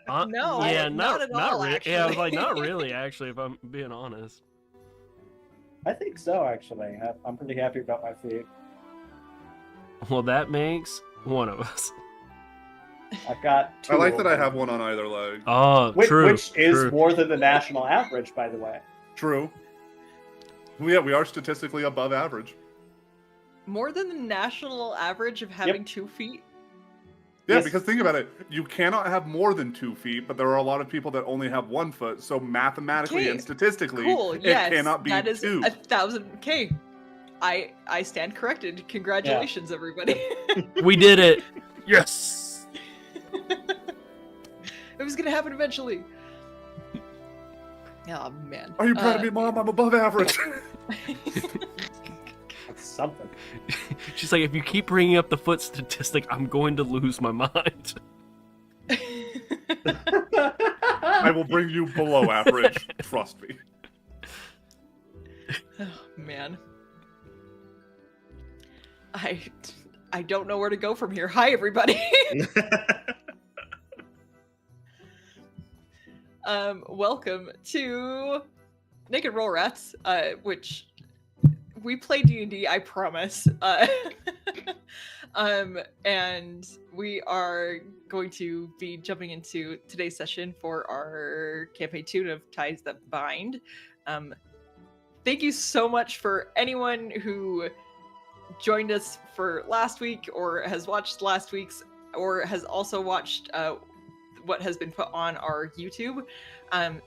No, Yeah, not at all, really. Yeah, I was like, actually. not really, actually, if I'm being honest. I think so, actually. I'm pretty happy about my feet. Well, that makes one of us. I've got two. I like of that I them. have one on either leg. Oh, Which, true. which is true. more than the national average, by the way. True. Yeah, we are statistically above average. More than the national average of having 2 feet? Yeah, Yes. because think about it. You cannot have more than 2 feet, but there are a lot of people that only have 1 foot. So mathematically Okay, and statistically, Cool, it yes, cannot be that is 2. 1,000. Okay, I stand corrected. Congratulations, everybody. We did it. Yes. It was gonna happen eventually. Oh man. Are you proud of me, Mom? I'm above average. That's something. She's like, if you keep bringing up the foot statistic, I'm going to lose my mind. I will bring you below average. Trust me. Oh man. I don't know where to go from here. Hi everybody. Welcome to Naked Roll Rats, which we play D&D, I promise. And we are going to be jumping into today's session for our campaign 2 of Ties That Bind. Thank you so much for anyone who joined us for last week or has watched last week's or has also watched what has been put on our YouTube.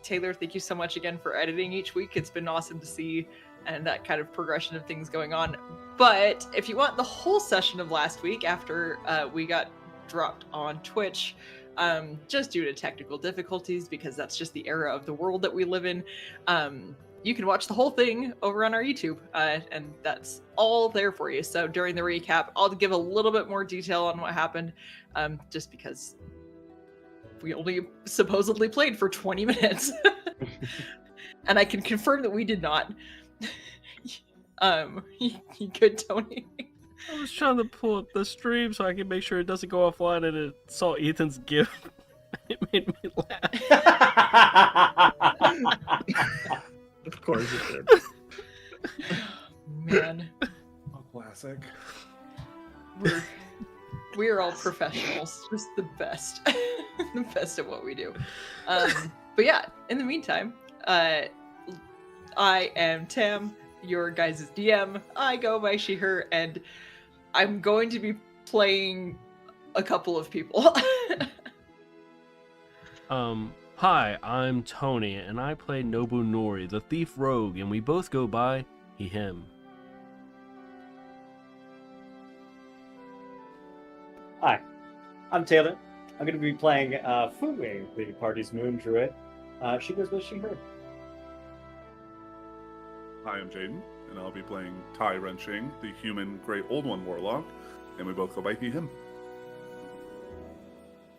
Taylor, thank you so much again for editing each week. It's been awesome to see and that kind of progression of things going on. But if you want the whole session of last week after we got dropped on Twitch, just due to technical difficulties, because that's just the era of the world that we live in, you can watch the whole thing over on our YouTube, and that's all there for you. So during the recap, I'll give a little bit more detail on what happened, just because we only supposedly played for 20 minutes. And I can confirm that we did not. You good, Tony? I was trying to pull up the stream so I can make sure it doesn't go offline, and it saw Ethan's gift. It made me laugh. Of course it did. Man, Oh, classic. we're all professionals, just the best. The best at what we do. But yeah, in the meantime, I am Tam, your guys' DM. I go by she, her, and I'm going to be playing a couple of people. Hi, I'm Tony, and I play Nobunori, the thief rogue, and we both go by he, him. Hi, I'm Taylor. I'm going to be playing Fumi, the party's moon druid. She goes with she, her. Hi, I'm Jaden, and I'll be playing Tai Renching, the human Great Old One warlock, and we both go by he, him.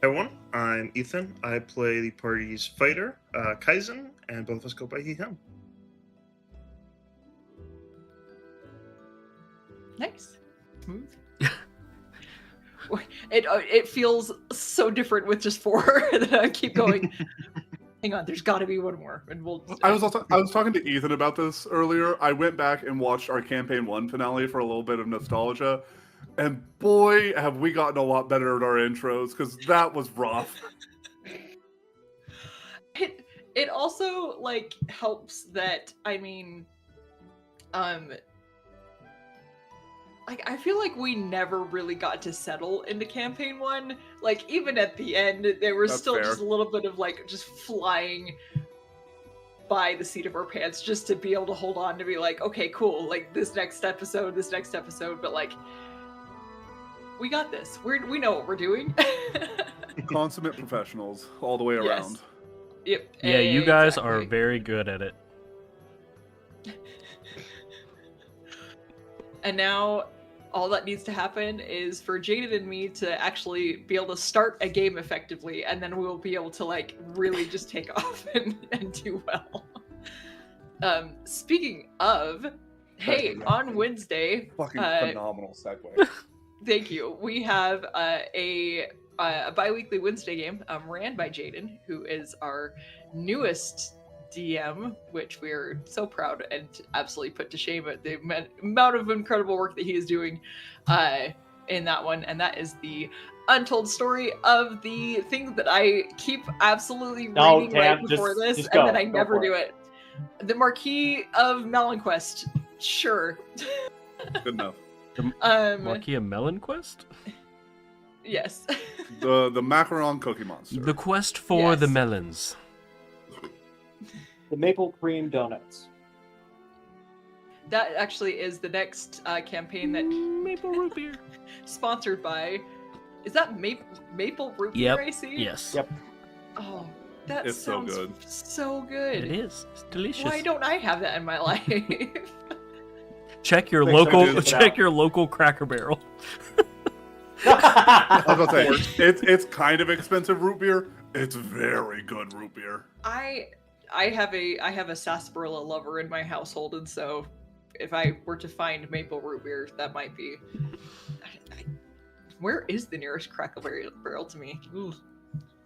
Hey everyone, I'm Ethan. I play the party's fighter, Kaizen, and both of us go by he, him. Nice. Smooth. It feels so different with just 4 that I keep going. Hang on, there's got to be one more, and we'll. I was talking to Ethan about this earlier. I went back and watched our campaign 1 finale for a little bit of nostalgia, and boy, have we gotten a lot better at our intros, because that was rough. It also like helps that I feel like we never really got to settle into campaign 1. Like even at the end, there was That's still fair. just a little bit of like just flying by the seat of our pants just to be able to hold on to be like, okay, cool, like this next episode, but like we got this. We know what we're doing. Consummate professionals all the way Yes. around. Yep. Yeah, you guys are exactly. very good at it. And now all that needs to happen is for Jaden and me to actually be able to start a game effectively, and then we'll be able to like really just take off and do well. Speaking of, hey, on Wednesday, Fucking phenomenal segue. thank you. We have a a bi-weekly Wednesday game ran by Jaden, who is our newest DM, which we're so proud and absolutely put to shame at the amount of incredible work that he is doing in that one. And that is the untold story of the thing that I keep absolutely No, reading Tam, right before just- this, just and go. then I Go never for do it. The Marquis of Melonquest. Sure. Good enough. Marquis of Melon Quest? Yes. The macaron cookie monster. The quest for the Yes. melons. The maple cream donuts. That actually is the next campaign that Maple root beer. sponsored by. Is that maple root Yep. beer I see? Yes. Yep. Oh, that It's so sounds good. so good. It is. It's delicious. Why don't I have that in my life? Check your Thanks for local doing it check out. your local Cracker Barrel. I was gonna say it's kind of expensive root beer. It's very good root beer. I have a sarsaparilla lover in my household, and so if I were to find maple root beer, that might be. Where is the nearest Cracker Barrel to me? Ooh.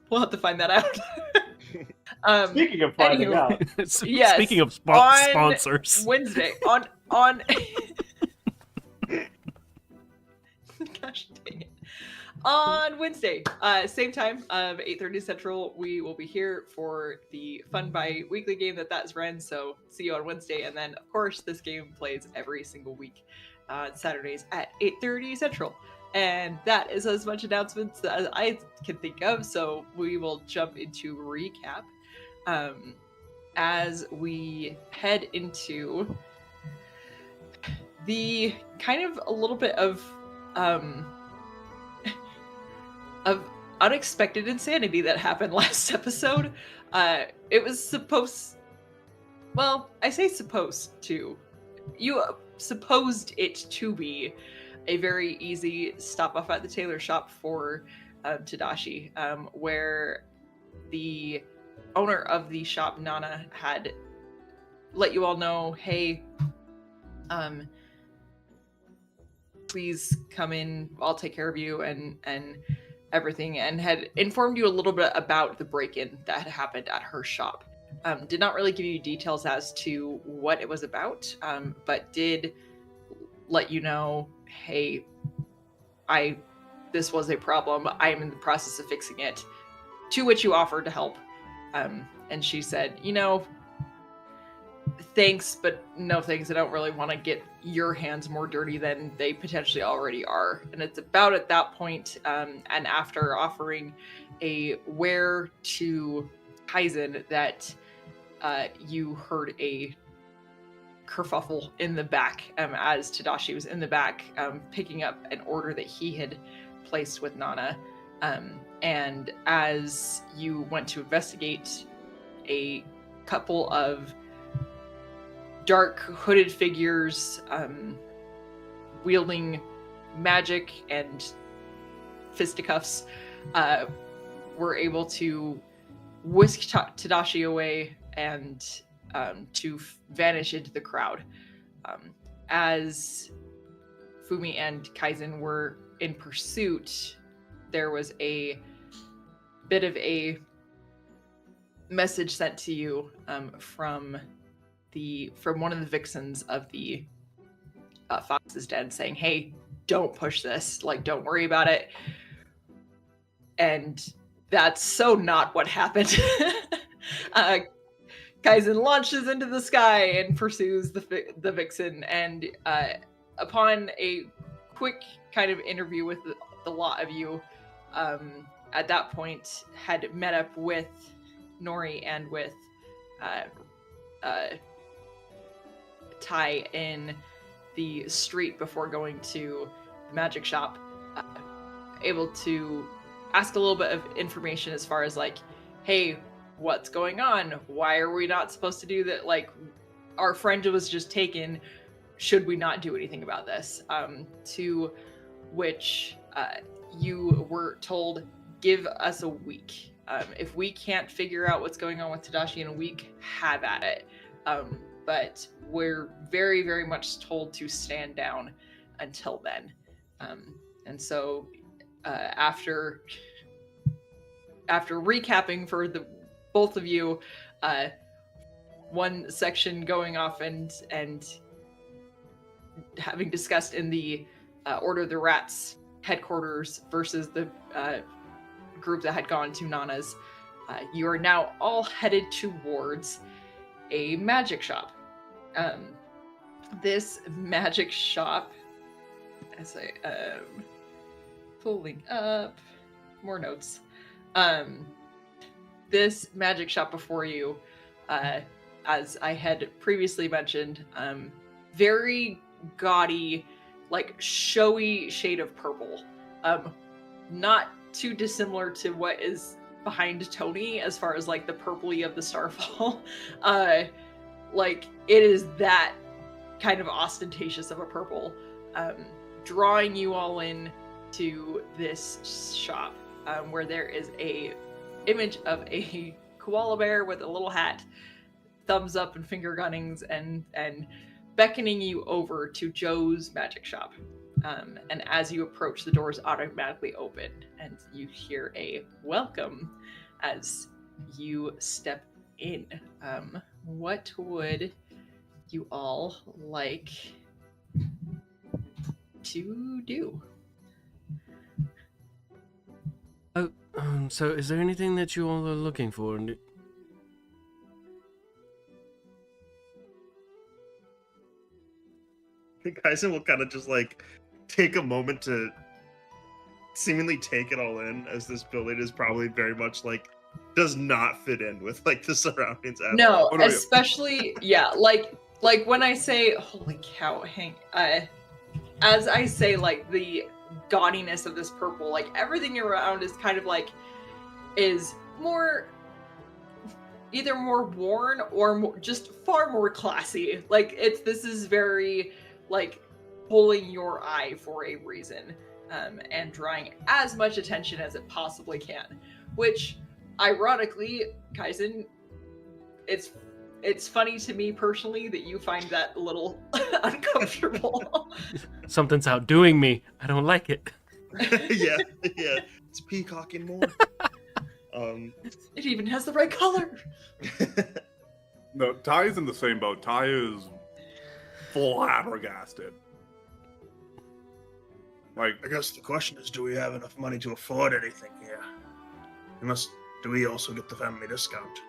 We'll have to find that out. Speaking of finding Anywho. out, Yes, Speaking of on sponsors. Wednesday on gosh dang it. On Wednesday, same time of 8:30 Central, we will be here for the fun bi-weekly game that's run. So see you on Wednesday, and then of course this game plays every single week on Saturdays at 8:30 Central. And that is as much announcements as I can think of. So we will jump into recap as we head into the kind of a little bit of unexpected insanity that happened last episode. It was supposed, well, I say supposed to. You supposed it to be a very easy stop off at the tailor shop for Tadashi, where the owner of the shop, Nana, had let you all know, hey, please come in, I'll take care of you and everything, and had informed you a little bit about the break-in that had happened at her shop. Did not really give you details as to what it was about, but did let you know, hey, this was a problem. I am in the process of fixing it. To which you offered to help. And she said, thanks, but no thanks. I don't really want to get your hands more dirty than they potentially already are. And it's about at that point, and after offering a where to Kaizen, that you heard a kerfuffle in the back as Tadashi was in the back picking up an order that he had placed with Nana. And as you went to investigate, a couple of dark hooded figures wielding magic and fisticuffs were able to whisk Tadashi away and to vanish into the crowd. As Fumi and Kaizen were in pursuit, there was a bit of a message sent to you from one of the vixens of the Fox's Den, saying, hey, don't push this, like, don't worry about it. And that's so not what happened. Kaizen launches into the sky and pursues the vixen, and upon a quick kind of interview with the lot of you, at that point had met up with Nori and with Tai in the street before going to the magic shop, able to ask a little bit of information as far as like, hey, what's going on? Why are we not supposed to do that? Like, our friend was just taken. Should we not do anything about this? To which you were told, give us a week. If we can't figure out what's going on with Tadashi in a week, have at it. But we're very, very much told to stand down until then. And so after after recapping for the both of you, one section going off and having discussed in the Order of the Rats headquarters versus the group that had gone to Nana's, you are now all headed towards a magic shop. This magic shop, as I pulling up more notes, this magic shop before you, as I had previously mentioned, very gaudy, like showy shade of purple. Not too dissimilar to what is behind Tony as far as like the purpley of the Starfall. Like it is that kind of ostentatious of a purple, drawing you all in to this shop, where there is a image of a koala bear with a little hat, thumbs up and finger gunnings, and beckoning you over to Joe's magic shop. And as you approach, the doors automatically open, and you hear a welcome as you step in. What would you all like to do? So is there anything that you all are looking for? Kaisen will kind of just like take a moment to seemingly take it all in, as this building is probably very much like does not fit in with like the surroundings at No, all. Oh, no, yeah. especially yeah, like when I say holy cow, as I say like the gaudiness of this purple, like everything around is kind of like is more either more worn or more, just far more classy. Like this is very like pulling your eye for a reason, and drawing as much attention as it possibly can, which ironically, Kaisen, it's funny to me personally that you find that a little uncomfortable. Something's outdoing me. I don't like it. yeah, it's peacocking more. It even has the right color. No, Ty is in the same boat. Ty is flabbergasted. Like, I guess the question is, do we have enough money to afford anything here? Do we also get the family discount?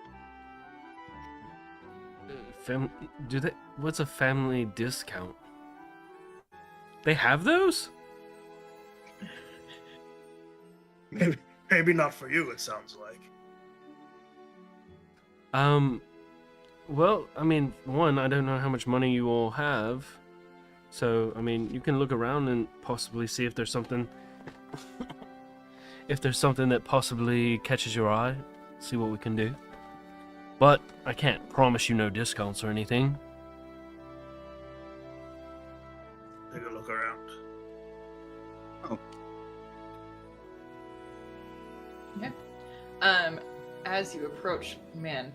What's a family discount? They have those? Maybe not for you, it sounds like. Well, I mean, one, I don't know how much money you all have. So, I mean, you can look around and possibly see if there's something if there's something that possibly catches your eye, see what we can do. But I can't promise you no discounts or anything. Take a look around. As you approach, man,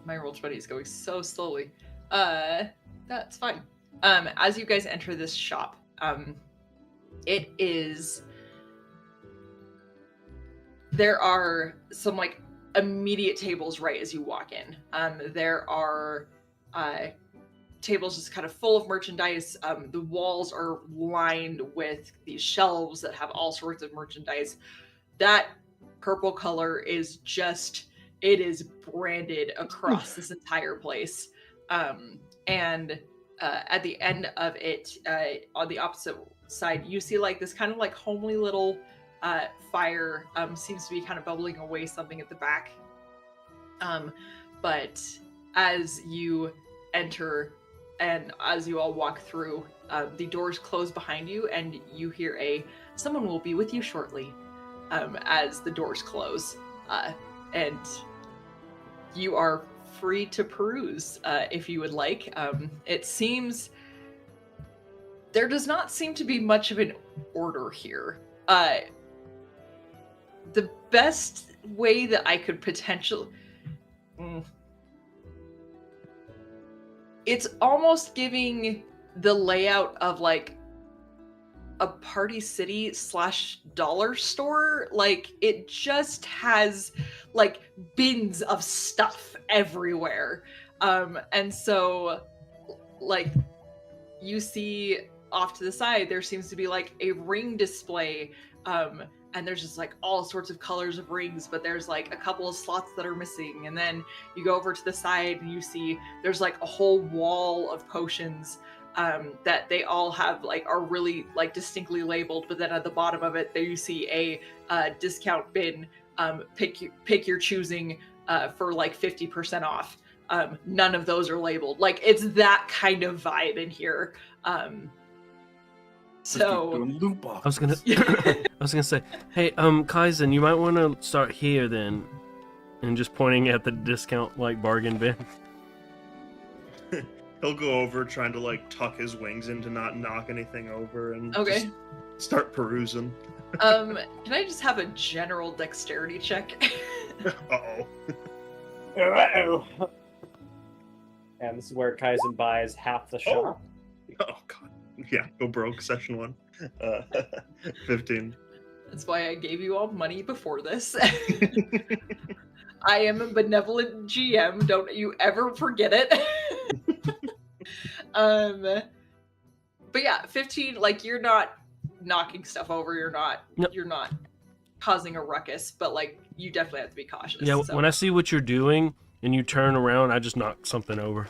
my Roll20 is going so slowly. That's fine. As you guys enter this shop, it is. There are some like immediate tables right as you walk in. There are tables just kind of full of merchandise. The walls are lined with these shelves that have all sorts of merchandise. That purple color is just, it is branded across this entire place. And at the end of it, on the opposite side, you see like this kind of like homely little fire seems to be kind of bubbling away something at the back. But as you enter and as you all walk through, the doors close behind you and you hear someone will be with you shortly, as the doors close. And you are free to peruse if you would like. It seems there does not seem to be much of an order here. The best way that I could potentially... It's almost giving the layout of like a Party City / dollar store. Like, it just has like bins of stuff everywhere. And so like you see off to the side there seems to be like a ring display, and there's just like all sorts of colors of rings, but there's like a couple of slots that are missing. And then you go over to the side and you see there's like a whole wall of potions that they all have like are really like distinctly labeled, but then at the bottom of it there you see a discount bin, pick your choosing, for like 50% off. None of those are labeled. Like, it's that kind of vibe in here. So Doing loot boxes. I was gonna say, hey, Kaizen, you might want to start here then, and just pointing at the discount like bargain bin. He'll go over trying to like tuck his wings in to not knock anything over and okay. just start perusing. Can I just have a general dexterity check? Uh-oh. Uh-oh. And this is where Kaizen buys half the shop. Oh god. Yeah, go broke session 1. 15. That's why I gave you all money before this. I am a benevolent GM. Don't you ever forget it. But yeah, 15. Like, you're not knocking stuff over. You're not. Nope. You're not causing a ruckus. But like, you definitely have to be cautious. Yeah, so. when I see what you're doing and you turn around, I just knock something over.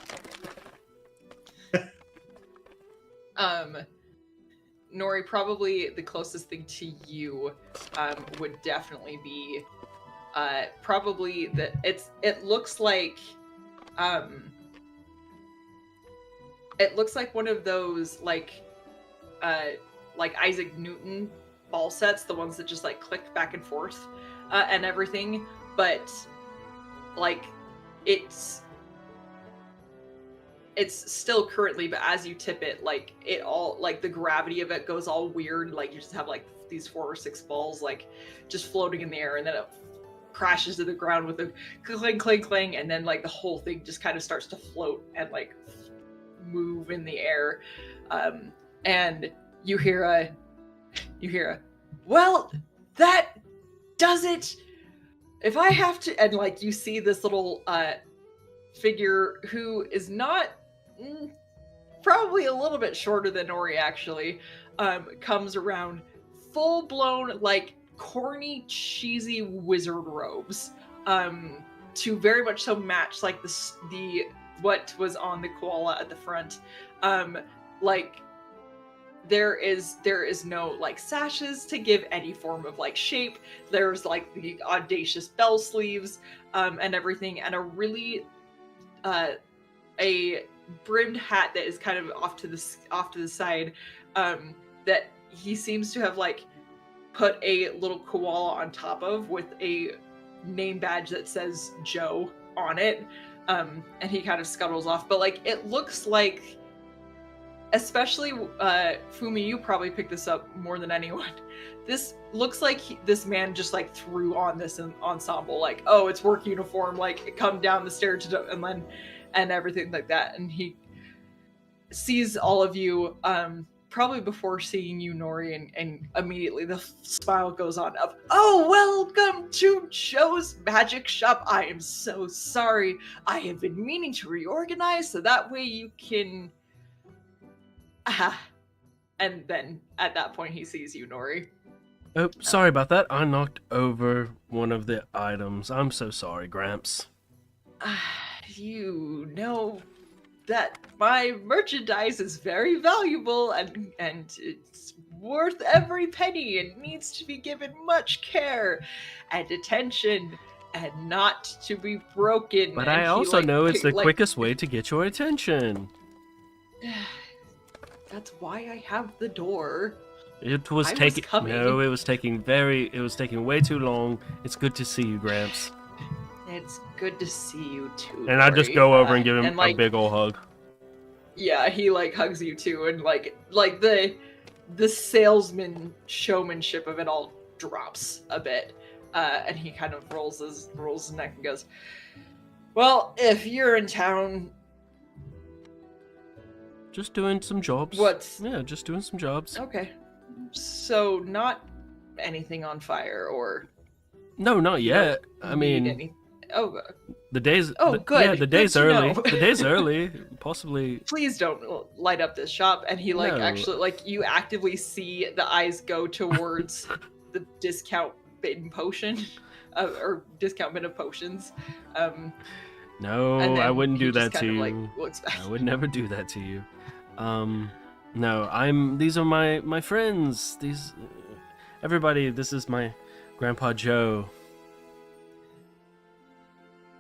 Nori, probably the closest thing to you would definitely be probably that it looks like one of those like Isaac Newton ball sets, the ones that just like click back and forth and everything, but like it's still currently, but as you tip it, like it all, like the gravity of it goes all weird. Like you just have like these 4 or 6 balls like just floating in the air, and then it crashes to the ground with a clang, clang, clang, and then like the whole thing just kind of starts to float and like move in the air. And you hear a, well, that does it. If I have to, and like you see this little figure who is not probably a little bit shorter than Nori actually, comes around, full blown like corny cheesy wizard robes, to very much so match like the what was on the koala at the front. Like there is no like sashes to give any form of like shape. There's like the audacious bell sleeves and everything, and a really a brimmed hat that is kind of off to the side, that he seems to have like put a little koala on top of with a name badge that says Joe on it, and he kind of scuttles off. But like it looks like, especially Fumi, you probably picked this up more than anyone. This looks like this man just like threw on this ensemble, like, oh, it's work uniform, like come down the stairs and everything like that. And he sees all of you, probably before seeing you, Nori, and immediately the smile goes on of, oh, welcome to Joe's Magic Shop. I am so sorry. I have been meaning to reorganize so that way you can... And then at that point he sees you, Nori. Oh, sorry about that. I knocked over one of the items. I'm so sorry, Gramps. You know that my merchandise is very valuable and it's worth every penny and needs to be given much care and attention and not to be broken. But and I also know it's the like, quickest way to get your attention. That's why I have the door. It was taking no, it was taking way too long. It's good to see you, Gramps. It's good to see you too. And I just go over and give him a big ol' hug. Yeah, he like hugs you too, and like the salesman showmanship of it all drops a bit, and he kind of rolls his neck and goes, "Well, if you're in town, just doing some jobs. What? Yeah, just doing some jobs. Okay, So not anything on fire or No, not you don't yet. I need mean, any. Oh, the day's. Oh, Yeah, good. the Good day's to early. know. The day's early. Possibly. please don't light up this shop. And he like No. actually like you actively see the eyes go towards the discount bin potion or discount bin of potions. No, and then I wouldn't he do just that to kind of, you. like, looks back. I would never do that to you. No, these are my friends. These everybody, this is my Grandpa Joe.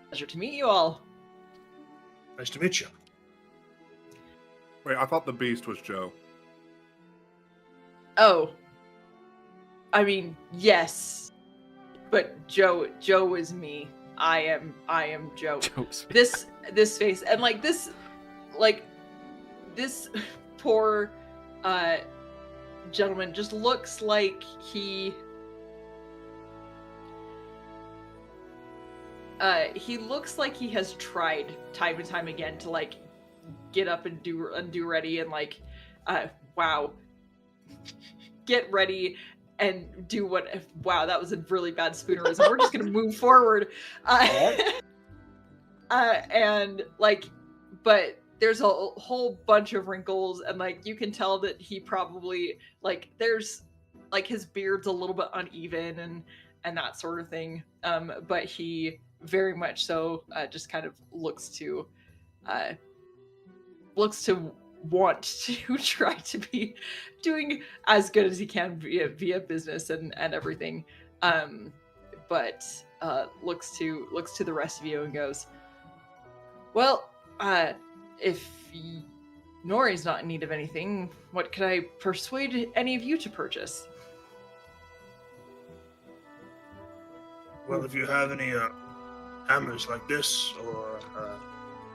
Pleasure to meet you all. Nice to meet you. Wait, I thought the beast was Joe. Oh. I mean, yes. But Joe is me. I am Joe. Joe's This face and like this poor gentleman just looks like he looks like he has tried time and time again to like get up and do ready and like wow, get ready and do what. Wow, that was a really bad spoonerism. We're just gonna move forward, and like, but there's a whole bunch of wrinkles, and like you can tell that he probably like there's like his beard's a little bit uneven and that sort of thing. But he very much so just kind of looks to want to try to be doing as good as he can via business and everything, but looks to the rest of you and goes, well, if Nori's not in need of anything, what could I persuade any of you to purchase? Well, if you have any hammers like this or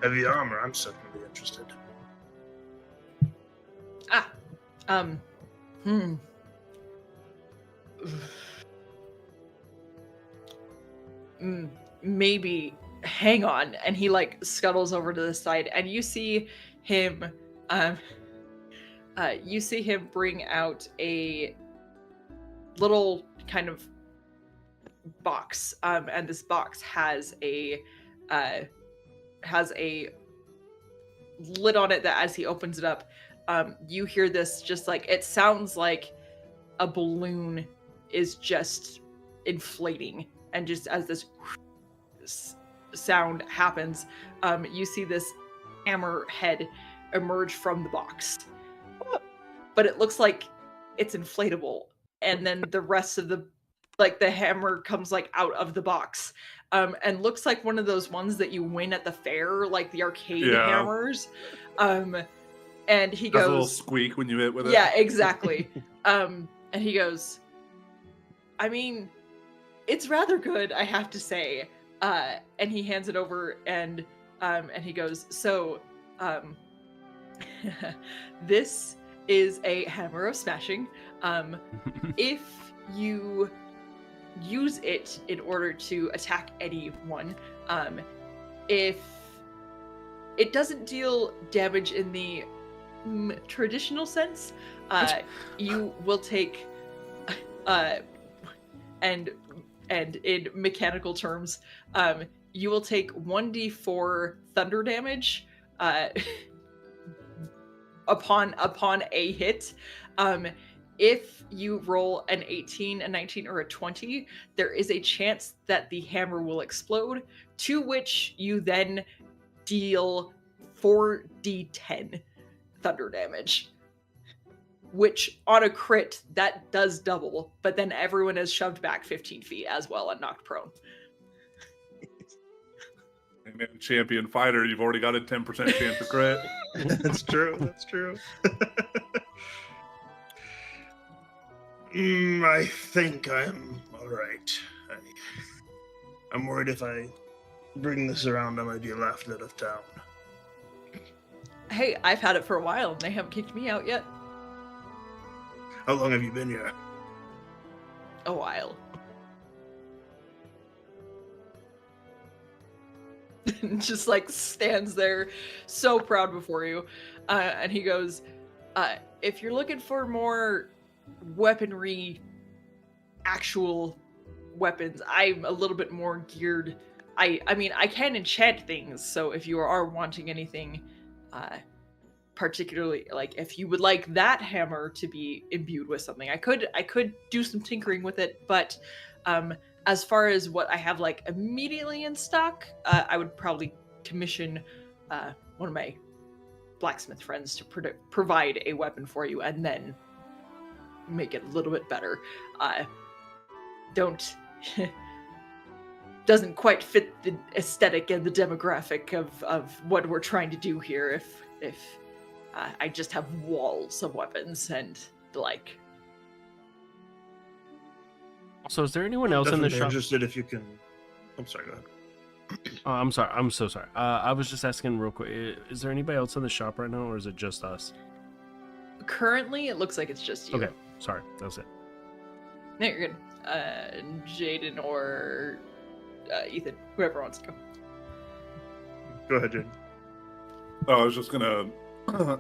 heavy armor, I'm certainly interested. Maybe hang on. And he like scuttles over to the side and you see him bring out a little kind of box, and this box has a lid on it that as he opens it up, you hear this just like, it sounds like a balloon is just inflating, and just as this sound happens, you see this hammer head emerge from the box, but it looks like it's inflatable, and then the rest of the hammer comes like out of the box, and looks like one of those ones that you win at the fair, like the arcade hammers. And he goes, a little squeak when you hit with it. Yeah, exactly. And he goes, I mean, it's rather good, I have to say. And he hands it over, and he goes, so, this is a hammer of smashing. If you use it in order to attack anyone, if it doesn't deal damage in the traditional sense, you will take and in mechanical terms, you will take 1d4 thunder damage upon a hit. If you roll an 18, a 19, or a 20, there is a chance that the hammer will explode, to which you then deal 4d10 thunder damage. Which, on a crit, that does double, but then everyone is shoved back 15 feet as well and knocked prone. Hey man, champion fighter, you've already got a 10% chance of crit. That's true. That's true. I think I'm all right. I'm worried if I bring this around, I might be laughed out of town. Hey, I've had it for a while and they haven't kicked me out yet. How long have you been here? A while. Just like stands there so proud before you. And he goes, if you're looking for more weaponry, actual weapons. I'm a little bit more geared. I mean, I can enchant things, so if you are wanting anything, particularly like if you would like that hammer to be imbued with something, I could do some tinkering with it. But as far as what I have like immediately in stock, I would probably commission one of my blacksmith friends to provide a weapon for you, and then make it a little bit better. Doesn't quite fit the aesthetic and the demographic of what we're trying to do here if I just have walls of weapons and the like. So is there anyone else in the Definitely shop? interested if you can. I'm sorry. Go ahead. Oh, I'm sorry. I'm so sorry. I was just asking real quick. Is there anybody else in the shop right now, or is it just us? Currently, it looks like it's just you. Okay. Sorry. That was it. No, you're good. Jaden or Ethan, whoever wants to go. Go ahead, Jane. Oh, I was just gonna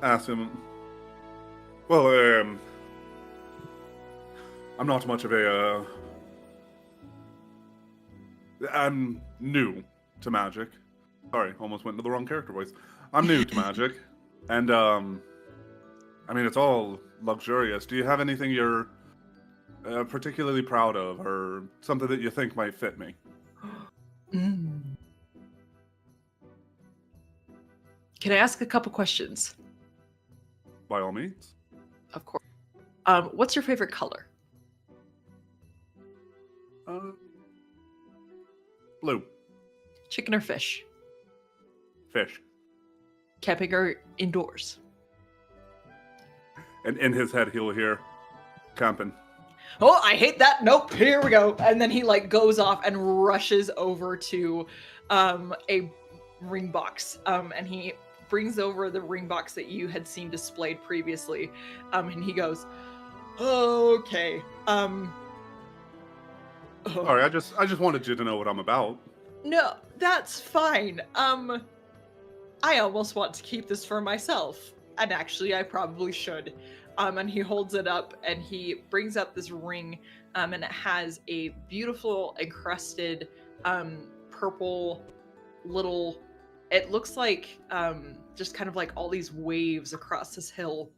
ask him. Well, I'm not much of a. I'm new to magic. Sorry, almost went into the wrong character voice. I'm new to magic, and I mean it's all luxurious. Do you have anything you're particularly proud of, or something that you think might fit me? Can I ask a couple questions? By all means. Of course. What's your favorite color? Blue. Chicken or fish? Fish. Camping or indoors? And in his head, he'll hear camping. Oh, I hate that. Nope, here we go. And then he like goes off and rushes over to a ring box. And he brings over the ring box that you had seen displayed previously. And he goes, okay. Sorry, I just wanted you to know what I'm about. No, that's fine. I almost want to keep this for myself. And actually, I probably should. And he holds it up and he brings up this ring. And it has a beautiful encrusted purple little... It looks like just kind of like all these waves across this hill.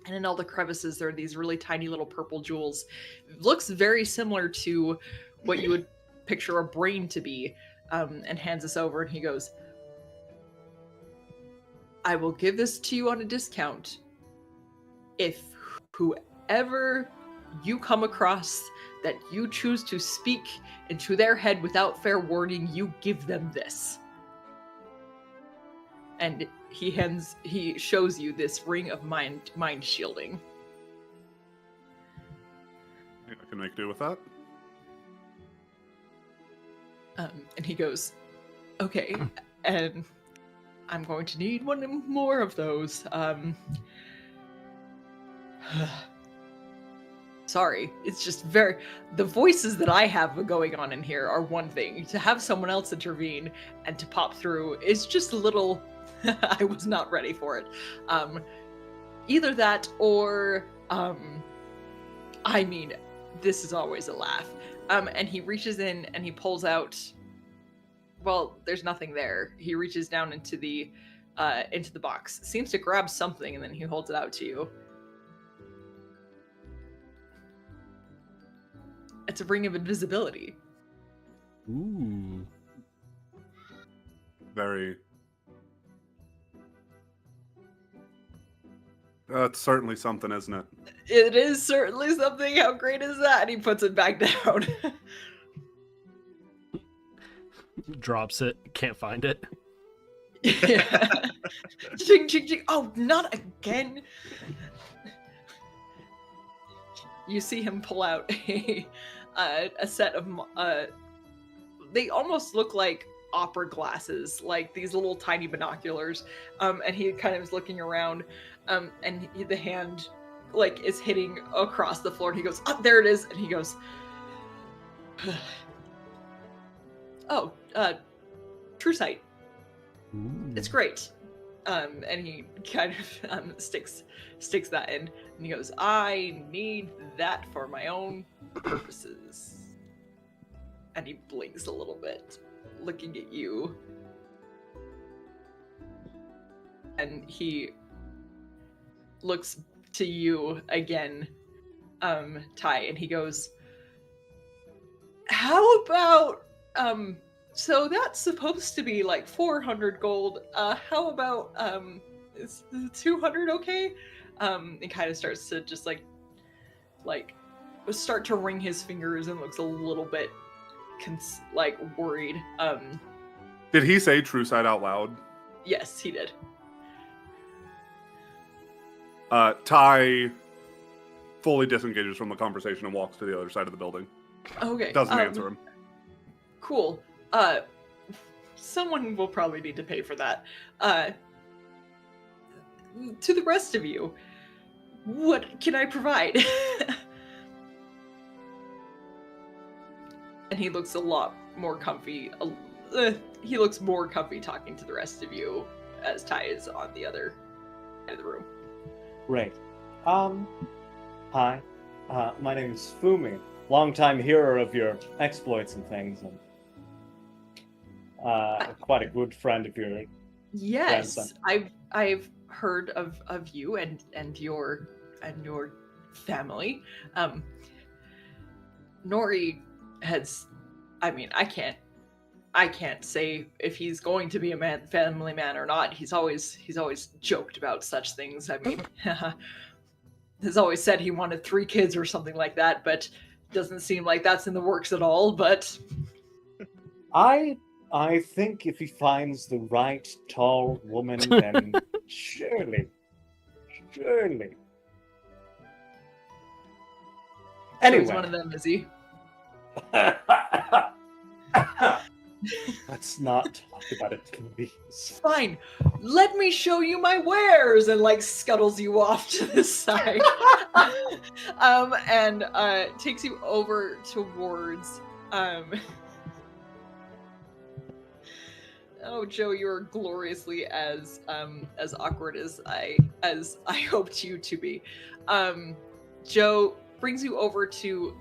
And in all the crevices, there are these really tiny little purple jewels. It looks very similar to what you would picture a brain to be. And hands this over and he goes, I will give this to you on a discount if whoever you come across that you choose to speak into their head without fair warning, you give them this. And he shows you this ring of mind shielding. I can make do with that. And he goes, okay, and I'm going to need one more of those. Sorry, it's just the voices that I have going on in here are one thing. To have someone else intervene and to pop through is just a little, I was not ready for it. Either that or, I mean, this is always a laugh. And he reaches in and he pulls out, well, there's nothing there. He reaches down into the box, seems to grab something, and then he holds it out to you. It's a ring of invisibility. Ooh. Very. That's certainly something, isn't it? It is certainly something. How great is that? And he puts it back down. Drops it. Can't find it. Yeah. Ching, ching, ching. Oh, not again. You see him pull out a set of they almost look like opera glasses, like these little tiny binoculars. And he kind of is looking around, and the hand like is hitting across the floor, and he goes, "Oh, there it is!" And he goes, "Oh, True Sight. Ooh. It's great. And he kind of sticks that in, and he goes, "I need that for my own purposes." And he blinks a little bit, looking at you. And he looks to you again, Ty, and he goes, "How about, so that's supposed to be like 400 gold. How about, is 200 okay?" And kind of starts to just like start to wring his fingers and looks a little bit worried. Did he say True Sight out loud? Yes, he did. Ty fully disengages from the conversation and walks to the other side of the building. Okay. Doesn't answer him. Cool. Someone will probably need to pay for that. To the rest of you, what can I provide? And he looks a lot more comfy. He looks more comfy talking to the rest of you as Ty is on the other side of the room. Great. Hi. My name's Fumi. Longtime hearer of your exploits and things, and quite a good friend of your Yes, grandson. I've heard of you and your family. Nori has, I mean, I can't say if he's going to be a family man or not. He's always joked about such things. I mean, has always said he wanted 3 kids or something like that, but doesn't seem like that's in the works at all. But I think if he finds the right tall woman, then surely. Anyway. he's one of them, is he? Let's not talk about it, please. Fine. Let me show you my wares, and like scuttles you off to the side. And takes you over towards Oh, Joe, you're gloriously as awkward as I hoped you to be. Joe brings you over to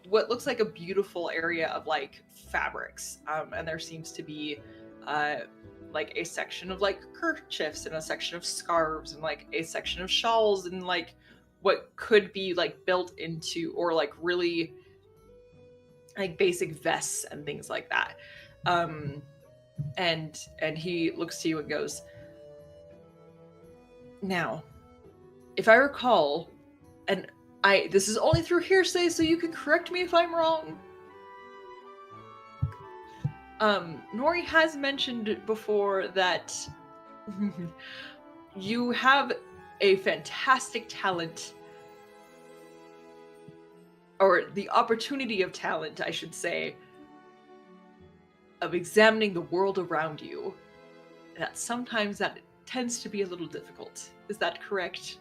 what looks like a beautiful area of like fabrics, and there seems to be like a section of like kerchiefs and a section of scarves and like a section of shawls and like what could be like built into or like really like basic vests and things like that. And he looks to you and goes, "Now, if I recall, and this is only through hearsay, so you can correct me if I'm wrong. Nori has mentioned before that you have a fantastic talent, or the opportunity of talent, I should say, of examining the world around you. That sometimes that tends to be a little difficult. Is that correct?"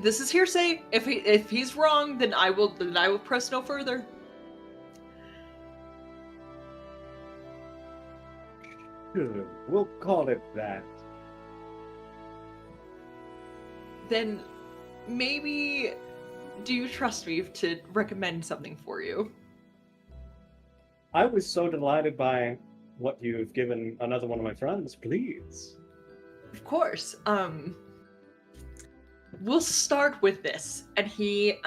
This is hearsay. If he's wrong, then I will press no further. Sure, we'll call it that. Then maybe do you trust me to recommend something for you? I was so delighted by what you've given another one of my friends. Please. Of course. We'll start with this. And he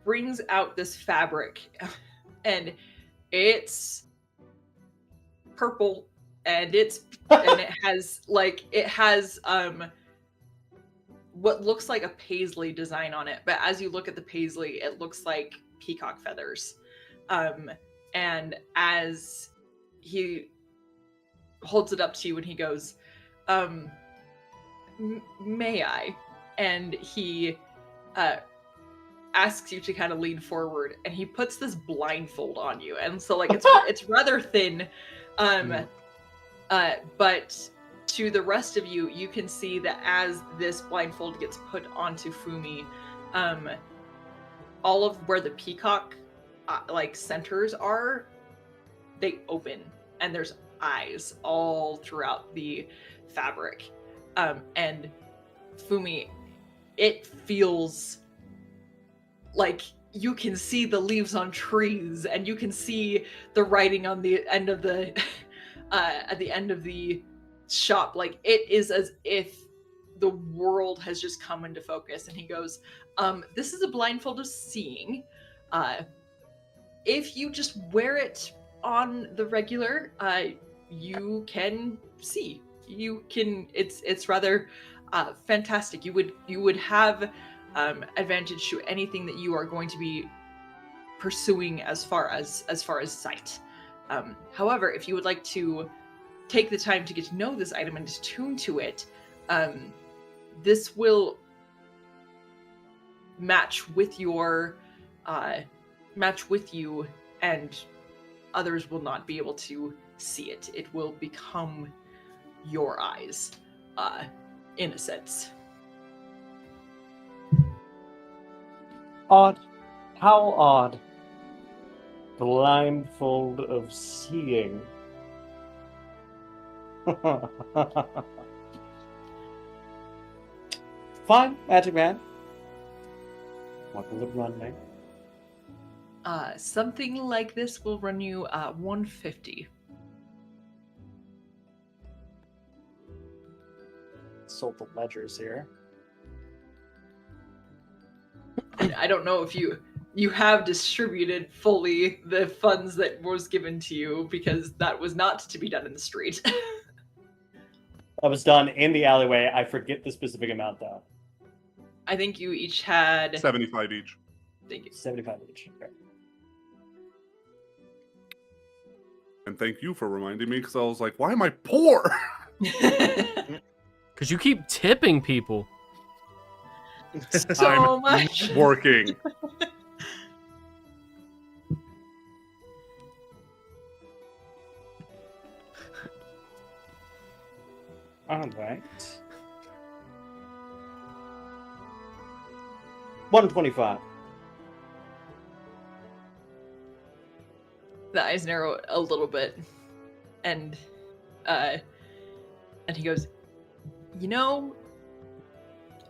brings out this fabric, and it's purple, and it has what looks like a paisley design on it, but as you look at the paisley, it looks like peacock feathers. And as he holds it up to you and he goes, "May I?" And he asks you to kind of lean forward, and he puts this blindfold on you, and so like it's rather thin, but to the rest of you, you can see that as this blindfold gets put onto Fumi, all of where the peacock like centers are, they open, and there's eyes all throughout the fabric. And Fumi, it feels like you can see the leaves on trees, and you can see the writing on the end of the at the end of the shop. Like, it is as if the world has just come into focus. And he goes, this is a blindfold of seeing. If you just wear it on the regular, you can see. You can. It's rather fantastic. You would have advantage to anything that you are going to be pursuing as far as sight. However, if you would like to take the time to get to know this item and attune to it, this will match with your match with you, and others will not be able to see it. It will become your eyes, in a sense. Odd. How odd. Blindfold of seeing. Fine, Magic Man. What will it run me? Something like this will run you 150. Sold the ledgers here. And I don't know if you have distributed fully the funds that was given to you, because that was not to be done in the street. That was done in the alleyway. I forget the specific amount, though. I think you each had 75 each. Thank you. 75 each. Okay. And thank you for reminding me, because I was like, why am I poor? Because you keep tipping people. So I'm much. Working. All right. 125. The eyes narrow a little bit, and he goes, you know,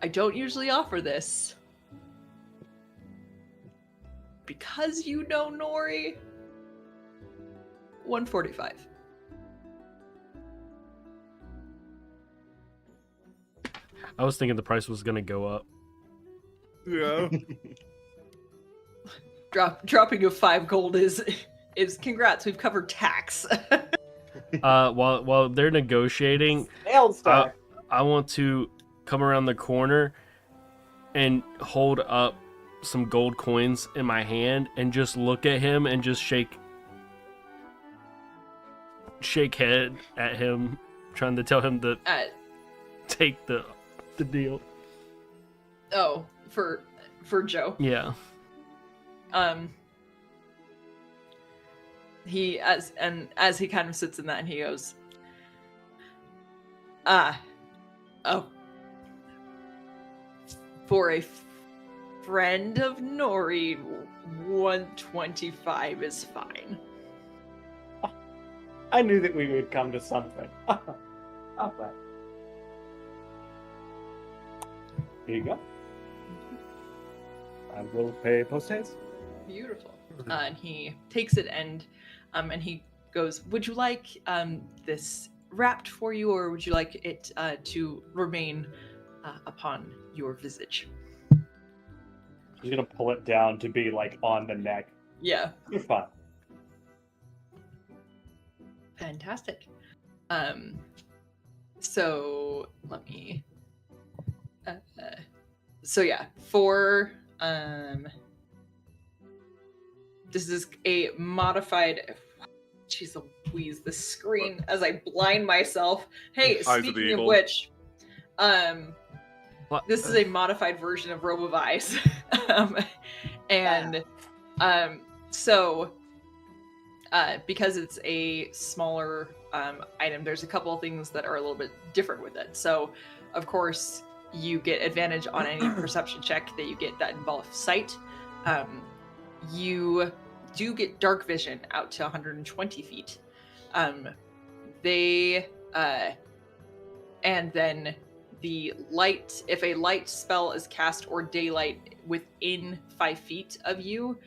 I don't usually offer this. Because you know Nori, 145. I was thinking the price was gonna go up. Yeah. Dropping of 5 gold is congrats, we've covered tax. While they're negotiating, Nailed star. I want to come around the corner and hold up some gold coins in my hand and just look at him and just shake head at him, trying to tell him to take the deal. Oh, for Joe. Yeah. He as he kind of sits in that, and he goes, for a friend of Nori, 125 is fine. I knew that we would come to something. Okay. Here you go. I will pay post haste. Beautiful. And he takes it and he goes, would you like this wrapped for you, or would you like it to remain upon your visage? He's gonna pull it down to be like on the neck. Yeah. You're fine. Fantastic. So let me. So yeah, for this is a modified. Jeez Louise, the screen as I blind myself. Hey, Eyes of the speaking of Eagle. which, What? this is a modified version of Robe of Eyes, so because it's a smaller item, there's a couple of things that are a little bit different with it. So, of course, you get advantage on any perception check that you get that involves sight. You do get dark vision out to 120 feet. They and then the light, if a light spell is cast or daylight within 5 feet of you,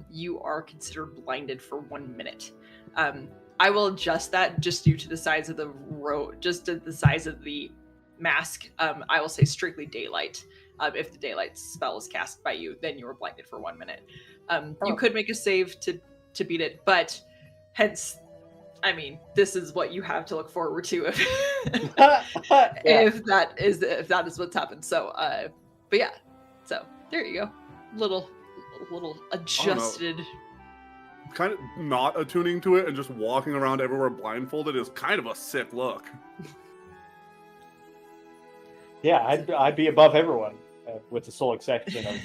you are considered blinded for 1 minute. I will adjust that just due to the size of the just to the size of the mask. I will say strictly daylight. If the daylight spell is cast by you, then you are blinded for 1 minute. You could make a save to beat it, but hence, I mean, this is what you have to look forward to if if that is what's happened. So, but yeah, so there you go, little adjusted. Kind of not attuning to it and just walking around everywhere blindfolded is kind of a sick look. Yeah, I'd be above everyone, with the sole exception of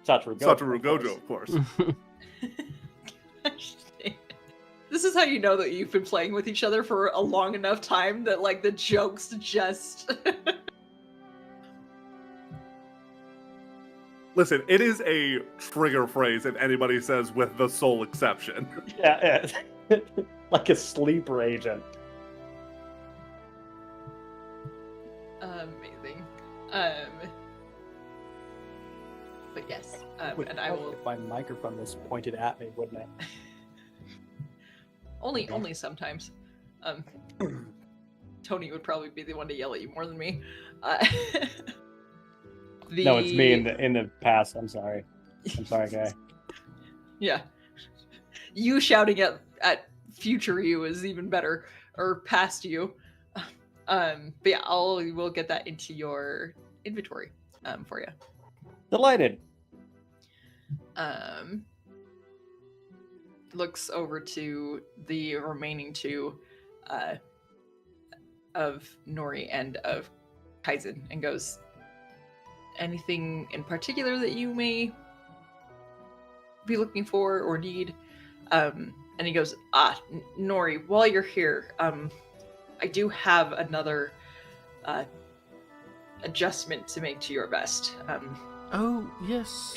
Satoru Gojo. Satoru Gojo, of course. Gosh, this is how you know that you've been playing with each other for a long enough time that like the jokes just Listen, it is a trigger phrase if anybody says with the sole exception. Yeah, like a sleeper agent. amazing. But yes, and I will If my microphone was pointed at me, wouldn't it? only sometimes. Tony would probably be the one to yell at you more than me. No, it's me in the past. I'm sorry, guy. Yeah, you shouting at future you is even better, or past you. But yeah, we'll get that into your inventory for you. Delighted. Looks over to the remaining two of Nori and of Kaizen and goes, anything in particular that you may be looking for or need? And he goes, Nori, while you're here, I do have another adjustment to make to your vest. Oh, yes.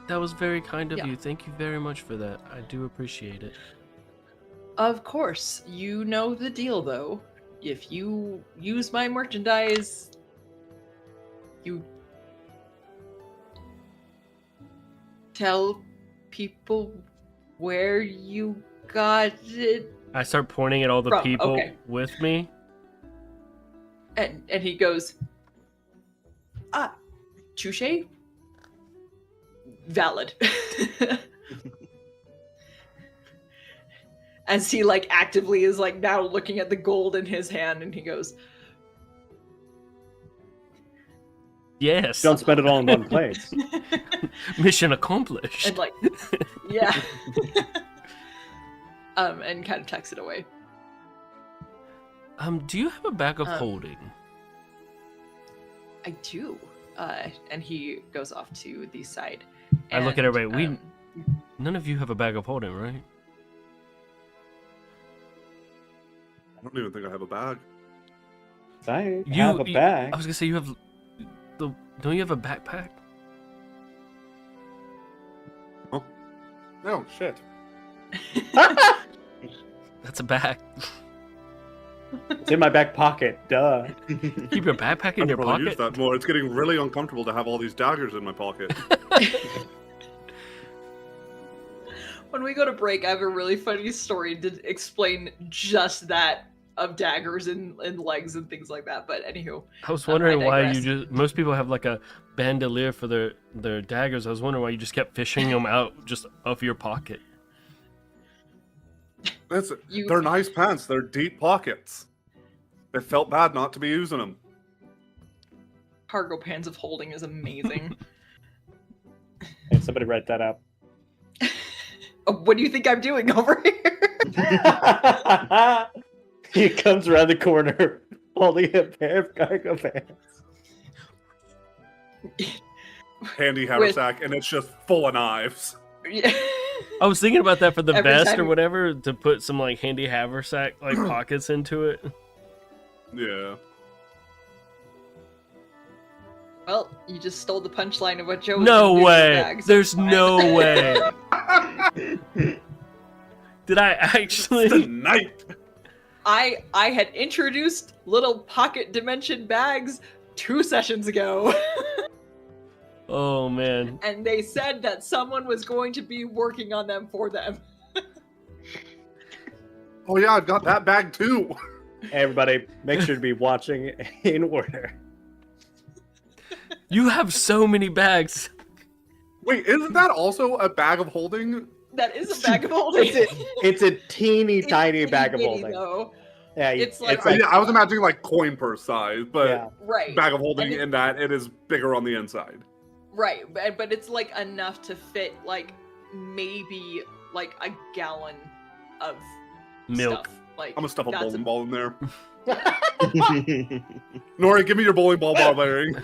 That was very kind of you. Thank you very much for that. I do appreciate it. Of course. You know the deal, though. If you use my merchandise, you tell people where you got it. I start pointing at all the people okay. with me. And he goes, touche? Valid. As he like actively is like now looking at the gold in his hand, and he goes, yes. Don't spend it all in one place. Mission accomplished. and like, yeah. And kind of tucks it away. Do you have a bag of holding? I do. And he goes off to the side. I look at everybody. um, None of you have a bag of holding, right? I don't even think I have a bag. I have a bag. I was gonna say you have. Don't you have a backpack? Oh, no, shit. That's a bag. It's in my back pocket. Duh. Keep your backpack in I your probably pocket. use that more. It's getting really uncomfortable to have all these daggers in my pocket. When we go to break, I have a really funny story to explain just that of daggers and legs and things like that. But anywho, I was wondering I why digress. you just. Most people have like a bandolier for their daggers. I was wondering why you just kept fishing them out just of your pocket. They're nice pants. They're deep pockets. It felt bad not to be using them. Cargo pants of holding is amazing. Hey, somebody write that up. What do you think I'm doing over here? He comes around the corner holding a pair of cargo pants. Handy haversack, and it's just full of knives. Yeah. I was thinking about that for the Every vest time- or whatever to put some like handy haversack like pockets into it. Yeah. Well, you just stole the punchline of what Joe was No gonna do with the way. bags. There's Fine. no way. Did I It's the actually? night. I had introduced little pocket dimension bags 2 sessions ago. Oh man. And they said that someone was going to be working on them for them. Oh yeah, I've got that bag too. Everybody, make sure to be watching in order. You have so many bags. Wait, isn't that also a bag of holding? That is a bag of holding. It's a teeny It's tiny itty bag of bitty, holding. though. Yeah, It's like- Yeah, I was imagining like coin purse size, but yeah. Right. bag of holding And it- in that it is bigger on the inside. Right, but it's like enough to fit like maybe like a gallon of Milk. stuff. Like I'm gonna stuff a that's bowling ball in there. Nori, give me your bowling ball bearing.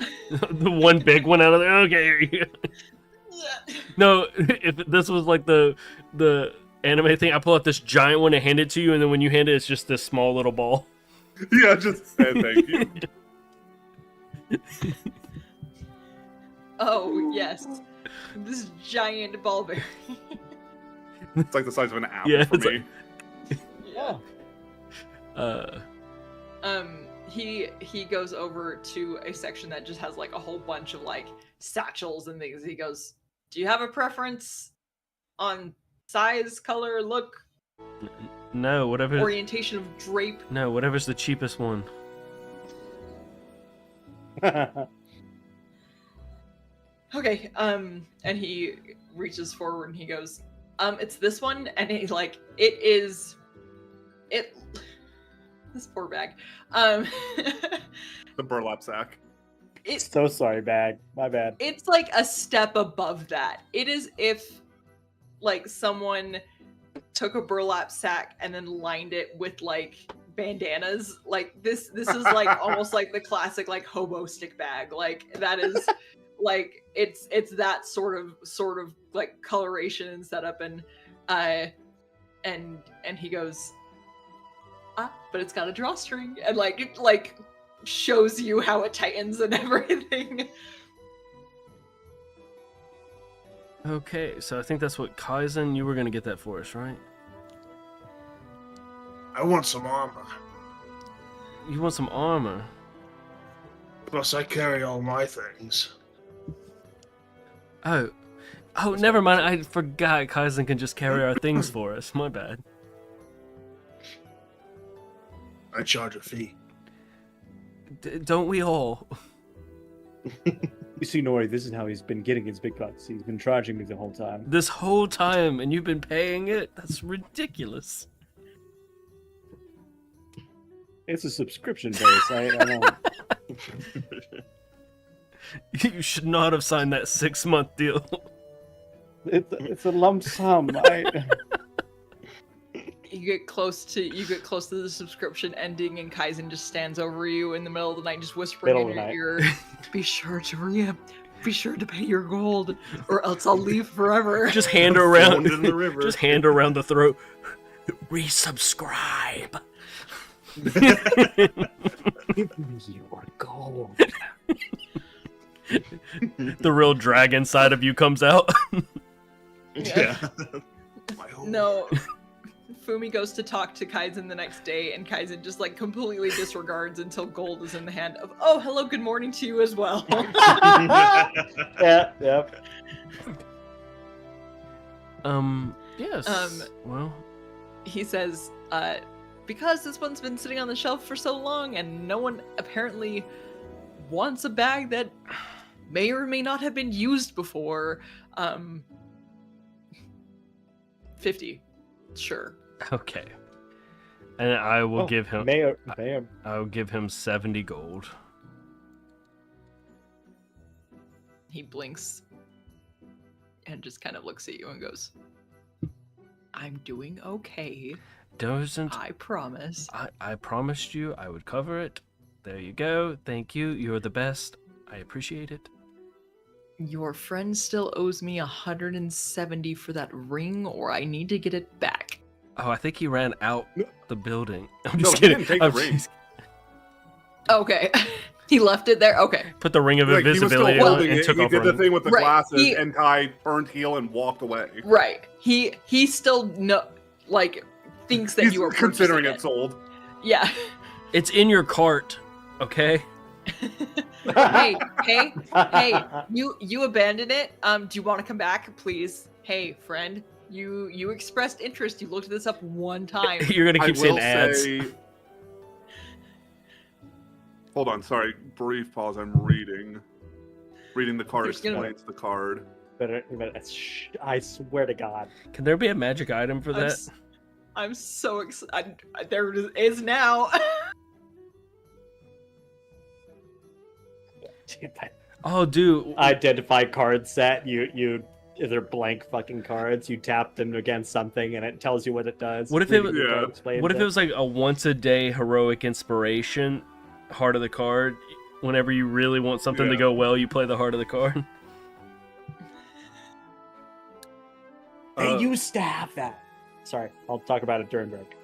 The one big one out of there. Okay. Here you go. No, if this was like the anime thing, I pull out this giant one and hand it to you, and then when you hand it, it's just this small little ball. Yeah, just say thank you. Oh yes, this giant ball bearing. It's like the size of an apple Yeah, for it's me. Yeah. Uh, He goes over to a section that just has like a whole bunch of like satchels and things. He goes, "Do you have a preference on size, color, look, no, whatever. orientation of drape?" No, whatever's the cheapest one. Okay, and he reaches forward and he goes, "It's this one," and he like it. This poor bag. The burlap sack. It's So sorry, bag. My bad. it's like a step above that. It is if like someone took a burlap sack and then lined it with like bandanas. Like this is like almost like the classic like hobo stick bag. Like that is like it's that sort of like coloration and setup and he goes, but it's got a drawstring and like it like shows you how it tightens and everything. Okay, so I think that's what Kaizen, you were gonna get that for us, right? I want some armor. You want some armor? Plus, I carry all my things. Oh, never mind. I forgot Kaizen can just carry our things for us. My bad. I charge a fee. Don't we all? You see, Nori, this is how he's been getting his big bucks. He's been charging me the whole time. This whole time, and you've been paying it? That's ridiculous. It's a subscription base. I don't. You should not have signed that 6-month deal. It's a lump sum. You get close to the subscription ending, and Kaizen just stands over you in the middle of the night, just whispering Middle in of your the ear, "Be sure to pay your gold, or else I'll leave forever." Just hand her around. Thrown in the river. Just hand her around the throat. Resubscribe. Give me your gold. The real dragon side of you comes out. Yeah. My whole No. Fumi goes to talk to Kaizen the next day, and Kaizen just like completely disregards until gold is in the hand of, "Oh, hello, good morning to you as well." Yeah, yep. Yes. Well, He says, because this one's been sitting on the shelf for so long and no one apparently wants a bag that may or may not have been used before, 50. Sure. okay. And I will give him. Mayor. I will give him 70 gold. He blinks and just kind of looks at you and goes, "I'm doing okay. Doesn't I promise." I promised you I would cover it. There you go. Thank you. You're the best. I appreciate it. Your friend still owes me 170 for that ring, or I need to get it back. Oh, I think he ran out the building. I'm No, just he kidding. didn't take the I'm ring. just- Okay. He left it there? Okay. Put the ring of Like, he was still invisibility on holding and it. took He off did the running. thing with the Right, glasses, he- and Kai turned heel and walked away. Right. He still like thinks that He's you are considering purchasing it sold. Yeah. It's in your cart, okay? hey, you abandoned it. Do you want to come back, please? Hey, friend, you expressed interest. You looked this up one time. You're gonna keep I seeing will ads. say... Hold on, sorry. Brief pause. I'm reading. Reading the card You're gonna- explains the card. I swear to God. Can there be a magic item for that? I'm so excited. There it is now. Oh, dude. Identify card set. They're blank fucking cards. You tap them against something, and it tells you what it does. What if it Reading the card Yeah. explains What if it was like a once a day heroic inspiration, heart of the card? Whenever you really want something to Yeah. go well, you play the heart of the card. They used to have that. Sorry, I'll talk about it during break.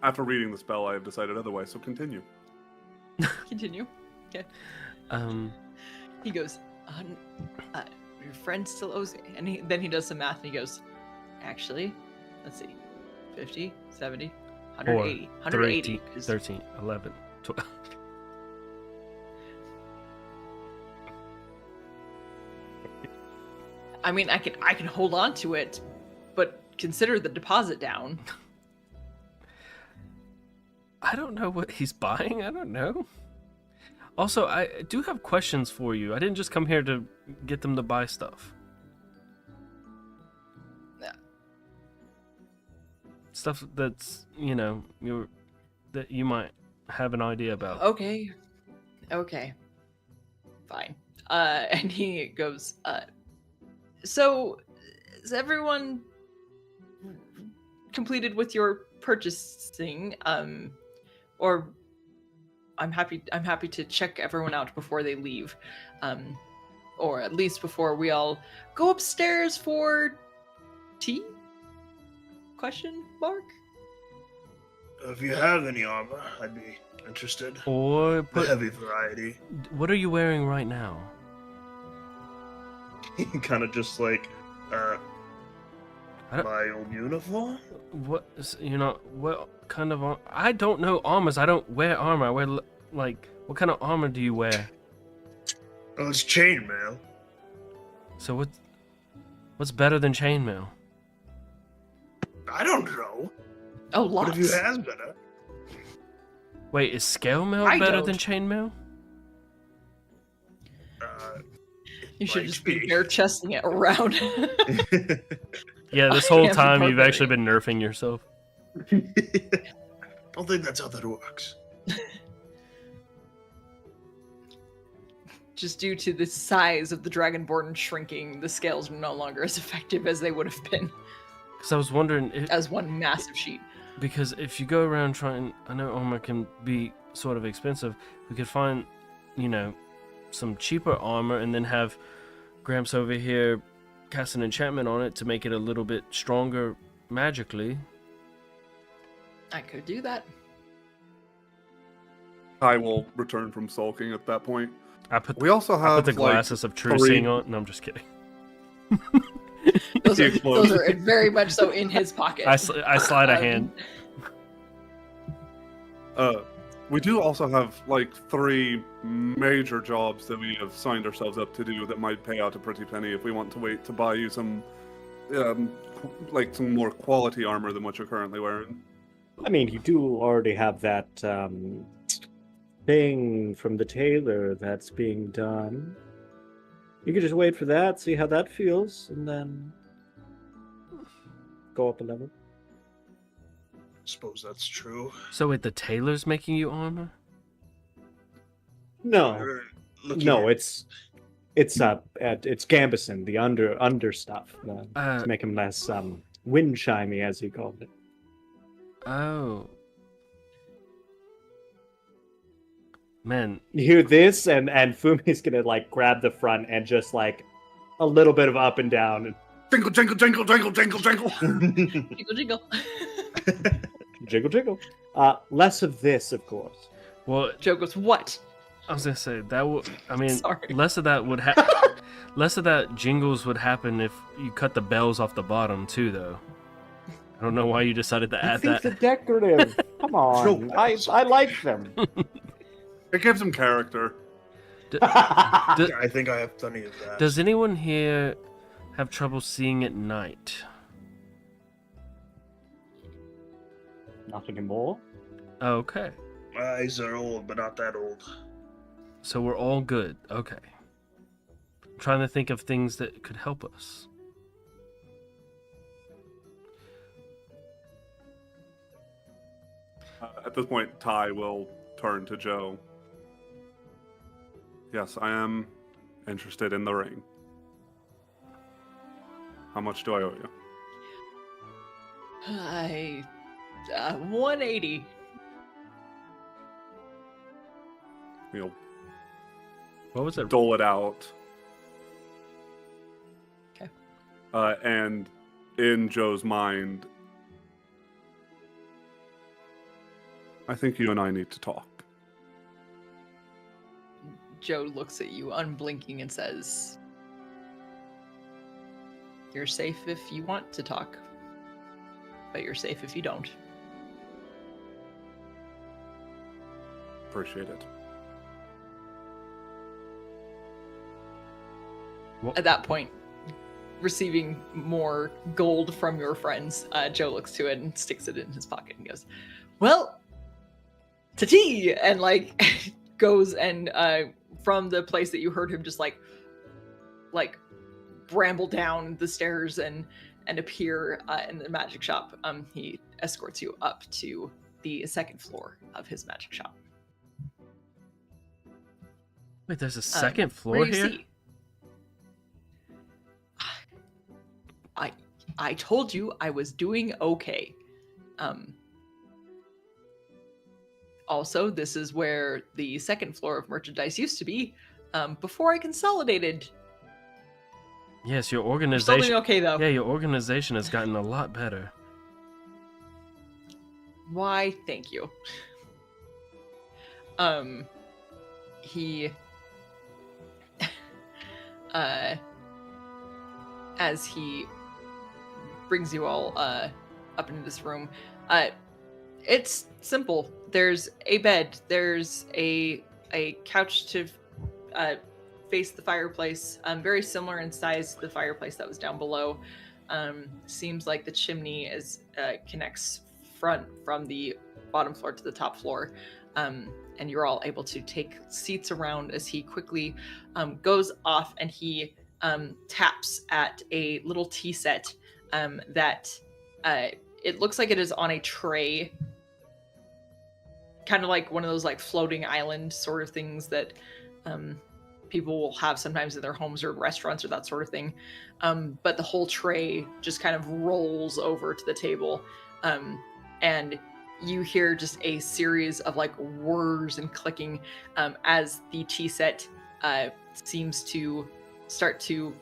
After reading the spell, I have decided otherwise, so continue. Continue. He goes, your friend still owes me. And then he does some math and he goes, actually, let's see, 50, 70, 180. 180. 13, 11, 12. I mean, I can hold on to it, but consider the deposit down. I don't know what he's buying. I don't know. Also, I do have questions for you. I didn't just come here to get them to buy stuff. Yeah. Stuff that's, that you might have an idea about. Okay. Fine. And he goes, so is everyone completed with your purchasing? Or I'm happy to check everyone out before they leave. Or at least before we all go upstairs for tea? Question mark? If you have any armor, I'd be interested. Or The heavy variety. what are you wearing right now? Kind of just like, I don't- My old uniform? What kind of I don't know armors. I don't wear armor. I wear what kind of armor do you wear? Oh, it's chainmail. So what's better than chainmail? I don't know. Oh, What lots. if you has better? Wait, is scale mail I better don't. than chainmail? You should Like just be speak. bare chesting it around. Yeah, this I whole am time you've barbarian. actually been nerfing yourself. Don't think that's how that works. Just due to the size of the Dragonborn shrinking, the scales are no longer as effective as they would have been Because I was wondering, as one massive sheet. because if you go around trying, I know armor can be sort of expensive. We could find, some cheaper armor and then have Gramps over here cast an enchantment on it to make it a little bit stronger magically. I could do that. I will return from sulking at that point. I put We also I have put the glasses of true three- seeing on. No, I'm just kidding. Those The are, explosion. those are very much so in his pocket. I slide a hand. We do also have 3 major jobs that we have signed ourselves up to do that might pay out a pretty penny if we want to wait to buy you some, some more quality armor than what you're currently wearing. I mean, you do already have that thing from the tailor that's being done. You could just wait for that, see how that feels, and then go up a level. Suppose that's true. So wait, the tailor's making you armor? No, Look no, here. it's Gambison, the under stuff to make him less wind chimey, as he called it. Oh. Man, You hear this, and Fumi's gonna grab the front and just a little bit of up and down, Jingle, jingle, jingle, jingle, jingle, jingle. Jiggle, jiggle. jiggle jiggle. Less of this, of course. well, Joe goes, what? I was gonna say that would. I mean, Sorry. less of that would less of that jingles would happen if you cut the bells off the bottom too, though. I don't know why you decided to add These that. are decorative. Come on. I like them. It gives him character. I think I have plenty of that. Does anyone here have trouble seeing at night? Not anymore. Okay. My eyes are old, but not that old. So we're all good. Okay. I'm trying to think of things that could help us. At this point, Ty will turn to Joe. Yes, I am interested in the ring. How much do I owe you? 180. You'll What was it? dole it out. Okay. And in Joe's mind, I think you and I need to talk. Joe looks at you, unblinking, and says, "You're safe if you want to talk, but you're safe if you don't." Appreciate it. At that point, receiving more gold from your friends, Joe looks to it and sticks it in his pocket and goes, "Well, to tea!" And like goes and from the place that you heard him just like bramble down the stairs and appear in the magic shop, he escorts you up to the second floor of his magic shop. Wait, there's a second What floor do you here? see? I told you I was doing okay. Also, this is where the second floor of merchandise used to be, before I consolidated. Yes, your We're still organization. doing okay though. Yeah, your organization has gotten a lot better. Why, thank you. He as he brings you all up into this room, it's simple. There's a bed, there's a couch to face the fireplace, very similar in size to the fireplace that was down below. Seems like the chimney is connects from the bottom floor to the top floor, and you're all able to take seats around as he quickly goes off and he taps at a little tea set that it looks like it is on a tray, kind of like one of those like floating island sort of things that people will have sometimes in their homes or restaurants or that sort of thing. But the whole tray just kind of rolls over to the table, and you hear just a series of like whirs and clicking as the tea set seems to start to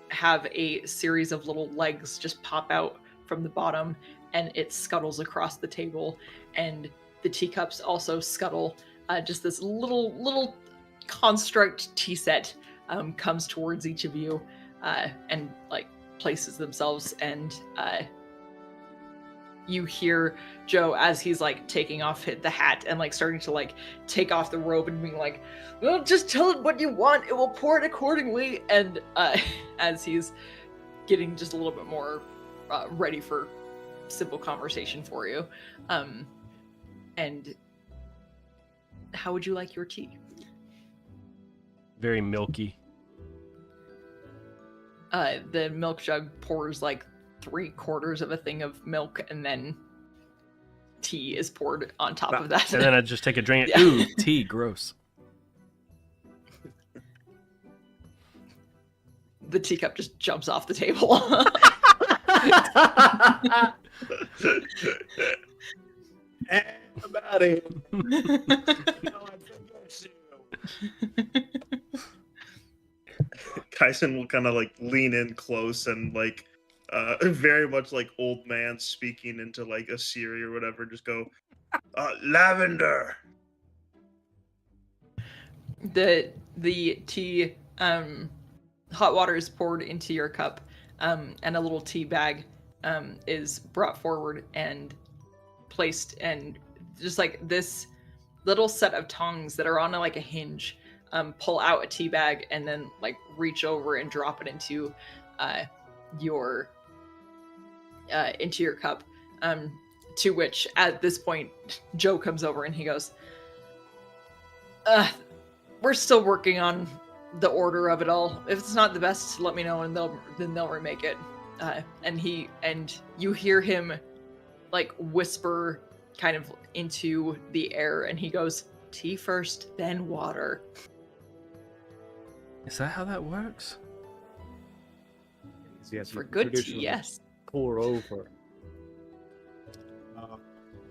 have a series of little legs just pop out from the bottom, and it scuttles across the table, and the teacups also scuttle. Just this little construct tea set comes towards each of you and like places themselves, and you hear Joe as he's like taking off the hat and like starting to like take off the robe and being like, "Well, just tell it what you want, it will pour it accordingly." And as he's getting just a little bit more ready for simple conversation for you. And how would you like your tea? Very milky. The milk jug pours like 3/4 of a thing of milk, and then tea is poured on top of that. And then I just take a drink. Yeah. Ooh, tea, gross. The teacup just jumps off the table. I'm out of here. Kaisen will kind of like lean in close and like very much like old man speaking into like a Siri or whatever, just go, lavender. The tea, hot water is poured into your cup, and a little tea bag is brought forward and placed, and just like this little set of tongs that are on like a hinge pull out a tea bag and then like reach over and drop it into your cup, to which at this point Joe comes over and he goes, we're still working on the order of it all. If it's not the best, let me know and they'll remake it. And you hear him like whisper kind of into the air, and he goes, tea first, then water. Is that how that works? Yes, For you good tea, traditionally yes. Pour over.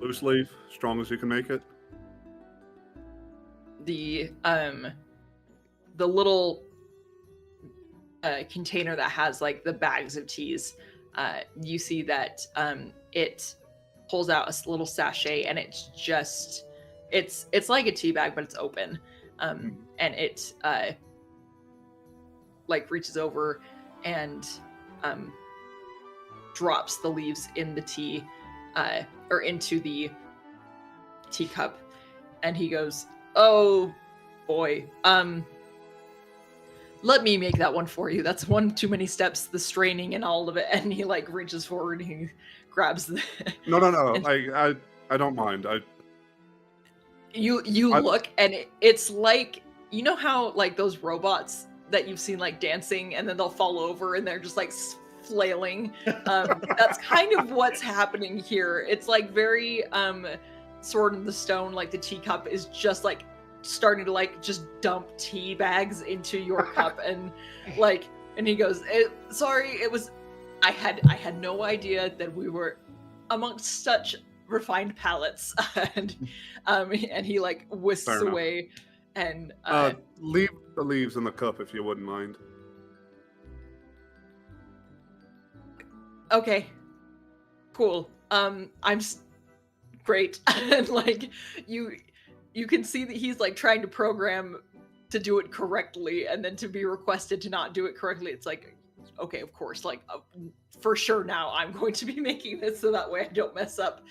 Loose leaf, strong as you can make it. The little container that has like the bags of teas, you see that it pulls out a little sachet, and it's like a tea bag, but it's open, and it like reaches over and drops the leaves in the tea, or into the teacup, and he goes, oh boy, let me make that one for you. That's one too many steps, the straining and all of it. And he like reaches forward and he grabs the No. I don't mind. You look, and it's like, you know how like those robots that you've seen like dancing and then they'll fall over and they're just like flailing. That's kind of what's happening here. It's like very Sword in the Stone, like the teacup is just like starting to like just dump tea bags into your cup, and like, and he goes, sorry, it was, I had no idea that we were amongst such refined palates. And he like whisks Fair enough. away, and Leave the leaves in the cup if you wouldn't mind. okay, cool. Great. And like you can see that he's like trying to program to do it correctly, and then to be requested to not do it correctly, it's like, okay, of course, like for sure now I'm going to be making this so that way I don't mess up.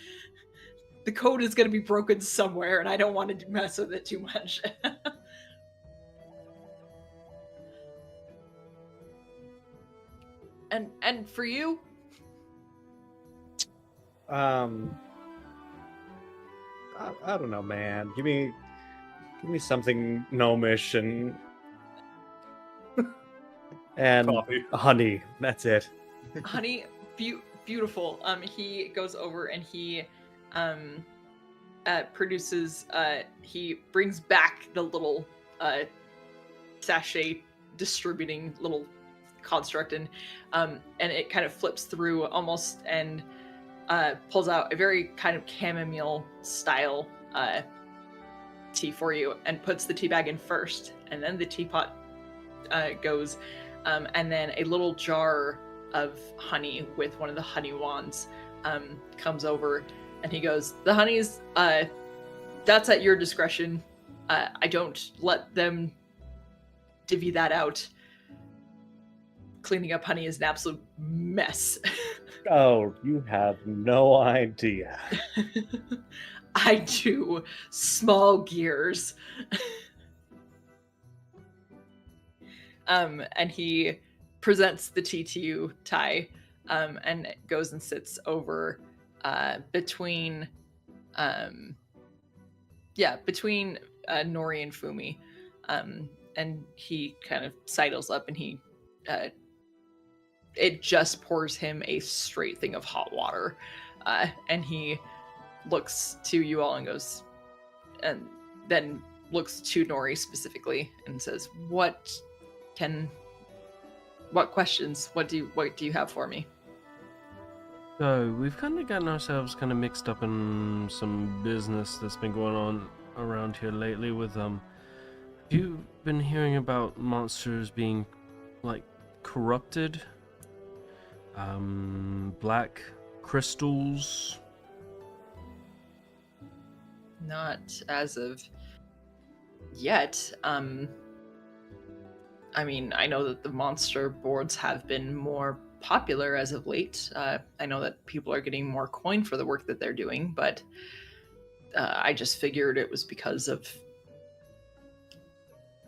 The code is going to be broken somewhere, and I don't want to mess with it too much. And for you, I don't know, man. Give me something gnomish and Coffee. honey. That's it. honey, beautiful. He goes over and he produces, he brings back the little sachet distributing little construct, and it kind of flips through almost and pulls out a very kind of chamomile style tea for you, and puts the tea bag in first, and then the teapot goes, and then a little jar of honey with one of the honey wands comes over, and he goes, the honey's that's at your discretion. I don't let them divvy that out. Cleaning up honey is an absolute mess. Oh, you have no idea. I do. Small gears. And he presents the tea to you, Ty, and goes and sits over between Nori and Fumi. And he kind of sidles up, and he it just pours him a straight thing of hot water, and he looks to you all and goes, and then looks to Nori specifically and says, what questions, what do you have for me? So we've kind of gotten ourselves kind of mixed up in some business that's been going on around here lately with have you been hearing about monsters being like corrupted? Black crystals? Not as of yet. I mean, I know that the monster boards have been more popular as of late. I know that people are getting more coin for the work that they're doing, but I just figured it was because of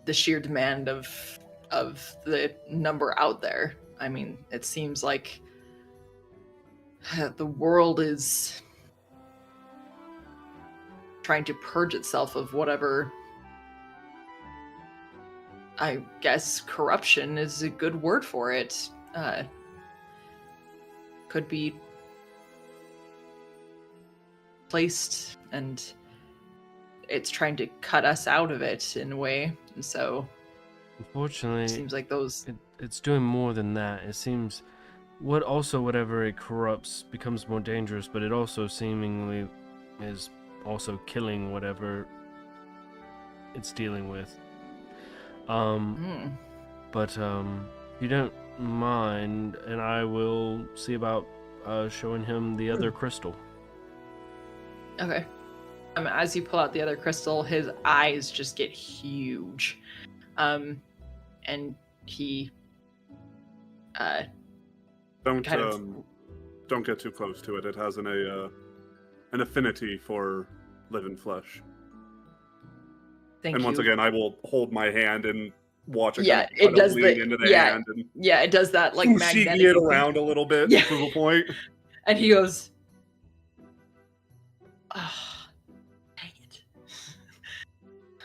the sheer demand of the number out there. I mean, it seems like the world is trying to purge itself of whatever, I guess corruption is a good word for it. Could be placed, and it's trying to cut us out of it in a way. And so Unfortunately, it seems like those. it's doing more than that. It seems whatever it corrupts becomes more dangerous, but it also seemingly is also killing whatever it's dealing with. But if you don't mind, and I will see about showing him the other crystal. Okay. As you pull out the other crystal, his eyes just get huge. And he Don't kind of- don't get too close to it. It has an affinity for living flesh. thank And you. once again, I will hold my hand and watch it. Yeah, kind of it does lean the- into the yeah, hand and Yeah, it does that like fushigi magnetic it thing. around a little bit Yeah. to prove a point. And he goes, "Ah, dang it.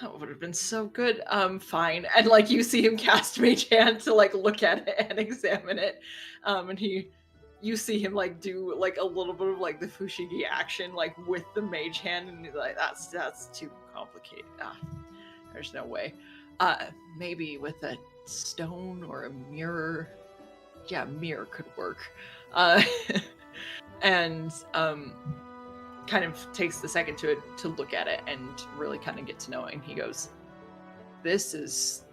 That would have been so good. Fine." And like you see him cast Mage Hand to like look at it and examine it. And you see him like do like a little bit of like the Fushigi action like with the Mage Hand, and he's like, that's too complicated. There's no way. Maybe with a stone or a mirror. Yeah, mirror could work. And kind of takes the second to look at it and really kind of get to know it. And he goes, "This is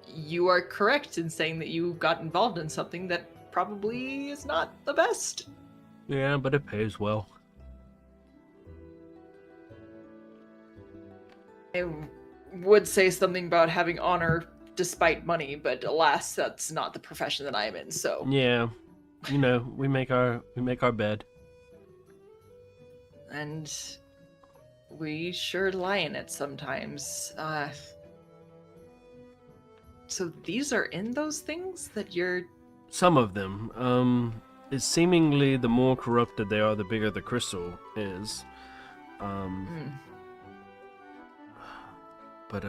you are correct in saying that you got involved in something that probably is not the best." Yeah, but it pays well. I would say something about having honor despite money, but alas, that's not the profession that I am in. So Yeah, we make our bed. and we sure lie in it sometimes. So these are in those things that you're. Some of them. It's seemingly the more corrupted they are, the bigger the crystal is. But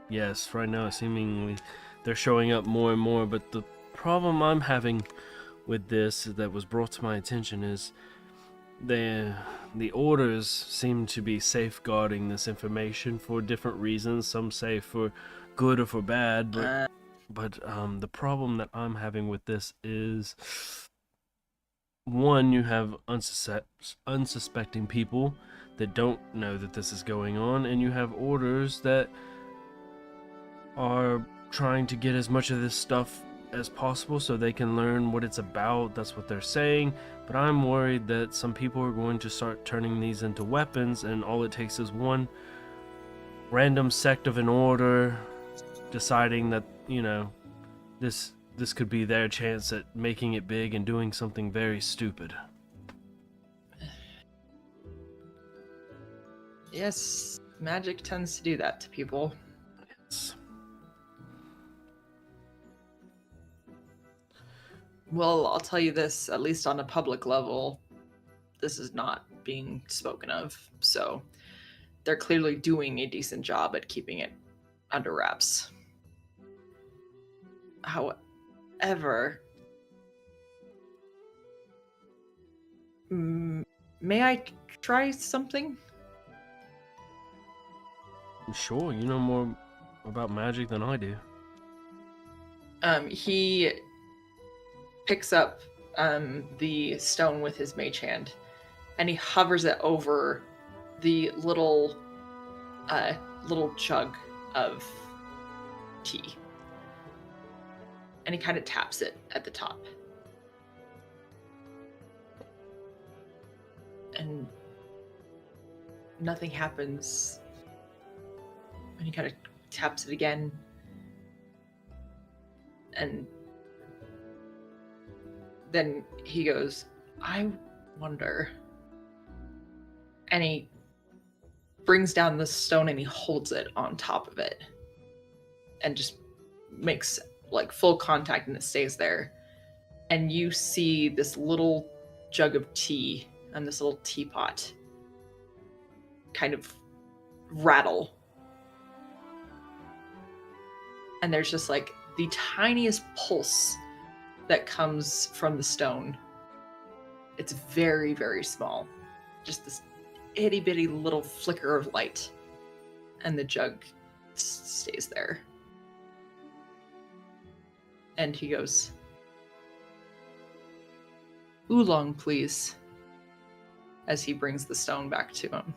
yes, right now seemingly they're showing up more and more. But the problem I'm having with this that was brought to my attention is the orders seem to be safeguarding this information for different reasons. Some say for good or for bad, but the problem that I'm having with this is, one, you have unsuspecting people that don't know that this is going on, and you have orders that are trying to get as much of this stuff as possible so they can learn what it's about. That's what they're saying, but I'm worried that some people are going to start turning these into weapons, and all it takes is one random sect of an order deciding that, this could be their chance at making it big and doing something very stupid. Yes, magic tends to do that to people. Yes. Well, I'll tell you this, at least on a public level, this is not being spoken of. So they're clearly doing a decent job at keeping it under wraps. However, may I try something? Sure, you know more about magic than I do. He picks up the stone with his mage hand, and he hovers it over the little jug of tea, and he kind of taps it at the top, and nothing happens. And he kind of taps it again, And then he goes, I wonder. And he brings down the stone and he holds it on top of it and just makes like full contact, and it stays there. And you see this little jug of tea and this little teapot kind of rattle. And there's just like the tiniest pulse that comes from the stone. It's very, very small. Just this itty bitty little flicker of light. And the jug stays there. And he goes, Oolong, please. As he brings the stone back to him.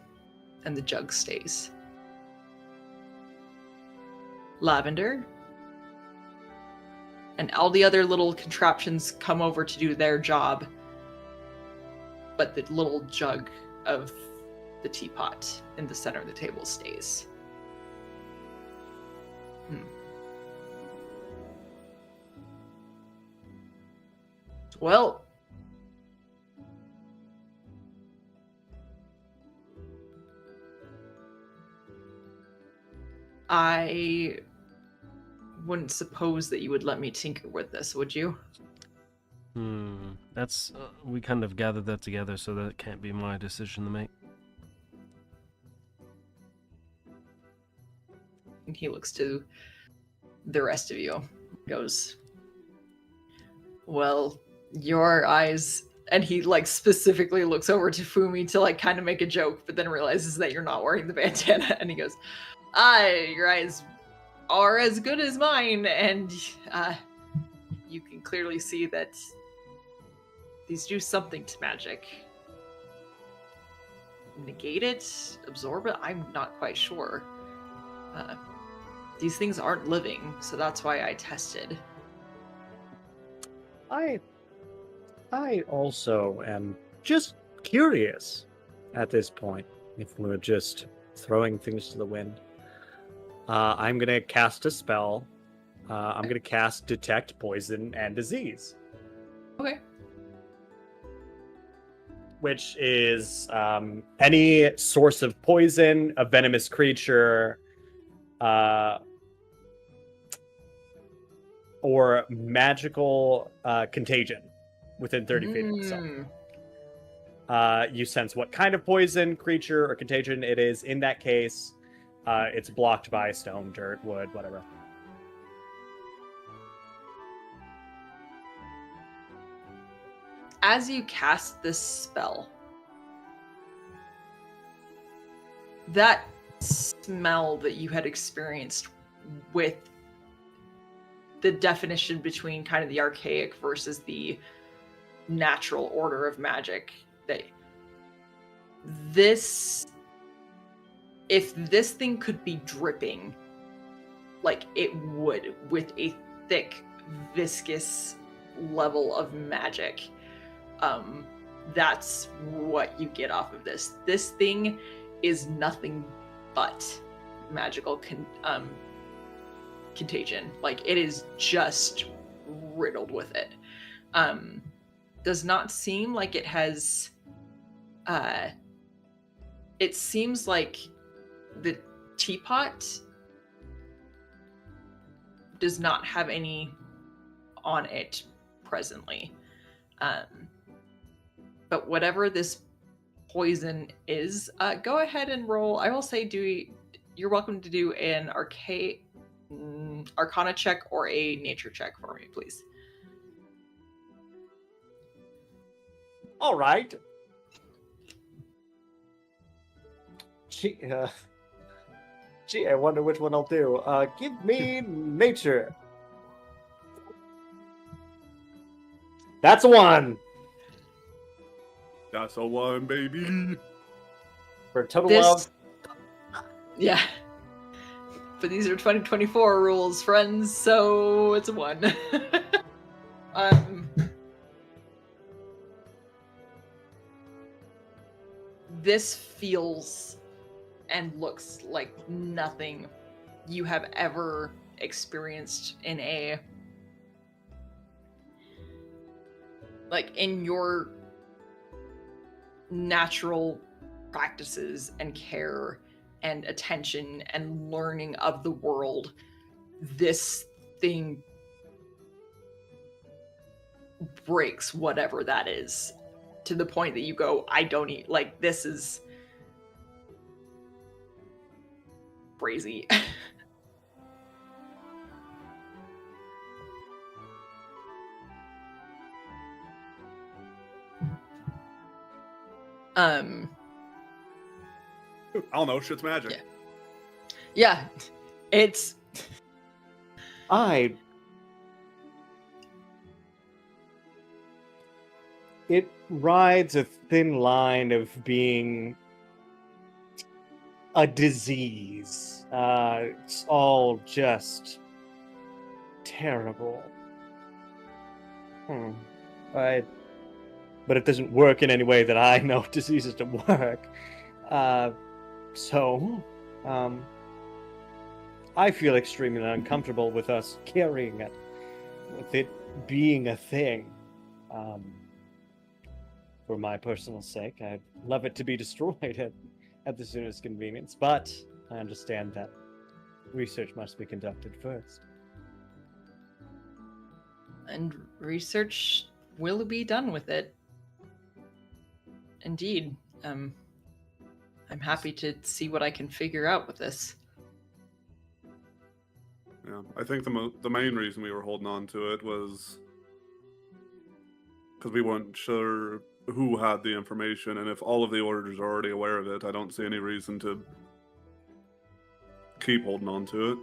And the jug stays. Lavender. And all the other little contraptions come over to do their job. But the little jug of the teapot in the center of the table stays. Well, I wouldn't suppose that you would let me tinker with this, would you? That's we kind of gathered that together, so that can't be my decision to make. And he looks to the rest of you, goes, well, your eyes, and he like specifically looks over to Fumi to like kind of make a joke, but then realizes that you're not wearing the bandana, and he goes, your eyes are as good as mine, and you can clearly see that these do something to magic. Negate it? Absorb it? I'm not quite sure. These things aren't living, so that's why I tested. I also am just curious at this point, if we're just throwing things to the wind. I'm going to cast a spell. I'm going to cast Detect Poison and Disease. Okay. Which is any source of poison, a venomous creature, or magical contagion within 30 feet of itself. You sense what kind of poison, creature, or contagion it is. In that case, it's blocked by stone, dirt, wood, whatever. As you cast this spell, that smell that you had experienced with the definition between kind of the archaic versus the natural order of magic, that this, if this thing could be dripping like it would with a thick, viscous level of magic, that's what you get off of this. This thing is nothing but magical contagion. Like, it is just riddled with it. Does not seem like it has it seems like the teapot does not have any on it presently. But whatever this poison is, go ahead and roll. I will say you're welcome to do an Arcana check or a nature check for me, please. All right. Gee, I wonder which one I'll do. Give me nature. That's a 1. That's a 1, baby. For a total of... Yeah. But these are 2024 rules, friends, so it's a 1. This feels and looks like nothing you have ever experienced in a like in your natural practices and care and attention and learning of the world, this thing breaks whatever that is to the point that you go, I don't eat, like, this is crazy. I don't know. Shit's magic. Yeah. Yeah, it's It rides a thin line of being a disease. It's all just terrible. But it doesn't work in any way that I know diseases to work. So, I feel extremely uncomfortable with us carrying it, with it being a thing. For my personal sake, I'd love it to be destroyed at the soonest convenience, but I understand that research must be conducted first. and research will be done with it. Indeed. I'm happy to see what I can figure out with this. Yeah, I think the main reason we were holding on to it was because we weren't sure who had the information, and if all of the orders are already aware of it, I don't see any reason to keep holding on to it.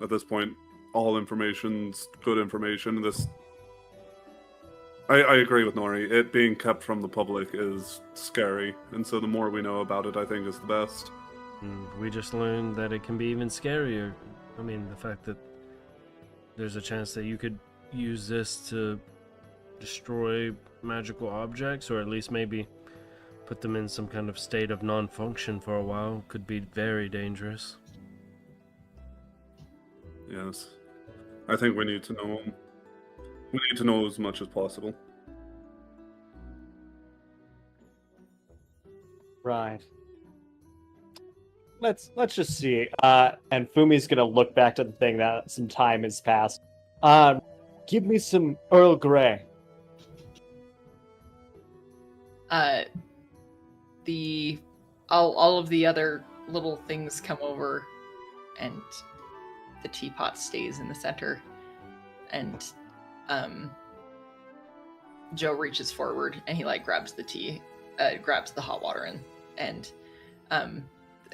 At this point, all information's good information. I agree with Nori. It being kept from the public is scary, and so the more we know about it, I think is the best. And we just learned that it can be even scarier. I mean, the fact that there's a chance that you could use this to destroy magical objects, or at least maybe put them in some kind of state of non-function for a while, could be very dangerous. Yes. I think we need to know. We need to know as much as possible. Right. Let's just see. And Fumi's gonna look back to the thing that some time has passed. Give me some Earl Grey. All of the other little things come over, and the teapot stays in the center, and Joe reaches forward and he like grabs the tea, grabs the hot water, and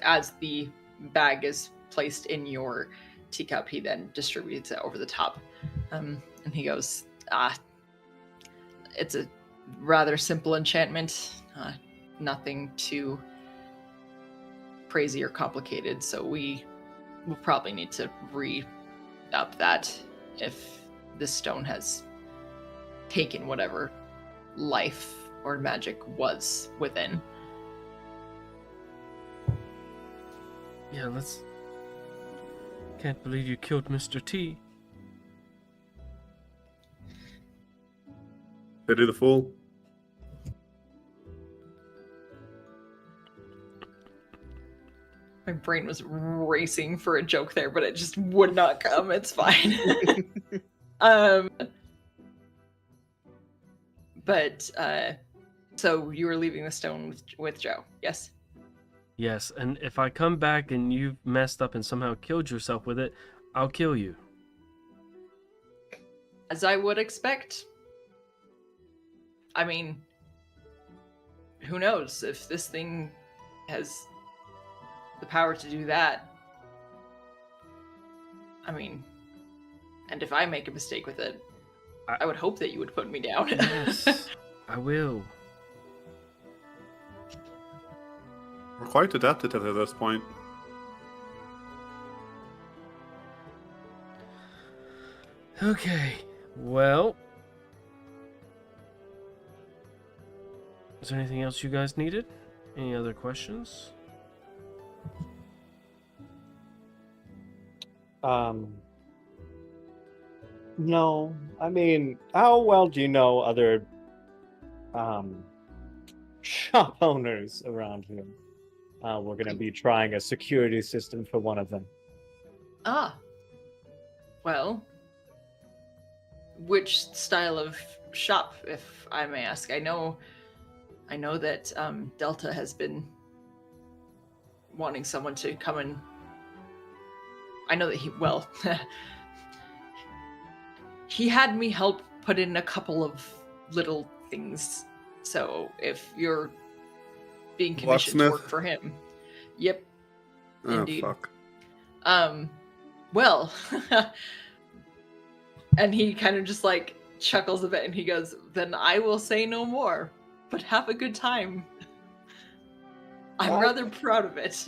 as the bag is placed in your teacup, he then distributes it over the top, and he goes, it's a rather simple enchantment, nothing too crazy or complicated, so we'll probably need to re-up that if this stone has taken whatever life or magic was within. Yeah, let's... Can't believe you killed Mr. T. Pity the fool. My brain was racing for a joke there, but it just would not come. It's fine. But so you were leaving the stone with Joe, yes? Yes, and if I come back and you've messed up and somehow killed yourself with it, I'll kill you. As I would expect. I mean, who knows if this thing has the power to do that. I mean, and if I make a mistake with it, I would hope that you would put me down. Yes, I will. We're quite adapted at this point. Okay, well... Is there anything else you guys needed? Any other questions? No, I mean, how well do you know other shop owners around here? We're gonna be trying a security system for one of them. Ah. Well, which style of shop, if I may ask? I know that Delta has been wanting someone to come and. I know that he had me help put in a couple of little things. So if you're being commissioned to work Locksmith? for him, yep, Oh, indeed. fuck. Well, and he kind of just like chuckles a bit and he goes, "Then I will say no more, but have a good time." I'm Well- rather proud of it.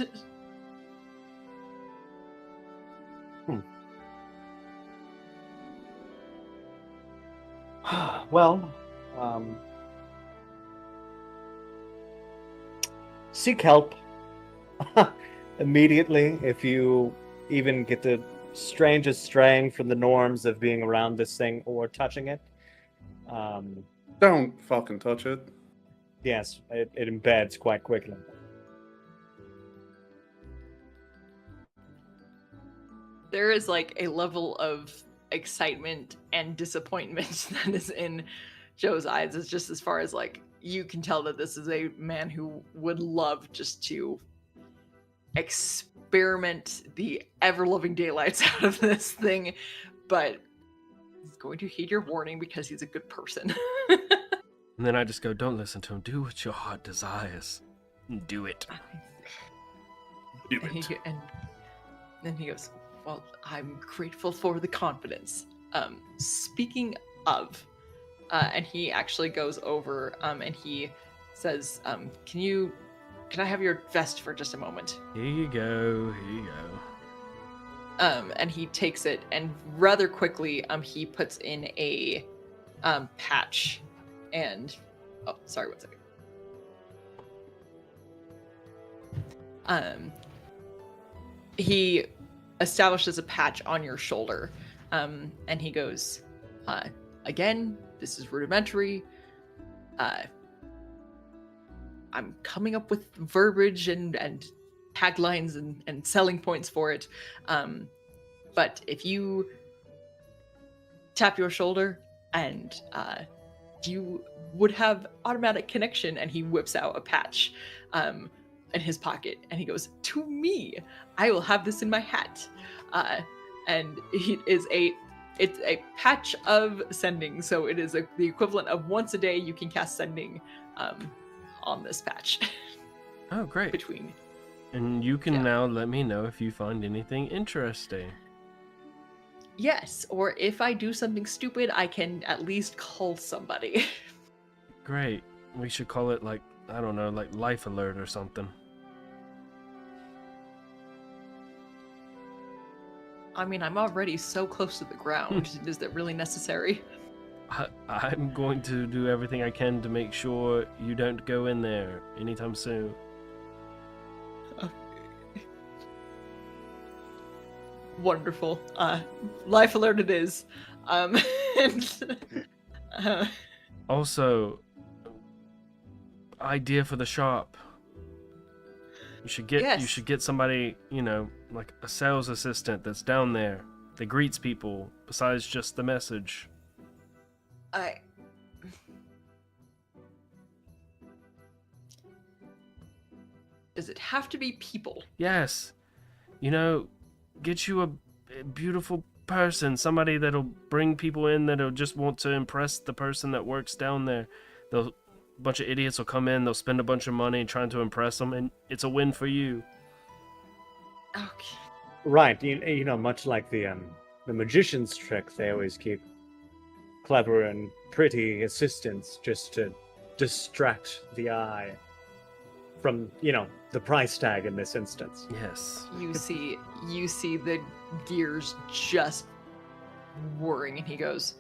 Well, seek help immediately if you even get the strangest straying from the norms of being around this thing or touching it. Don't fucking touch it. Yes, it embeds quite quickly. There is like a level of excitement and disappointment that is in Joe's eyes. It's just as far as like you can tell that this is a man who would love just to experiment the ever-loving daylights out of this thing, but he's going to heed your warning because he's a good person. And then I just go, don't listen to him. Do what your heart desires. Do it. Do And it. and then he goes, "Well, I'm grateful for the confidence. Speaking of," and he actually goes over and he says, "Can I have your vest for just a moment?" Here you go. Here you go. And he takes it, and rather quickly, he puts in a patch, and oh, sorry, one second. He establishes a patch on your shoulder, and he goes, "Again, this is rudimentary. I'm coming up with verbiage and taglines and selling points for it. But if you tap your shoulder and you would have automatic connection," and he whips out a patch in his pocket and he goes, "To me, I will have this in my hat." And it's a patch of sending, so it is the equivalent of once a day you can cast sending on this patch. Oh, great. Between. And you can Yeah. now let me know if you find anything interesting. Yes, or if I do something stupid, I can at least call somebody. Great. We should call it, like, I don't know, like Life Alert or something. I mean, I'm already so close to the ground. Is that really necessary? I'm going to do everything I can to make sure you don't go in there anytime soon. Wonderful. Life alert it is. And, Also, idea for the shop. You should Yes. get somebody, you know, like a sales assistant that's down there that greets people besides just the message. Does it have to be people? Yes. You know, get you a beautiful person, somebody that'll bring people in that'll just want to impress the person that works down there. A bunch of idiots will come in, they'll spend a bunch of money trying to impress them, and it's a win for you. Okay. Right, you know, much like the magician's trick, they always keep clever and pretty assistants just to distract the eye from, you know, the price tag in this instance. Yes. You see the gears just whirring, and he goes,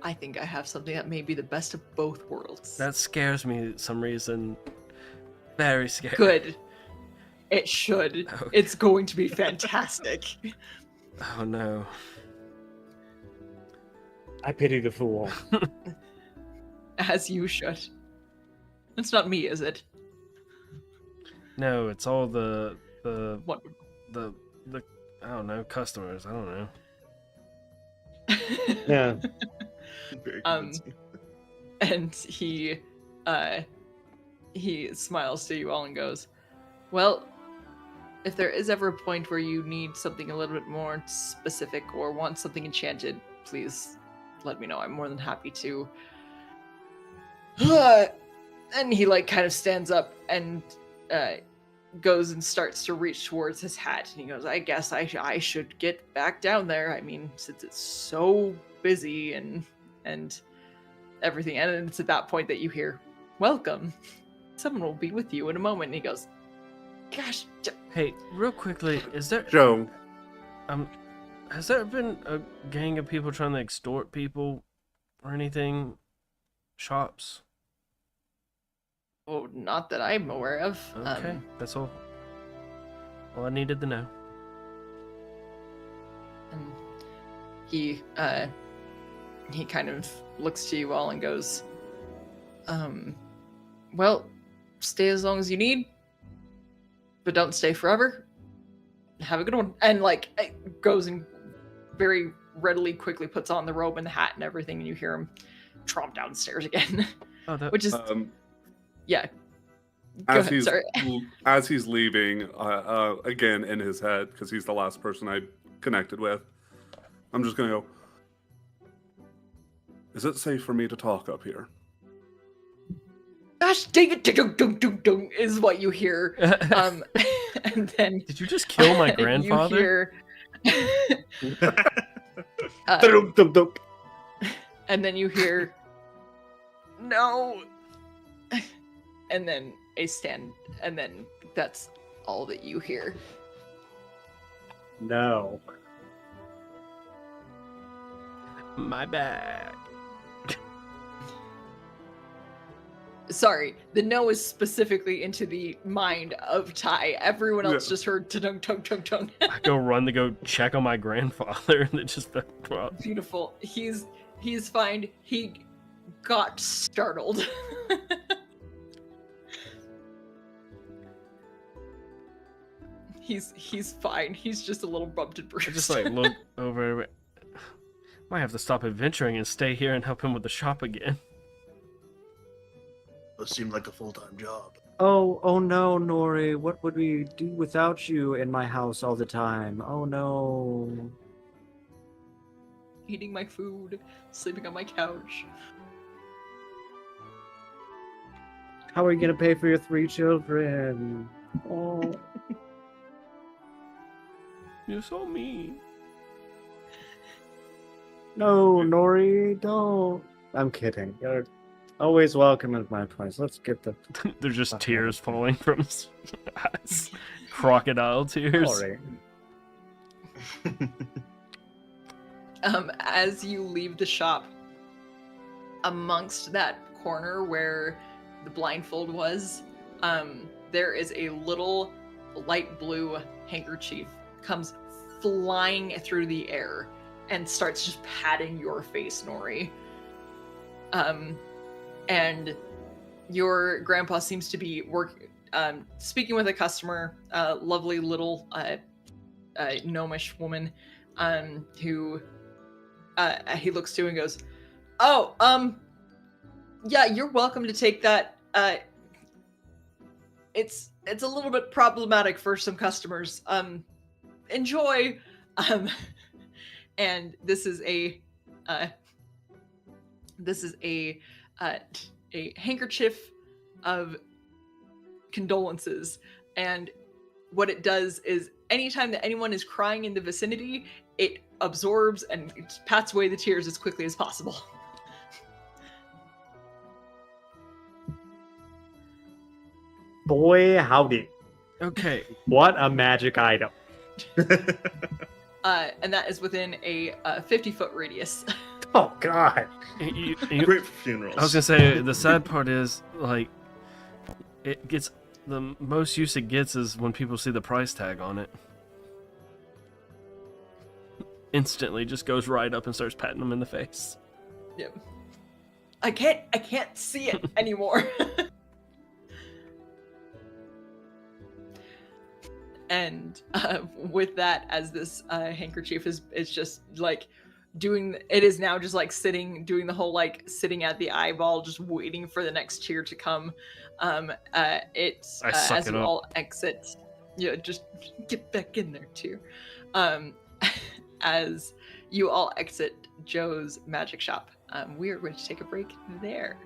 "I think I have something that may be the best of both worlds." That scares me for some reason. Very scary. Good. It should. Okay. It's going to be fantastic. Oh no. I pity the fool. As you should. It's not me, is it? No, it's all the What? I don't know, customers. I don't know. Yeah. Very Um, convincing. And he smiles to you all and goes, "Well, if there is ever a point where you need something a little bit more specific or want something enchanted, please let me know. I'm more than happy to." And he like kind of stands up and goes and starts to reach towards his hat, and he goes, "I guess I should get back down there. I mean, since it's so busy and everything." And it's at that point that you hear, "Welcome. Someone will be with you in a moment." And he goes, "Gosh, Hey, real quickly, is there Joe, has there been a gang of people trying to extort people or anything? Shops? oh, not that I'm aware of." Okay, that's all. All I needed to know. And he kind of looks to you all and goes, "Well, stay as long as you need, but don't stay forever. Have a good one." And like goes and very readily, quickly puts on the robe and the hat and everything, and you hear him tromp downstairs again. Oh, that, Which is yeah. Go as ahead, he's sorry. as he's leaving, again in his head, because he's the last person I connected with, I'm just gonna go, "Is it safe for me to talk up here?" Gosh dang it, dung, dung, dung, dung, is what you hear. And then Did you just kill my you grandfather? hear, Dum, dum, dum. and then you hear, "No," and then a stand, and then that's all that you hear. No. My bad. Sorry, the no is specifically into the mind of Ty. Everyone else Yeah. just heard tung tung tung tung. I go run to go check on my grandfather, and it just well, Beautiful. He's fine. He got startled. He's fine. He's just a little bumped and bruised. I just like look over. Might have to stop adventuring and stay here and help him with the shop again. It seemed like a full-time job. Oh no, Nori. What would we do without you in my house all the time? Oh no. Eating my food, sleeping on my couch. How are you gonna pay for your 3 children? Oh. You're so mean. No, Nori, don't. I'm kidding. You're always welcome at my place. Let's get the There's just Okay. tears falling from his eyes. Crocodile tears. Nori. As you leave the shop, amongst that corner where the blindfold was, there is a little light blue handkerchief comes flying through the air and starts just patting your face, Nori. And your grandpa seems to be speaking with a customer, a lovely little gnomish woman, who he looks to and goes, "Oh, yeah, you're welcome to take that. It's a little bit problematic for some customers. Enjoy." And this is a handkerchief of condolences, and what it does is anytime that anyone is crying in the vicinity, it absorbs and it pats away the tears as quickly as possible. Boy, howdy. Okay. What a magic item. And that is within a 50-foot radius. Oh, God. Great for funerals. I was gonna say the sad part is like it gets the most use it gets is when people see the price tag on it. instantly just goes right up and starts patting him in the face. Yep. I can't see it anymore. And with that, as this handkerchief is just like it is now just like doing the whole like sitting at the eyeball, just waiting for the next cheer to come. It's I suck as it you up. all exit, just get back in there too. As you all exit Joe's magic shop, we are going to take a break there.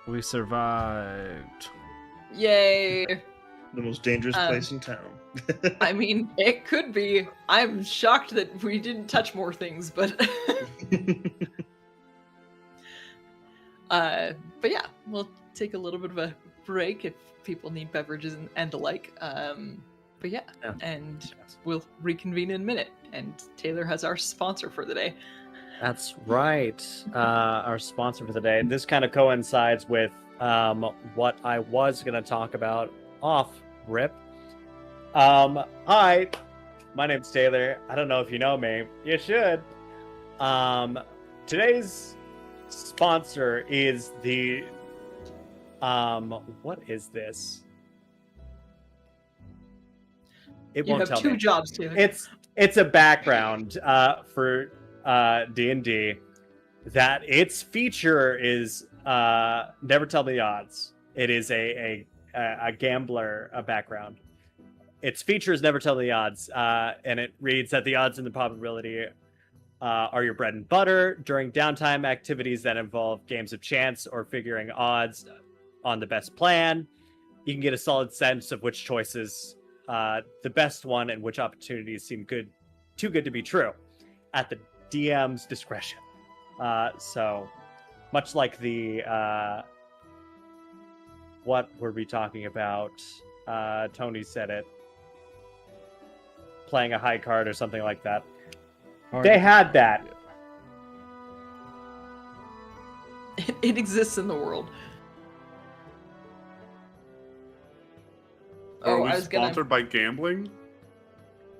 We survived. Yay! The most dangerous place in town. I mean, it could be. I'm shocked that we didn't touch more things, but but yeah, we'll take a little bit of a break if people need beverages and the like. But yeah, and we'll reconvene in a minute. And Taylor has our sponsor for the day. That's right. Our sponsor for the day. This kind of coincides with what I was going to talk about off rip. Hi, my name's Taylor. I don't know if you know me. You should. Today's sponsor is the what is this? It You won't have tell two me. jobs, Taylor. It's a background for D&D that its feature is never tell the odds. It is a gambler background. Its feature is never tell the odds, and it reads that the odds and the probability are your bread and butter. During downtime, activities that involve games of chance or figuring odds on the best plan, you can get a solid sense of which choices the best one and which opportunities seem too good to be true at the DM's discretion. So much like the what were we talking about? Tony said it. Playing a high card or something like that. They had that. It exists in the world. Are we I was gonna. sponsored by gambling?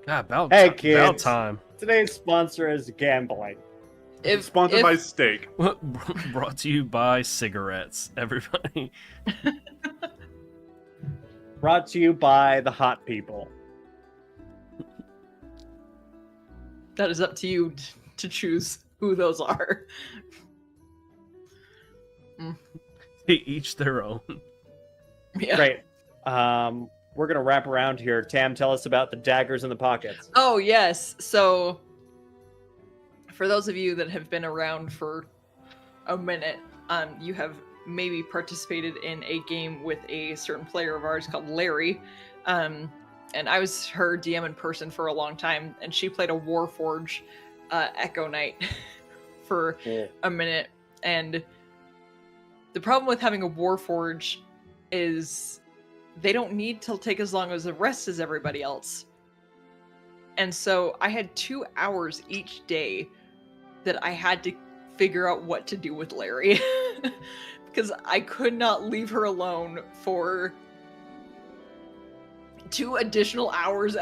God, about Hey, about kids. time. Today's sponsor is gambling. Sponsored by steak. Brought to you by cigarettes, everybody. Brought to you by the hot people. That is up to you to choose who those are. Each their own. Yeah. Great. We're gonna wrap around here. Tam, tell us about the daggers in the pockets. Oh, yes. So, for those of you that have been around for a minute, you have maybe participated in a game with a certain player of ours called Larry. And I was her DM in person for a long time, and she played a Warforged Echo Knight for a minute. And the problem with having a Warforged is they don't need to take as long as the rest as everybody else. And so I had 2 hours each day that I had to figure out what to do with Larry. Because I could not leave her alone for 2 additional hours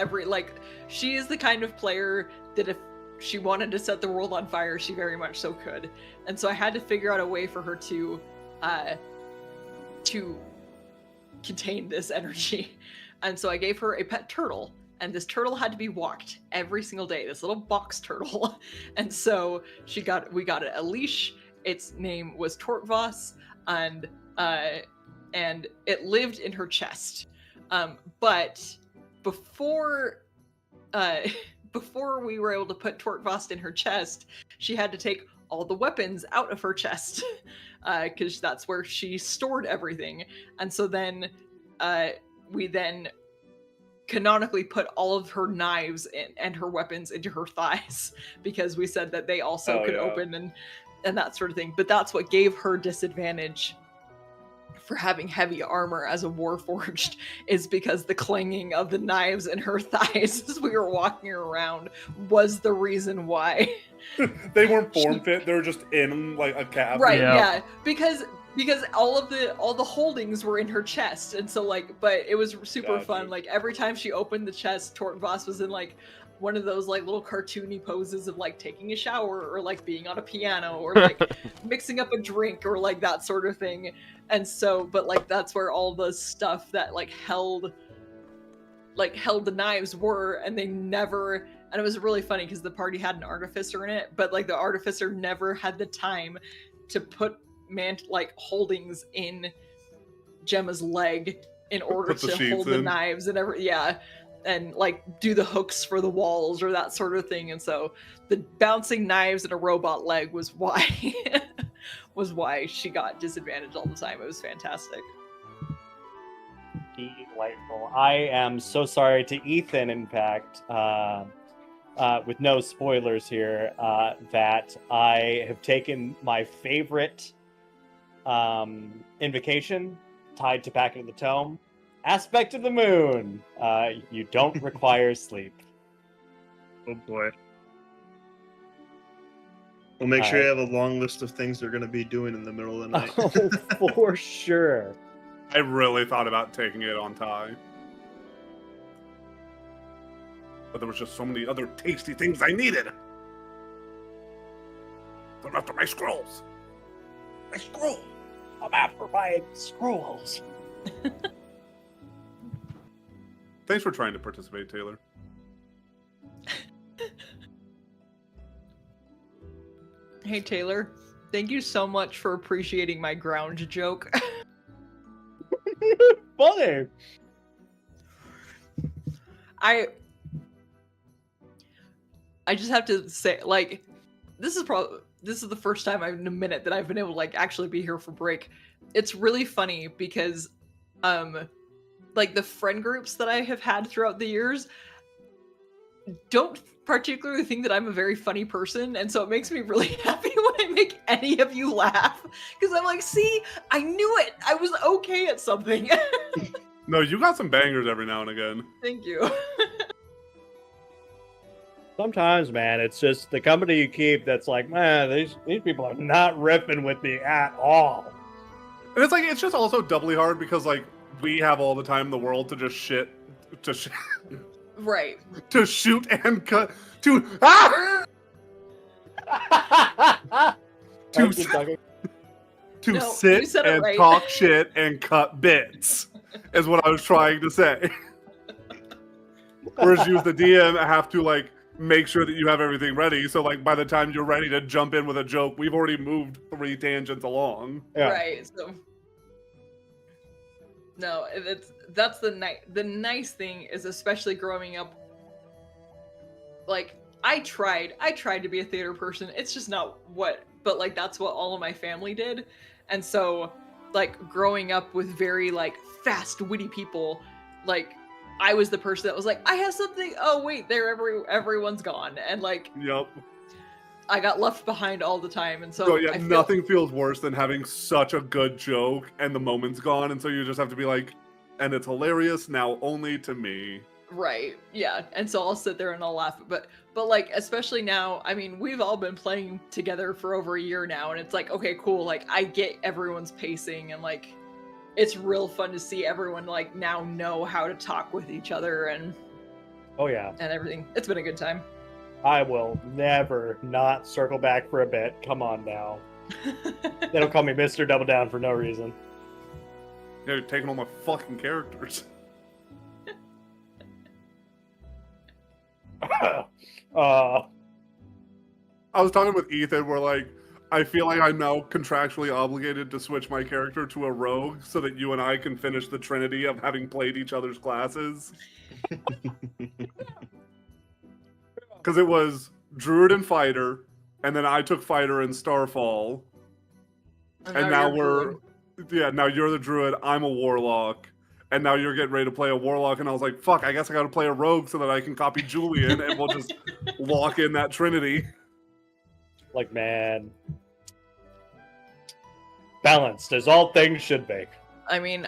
she is the kind of player that if she wanted to set the world on fire, she very much so could. And so I had to figure out a way for her to contain this energy. And so I gave her a pet turtle, and this turtle had to be walked every single day, this little box turtle. And so we got it a leash. Its name was Tortvos, and it lived in her chest. But before we were able to put Tortvos in her chest, she had to take all the weapons out of her chest, because that's where she stored everything. And so then we then canonically put all of her knives and her weapons into her thighs, because we said that they also could open and that sort of thing. But that's what gave her disadvantage for having heavy armor as a Warforged, is because the clanging of the knives in her thighs as we were walking around was the reason why. They weren't form fit. They were just in like a cab. Right, Yeah. yeah. Because all the holdings were in her chest, and so but it was super Gotcha. fun. Like every time she opened the chest, Tortvos was in like one of those like little cartoony poses of like taking a shower or like being on a piano or like mixing up a drink or like that sort of thing. And so, but like that's where all the stuff that like held the knives were, and they never. And it was really funny because the party had an artificer in it, but like the artificer never had the time to put holdings in Gemma's leg in order to hold the knives and and like do the hooks for the walls or that sort of thing. And so the bouncing knives and a robot leg was why she got disadvantaged all the time. It was fantastic. Delightful. I am so sorry to Ethan, in fact, with no spoilers here, that I have taken my favorite invocation tied to Packet of the Tome. Aspect of the Moon. You don't require sleep. Oh boy. We'll make sure you have a long list of things they're going to be doing in the middle of the night. Oh, for sure. I really thought about taking it on Ty. But there was just so many other tasty things I needed. I'm after my scrolls. My scroll. I'm after my scrolls. Thanks for trying to participate, Taylor. Hey Taylor, thank you so much for appreciating my ground joke. Funny. I just have to say, like, this is the first time in a minute that I've been able to like actually be here for break. It's really funny because like the friend groups that I have had throughout the years don't particularly think that I'm a very funny person, and so it makes me really happy when I make any of you laugh, because I'm like, see, I knew it. I was okay at something. No, you got some bangers every now and again. Thank you. Sometimes, man, it's just the company you keep that's like, man, these people are not ripping with me at all. And it's like, it's just also doubly hard because like we have all the time in the world to just Right. to shoot and cut, to No, you sit said it and right. talk shit and cut bits is what I was trying to say. Whereas you as the DM have to like make sure that you have everything ready. So like by the time you're ready to jump in with a joke, we've already moved 3 tangents along. Yeah. Right. So no, that's the nice thing is, especially growing up, like I tried to be a theater person. It's just not but like that's what all of my family did. And so like growing up with very like fast, witty people, like I was the person that was like, I have something. Oh wait, everyone's gone, and like, Yep. I got left behind all the time, and so So yeah, I feel, nothing feels worse than having such a good joke and the moment's gone, and so you just have to be like, and it's hilarious now only to me. right, yeah, and so I'll sit there and I'll laugh, but like especially now, I mean, we've all been playing together for over a year now, and it's like, okay, cool, like I get everyone's pacing, and like it's real fun to see everyone like now know how to talk with each other and Oh yeah. and everything. It's been a good time. I will never not circle back for a bit. Come on now. They don't call me Mr. Double Down for no reason. Yeah, you're taking all my fucking characters. uh, I was talking with Ethan where like I feel like I'm now contractually obligated to switch my character to a rogue so that you and I can finish the trinity of having played each other's classes. Because it was Druid and Fighter, and then I took Fighter and Starfall. And now you're Druid. now you're the Druid, I'm a Warlock. And now you're getting ready to play a Warlock, and I was like, fuck, I guess I gotta play a Rogue so that I can copy Julian, and we'll just lock in that trinity. like, man. Balanced as all things should be. I mean,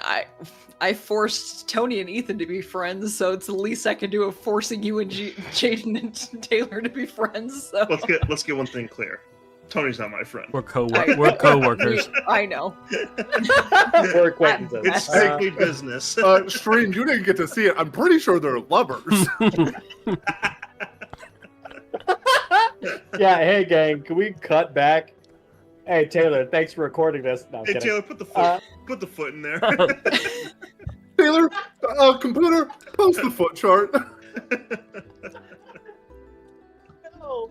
I forced Tony and Ethan to be friends, so it's the least I can do of forcing you and Jaden and Taylor to be friends. So Let's get one thing clear. Tony's not my friend. We're co-workers. I know. We're acquaintances. It's strictly business. Stream, you didn't get to see it. I'm pretty sure they're lovers. Yeah, hey gang, can we cut back? Hey Taylor, thanks for recording this. No, I'm Hey kidding. Taylor, put the foot in there. Taylor, computer, post the foot chart. No.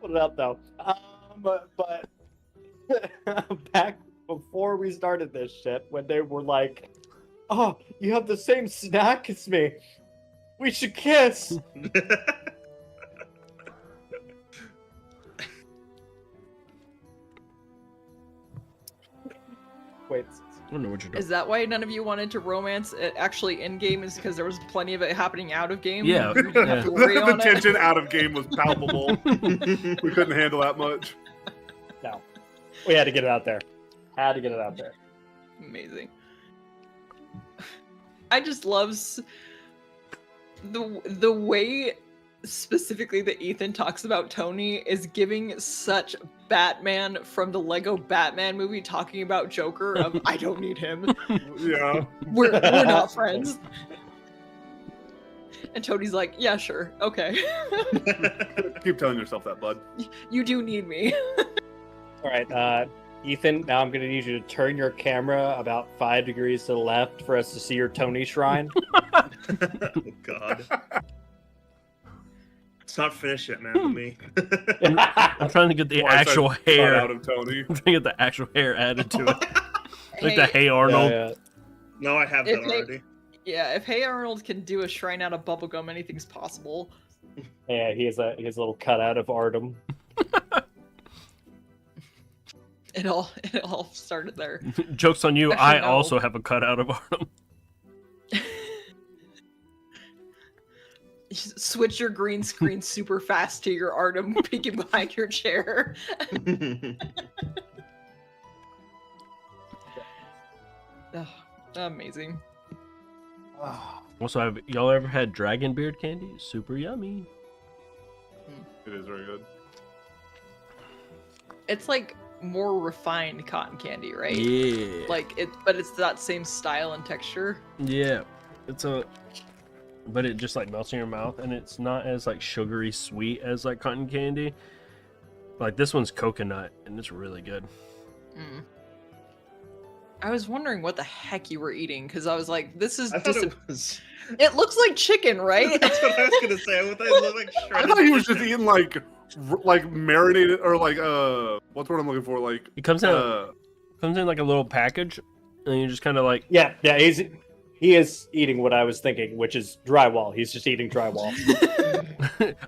Put it up though. But back before we started this shit, when they were like, "Oh, you have the same snack as me. We should kiss." Wait. I don't know what you're doing. Is that why none of you wanted to romance it actually in game? Is because there was plenty of it happening out of game? Yeah, You didn't have to worry The on it? tension out of game was palpable. We couldn't handle that much. No. We had to get it out there. Had to get it out there. Amazing. I just loves the way specifically that Ethan talks about Tony is giving such Batman from the Lego Batman movie talking about Joker of I don't need him. Yeah. We're not friends. And Tony's like, yeah, sure, okay. Keep telling yourself that, bud. You do need me. All right, Ethan, now I'm going to need you to turn your camera about 5 degrees to the left for us to see your Tony shrine. Oh God. It's not finished yet, man. With me. I'm trying to get the Twice I've actual cut hair. out of Tony. I'm trying to get the actual hair added to it. Like Hey, the Hey Arnold. Yeah, No, I have If that they- already. yeah, if Hey Arnold can do a shrine out of bubblegum, anything's possible. yeah, he has a little cutout of Artem. It all started there. Joke's on you, Actually, I no. also have a cutout of Artem. Switch your green screen super fast to your Artem peeking behind your chair. Oh, amazing. Also, have y'all ever had dragon beard candy? Super yummy. It is very good. It's like more refined cotton candy, right? Yeah. Like it, but it's that same style and texture. Yeah. But it just like melts in your mouth, and it's not as like sugary sweet as like cotton candy. Like this one's coconut, and it's really good. Mm. I was wondering what the heck you were eating because I was like, "This is I thought dis- it was. it looks like chicken, right?" That's what I was gonna say. I thought it looked like I shredded thought he was just chicken. eating like marinated or like what's what I'm looking for? Like It comes in like a little package, and you just kind of like Yeah, he is eating what I was thinking, which is drywall. He's just eating drywall.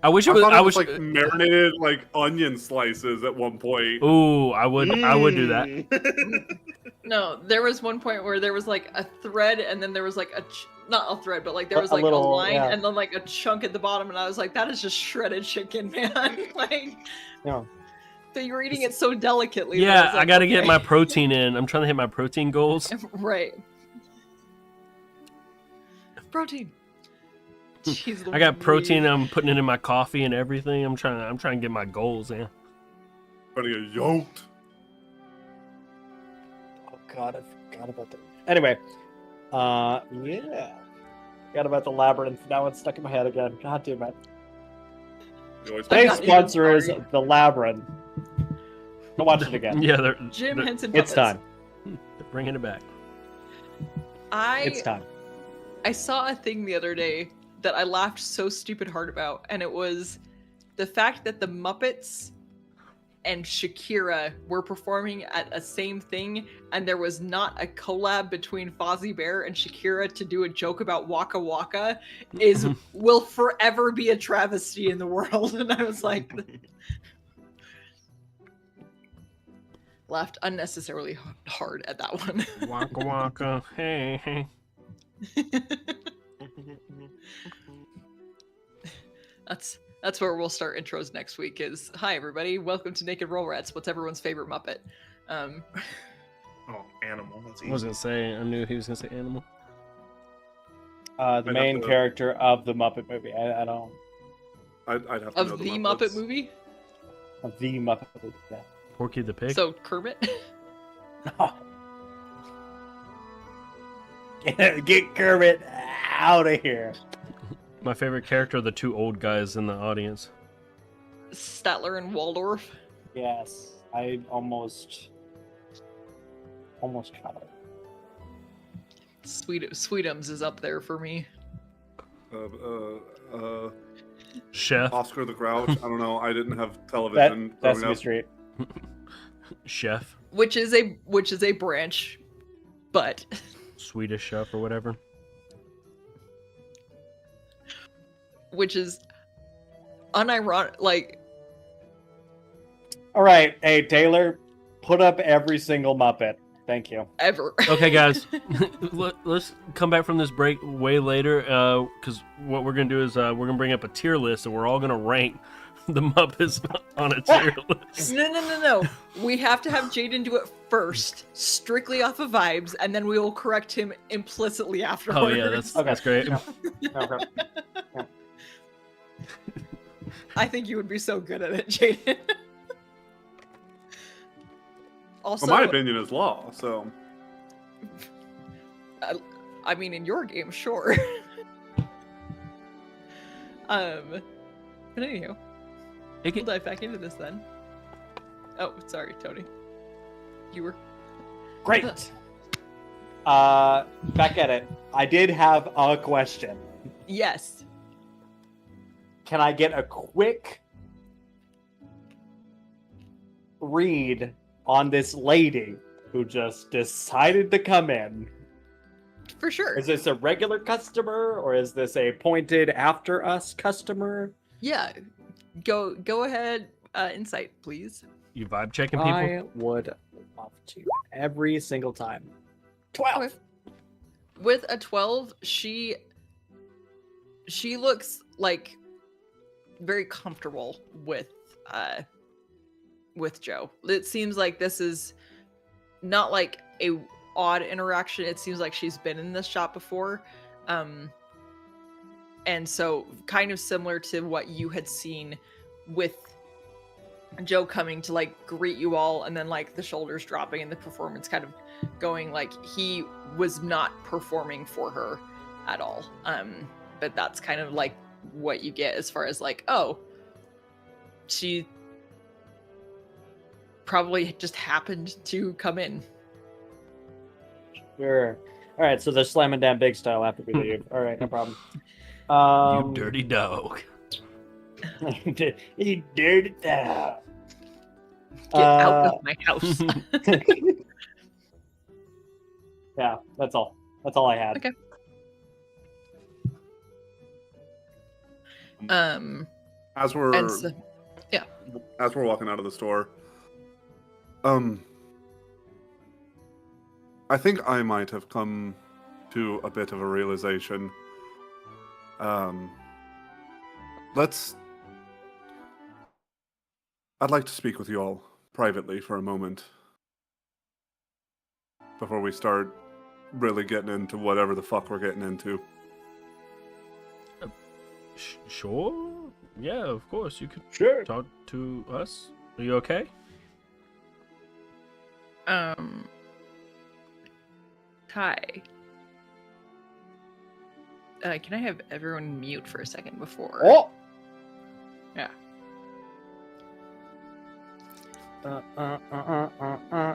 I wish it I was. thought I it was wish. like marinated like onion slices at one point. Ooh, I would do that. Mm. No, there was one point where there was like a thread, and then there was like not a thread, but like there was A like little, a line, yeah. and then like a chunk at the bottom, and I was like, "That is just shredded chicken, man!" Like, No. but you were eating it so delicately. that Yeah, was I like, got to get okay. my protein in. I'm trying to hit my protein goals. right. Protein. Jeez I got protein. Louise. I'm putting it in my coffee and everything. I'm trying to get my goals in. Trying to get yoked. Oh god, I forgot about that. Anyway, yeah. Forgot about the labyrinth. Now it's stuck in my head again. God damn it. You always- I'm Today's not even sponsor is sorry. the labyrinth. Go watch it again. Yeah, Jim Henson. It's Puppets. time. they're bringing it back. It's time. I saw a thing the other day that I laughed so stupid hard about, and it was the fact that the Muppets and Shakira were performing at a same thing, and there was not a collab between Fozzie Bear and Shakira to do a joke about Waka Waka will forever be a travesty in the world. And I was like, laughed unnecessarily hard at that one. Waka waka, hey, hey. That's where we'll start intros next week. Is hi everybody, welcome to Naked Roll Rats. What's everyone's favorite Muppet? Oh, animal. That's I easy. was gonna say. I knew he was gonna say animal. The I'd main have to- character of the Muppet movie. I don't. I'd have to know Of the Muppet movie. Of the Muppet movie. Yeah. Porky the pig. So Kermit. Get Kermit out of here. My favorite character are the two old guys in the audience. Statler and Waldorf. Yes, I almost got it. Sweetums is up there for me. Chef. Oscar the Grouch. I don't know. I didn't have television growing Sesame up. Street. Chef. Which is a branch, but Swedish chef or whatever. which is unironic. Like, All right, hey Taylor, put up every single Muppet. Thank you. ever. Okay, guys, let's come back from this break way later, because what we're gonna do is we're gonna bring up a tier list, and we're all gonna rank the Muppets on a tier list. No. We have to have Jaden do it first, strictly off of vibes, and then we will correct him implicitly afterwards. Oh yeah, that's great. Okay. I think you would be so good at it, Jaden. Also, Well, my opinion is law, so I mean, in your game, sure. But anywho, we'll dive back into this then. Oh, sorry, Tony. You were Great. Back at it. I did have a question. yes. Can I get a quick read on this lady who just decided to come in? For sure. Is this a regular customer or is this a pointed after us customer? Yeah. Go ahead. Insight, please. You vibe checking people? I would love to every single time. 12. Okay. With a 12, she looks like very comfortable with Joe. It seems like this is not like a odd interaction. It seems like she's been in this shop before. And so kind of similar to what you had seen with Joe coming to like greet you all and then like the shoulders dropping and the performance kind of going, like he was not performing for her at all. But that's kind of like what you get as far as like, oh, she probably just happened to come in. Sure. All right, so they're slamming down big style after we leave. All right, no problem. You dirty dog. You dirty dog. Get out of my house. Yeah, that's all. That's all I had. Okay. as we're And so, as we're walking out of the store, I think I might have come to a bit of a realization. I'd like to speak with you all privately for a moment before we start really getting into whatever the fuck we're getting into. Sure. Yeah, of course. You could Sure. talk to us. Are you okay? Ty. Can I have everyone mute for a second before? Oh. Yeah.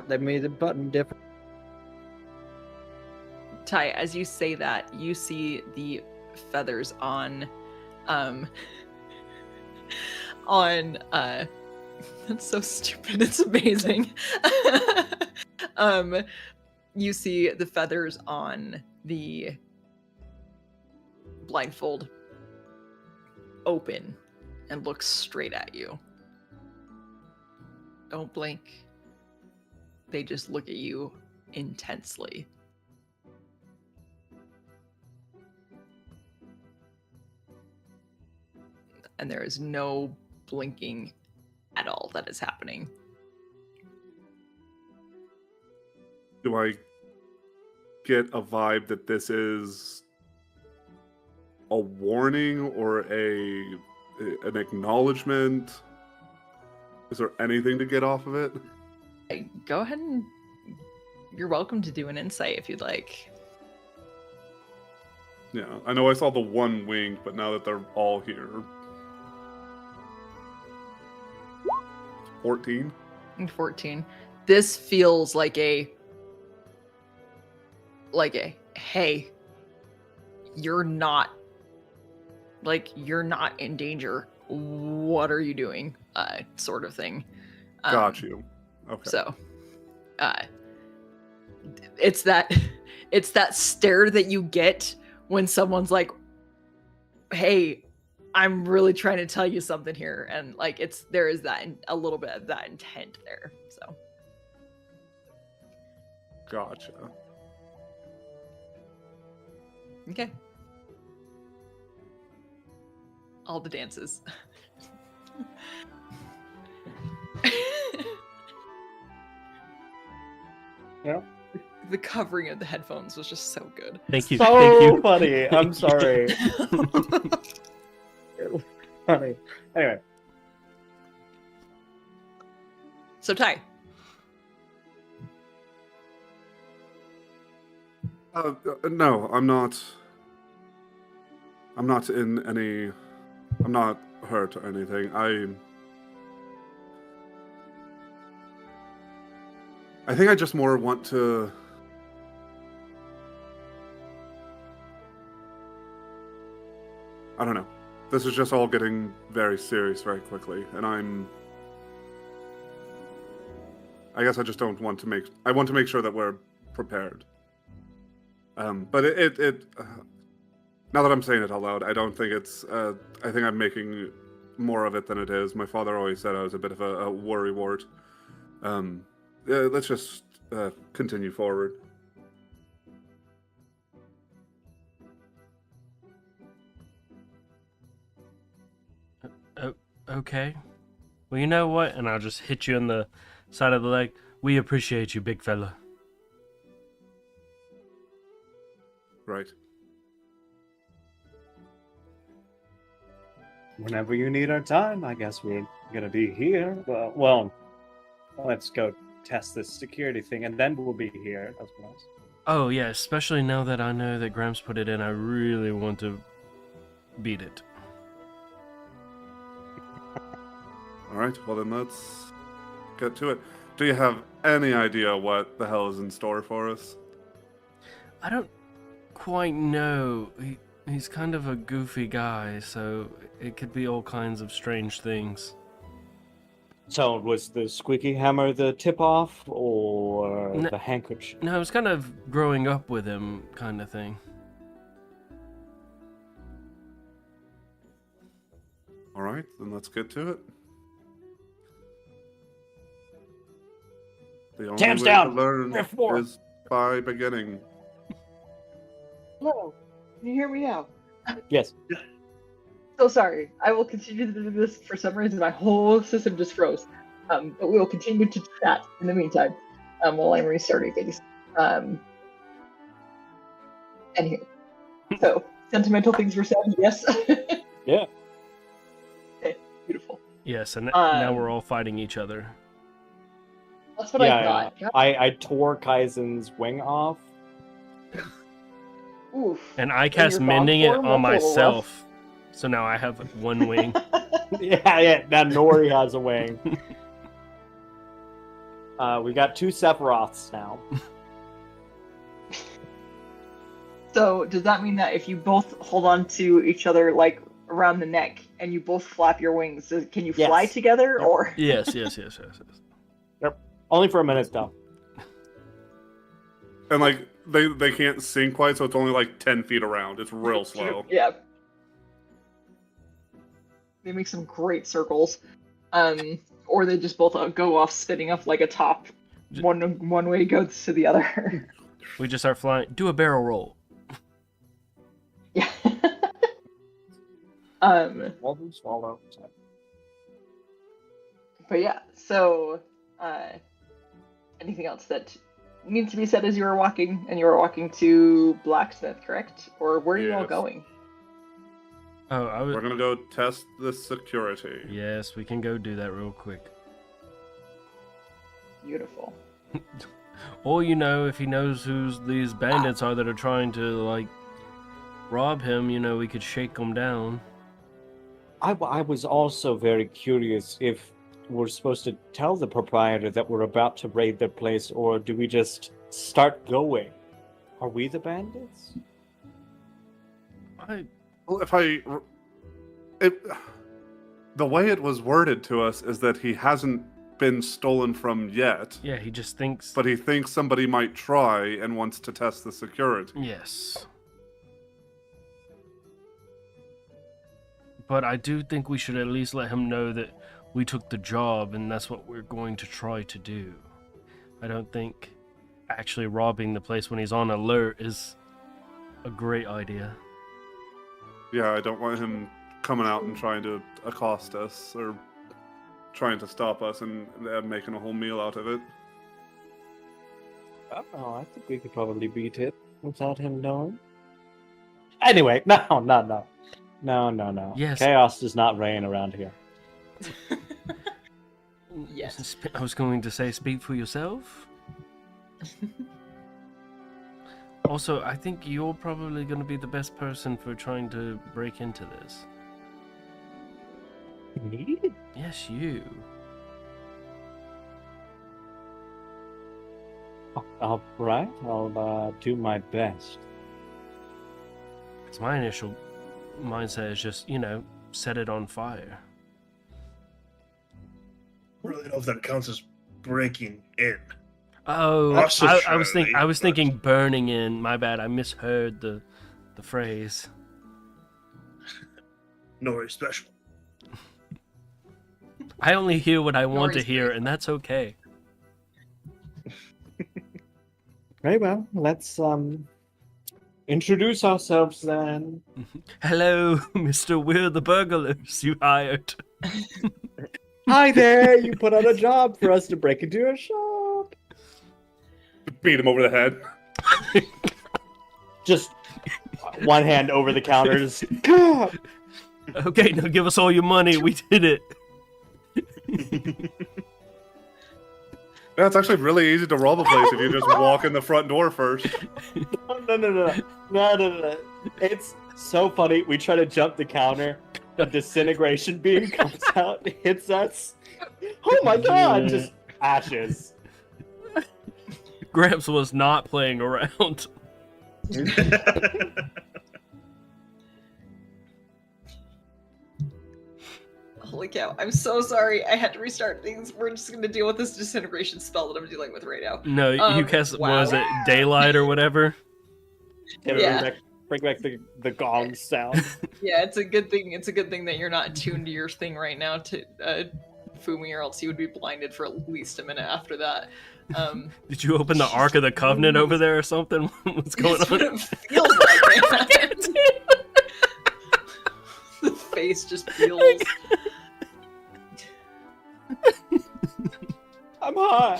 They made the button different. Ty, as you say that, you see the feathers on that's so stupid, it's amazing. You see the feathers on the blindfold open and look straight at you. Don't blink. They just look at you intensely. And there is no blinking at all that is happening. Do I get a vibe that this is a warning or an acknowledgement? Is there anything to get off of it? Go ahead and you're welcome to do an insight if you'd like. Yeah, I know I saw the one wink, but now that they're all here. 14. And 14. This feels like a hey, you're not in danger. What are you doing? Sort of thing. Got you. Okay. So, it's that stare that you get when someone's like, "Hey, I'm really trying to tell you something here," and like there is that a little bit of that intent there. So, Gotcha. okay. All the dances. Yeah. The covering of the headphones was just so good. Thank you. So Thank you. funny. I'm sorry. Funny. Anyway, So Ty, No, I'm not. I'm not in any. I'm not hurt or anything. I think I just more want to. I don't know. This is just all getting very serious very quickly, and I guess I just don't want to make. I want to make sure that we're prepared. But now that I'm saying it out loud, I don't think it's. I think I'm making more of it than it is. My father always said I was a bit of a worrywart. Let's just continue forward. Okay. Well, you know what? And I'll just hit you in the side of the leg. We appreciate you, big fella. Right. whenever you need our time, I guess we're gonna be here. Well, let's go test this security thing, and then we'll be here as well. Oh, yeah, especially now that I know that Gramps put it in, I really want to beat it. All right, well then let's get to it. Do you have any idea what the hell is in store for us? I don't quite know. He's kind of a goofy guy, so it could be all kinds of strange things. So was the squeaky hammer the tip-off, or No. the handkerchief? No, it was kind of growing up with him kind of thing. All right, then let's get to it. The only Tam's way down. to learn Rift war. is by beginning. Hello, can you hear me now? Yes. So sorry. I will continue to do this. For some reason, my whole system just froze. But we will continue to chat in the meantime while I'm restarting things. Anywho. So, sentimental things were said, yes? Yeah. Okay, beautiful. Yes, and now we're all fighting each other. That's what I thought. I tore Kaizen's wing off. Oof. And I cast your mending it bomb on form? That's a little myself. So now I have one wing. Yeah. Now Nori has a wing. We got 2 Sephiroths now. So, does that mean that if you both hold on to each other, like, around the neck, and you both flap your wings, can you fly Yes. together, Yep. or? Yes. Only for a minute, though. And like they can't sing quite, so it's only like 10 feet around. It's real slow. Yeah. They make some great circles. Or they just both go off spinning up like a top. One way goes to the other. We just start flying. Do a barrel roll. Yeah. Swallow, swallow. But yeah, so anything else that needs to be said as you were walking, and you were walking to Blacksmith, correct? Or where are you all Yes. going? Oh, I was. We're gonna go test the security. Yes, we can go do that real quick. Beautiful. Or, if he knows who these bandits are that are trying to, like, rob him, we could shake them down. I was also very curious if we're supposed to tell the proprietor that we're about to raid their place, or do we just start going? Are we the bandits? Well, the way it was worded to us is that he hasn't been stolen from yet, Yeah, he just thinks. but he thinks somebody might try and wants to test the security. Yes. But I do think we should at least let him know that we took the job and that's what we're going to try to do. I don't think actually robbing the place when he's on alert is a great idea. Yeah, I don't want him coming out and trying to accost us or trying to stop us and making a whole meal out of it. Oh, I think we could probably beat it without him knowing. Anyway, no. Yes. Chaos does not reign around here. Yes. I was going to say, speak for yourself. Also, I think you're probably going to be the best person for trying to break into this. Me? Yes, you. All right, I'll do my best. Because my initial mindset is just, set it on fire. I don't really know if that counts as breaking in. Oh, Also I was Shirley, but- thinking burning in. My bad, I misheard the phrase. No very special. I only hear what I want to worries, hear, Dave. and that's okay. Very well, let's introduce ourselves then. Hello, Mr. We're the burglars you hired. Hi there, you put out a job for us to break into a shop. Beat him over the head. Just one hand over the counter. Just, God. Okay, now give us all your money. We did it. Yeah, it's actually really easy to rob a place if you just walk in the front door first. No. It's so funny. We try to jump the counter. A disintegration beam comes out, hits us. Oh my god! Just ashes. Gramps was not playing around. Holy cow. I'm so sorry. I had to restart things. We're just going to deal with this disintegration spell that I'm dealing with right now. No, you cast, wow. was it daylight or whatever? Yeah. Bring back the gong sound. Yeah, it's a good thing. It's a good thing that you're not tuned to your thing right now, to Fumi, or else you would be blinded for at least a minute after that. Did you open the Ark of the Covenant over there or something? What's going That's what on? it feels like. Right now. The face just feels. I'm hot.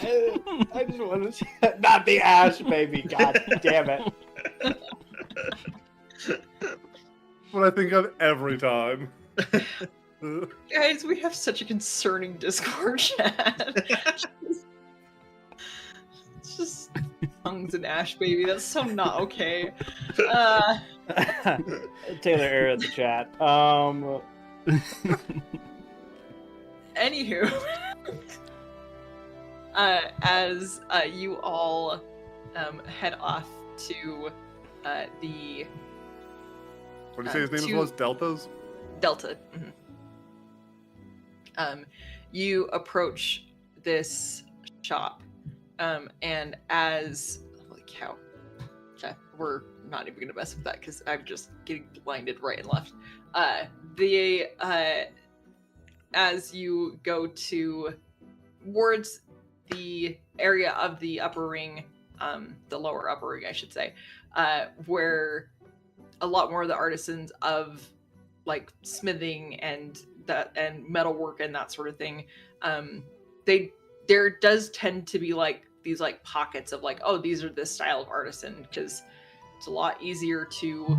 I just want to not the ash, baby. God damn it. What I think of every time. Guys, we have such a concerning Discord chat. It's just tongues and ash, baby. That's so not okay. Taylor error in the chat. Anywho, as you all head off to the What did you say his name was? Deltas? Delta. You approach this shop, and as holy cow, okay, we're not even gonna mess with that because I'm just getting blinded right and left. As you go towards the area of the upper ring, the lower upper ring, I should say, where a lot more of the artisans of like smithing and metalwork and that sort of thing, there does tend to be like these like pockets of like, oh, these are this style of artisan, because it's a lot easier to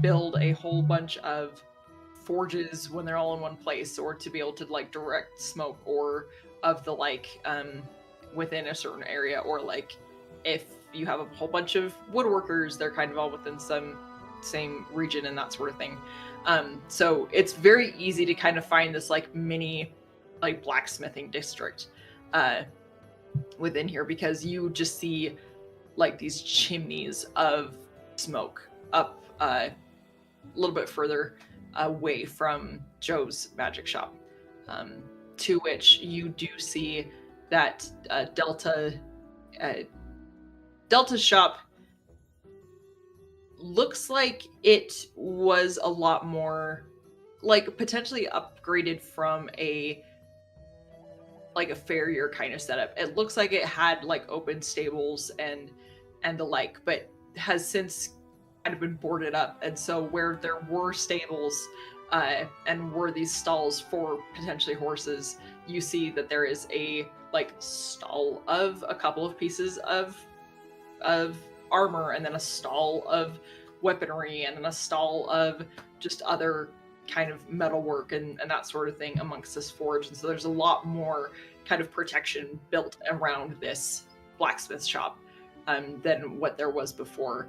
build a whole bunch of forges when they're all in one place, or to be able to like direct smoke or of the like within a certain area, or like if you have a whole bunch of woodworkers, they're kind of all within some same region and that sort of thing. So it's very easy to kind of find this like mini like blacksmithing district within here, because you just see like these chimneys of smoke up a little bit further away from Joe's magic shop, to which you do see that Delta's shop looks like it was a lot more like potentially upgraded from a farrier kind of setup. It looks like it had like open stables and the like, but has since kind of been boarded up. And so where there were stables and were these stalls for potentially horses, you see that there is a like stall of a couple of pieces of armor, and then a stall of weaponry, and then a stall of just other kind of metalwork and that sort of thing amongst this forge. And so there's a lot more kind of protection built around this blacksmith shop than what there was before.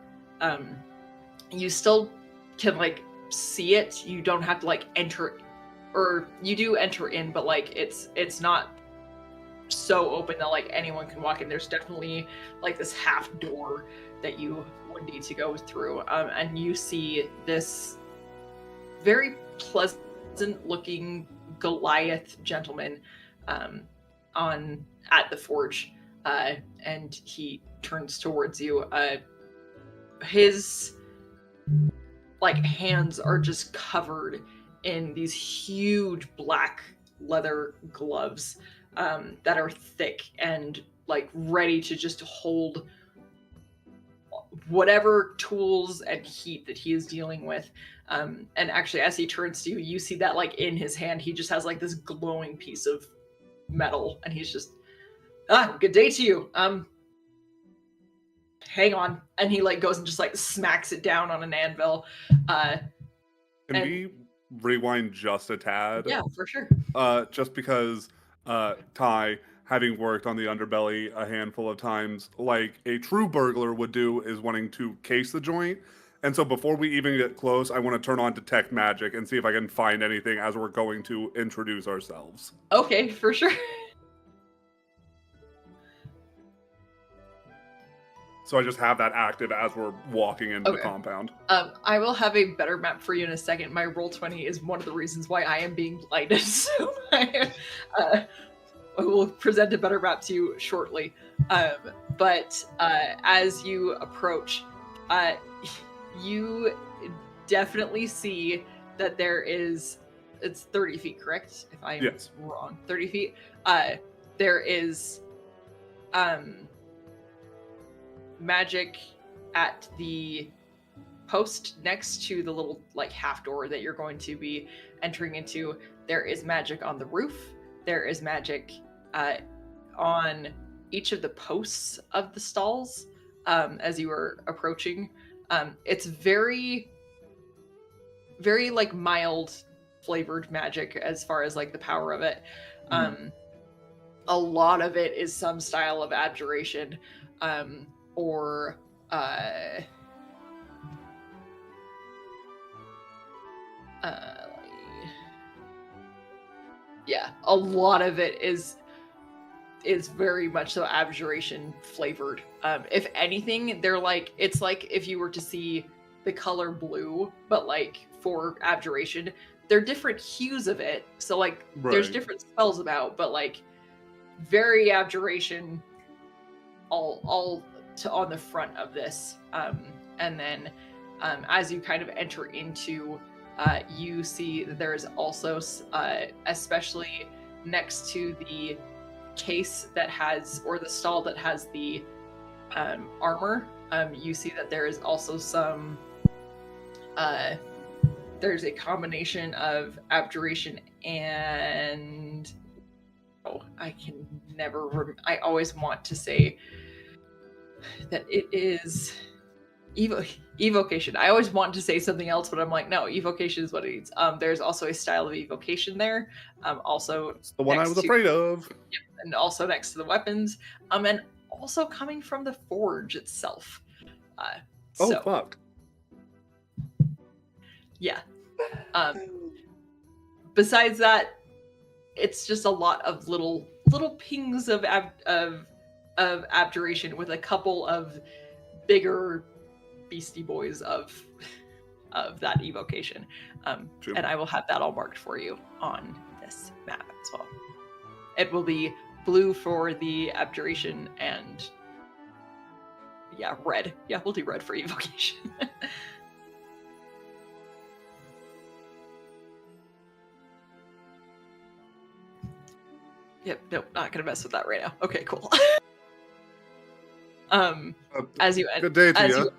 You still can like see it. You don't have to like enter, or you do enter in, but like it's not so open that like anyone can walk in. There's definitely like this half door that you would need to go through, and you see this very pleasant looking Goliath gentleman at the forge, and he turns towards you. His like hands are just covered in these huge black leather gloves that are thick and like ready to just hold whatever tools and heat that he is dealing with. And actually, as he turns to you, you see that like in his hand, he just has like this glowing piece of metal, and he's just, good day to you. Hang on. And he like goes and just like smacks it down on an anvil. Can we rewind just a tad? Yeah, for sure. Just because Ty, having worked on the underbelly a handful of times, like a true burglar would do, is wanting to case the joint. And so before we even get close, I want to turn on Detect Magic and see if I can find anything as we're going to introduce ourselves. Okay, for sure. So I just have that active as we're walking into the compound. I will have a better map for you in a second. My Roll20 is one of the reasons why I am being blinded, so I will present a better map to you shortly. But as you approach, you definitely see that there is, it's 30 feet, correct? If I'm wrong, 30 feet. There is magic at the post next to the little like half door that you're going to be entering into. There is magic on the roof. There is magic on each of the posts of the stalls as you are approaching. It's very, very like mild flavored magic as far as like the power of it. A lot of it is some style of abjuration, or yeah, a lot of it is very much so abjuration flavored. If anything, they're like, it's like if you were to see the color blue, but like for abjuration, they're different hues of it. So like there's different spells about, but like very abjuration all on the front of this. And then as you kind of enter into, you see that there is also, especially next to the case that has, or the stall that has the armor, you see that there is also some, there's a combination of abjuration and, I can never, I always want to say that it is evocation. I always want to say something else, but I'm like, no, evocation is what it needs. There's also a style of evocation there. Also, it's the one I was afraid of. Yep, and also next to the weapons. And also coming from the forge itself. So, fuck. Yeah. Besides that, it's just a lot of little pings of abjuration with a couple of bigger beastie boys of that evocation. True. And I will have that all marked for you on this map as well. It will be blue for the abjuration and red. Yeah, we'll do red for evocation. Yep, nope, not gonna mess with that right now. Okay, cool. As you Good day to as you.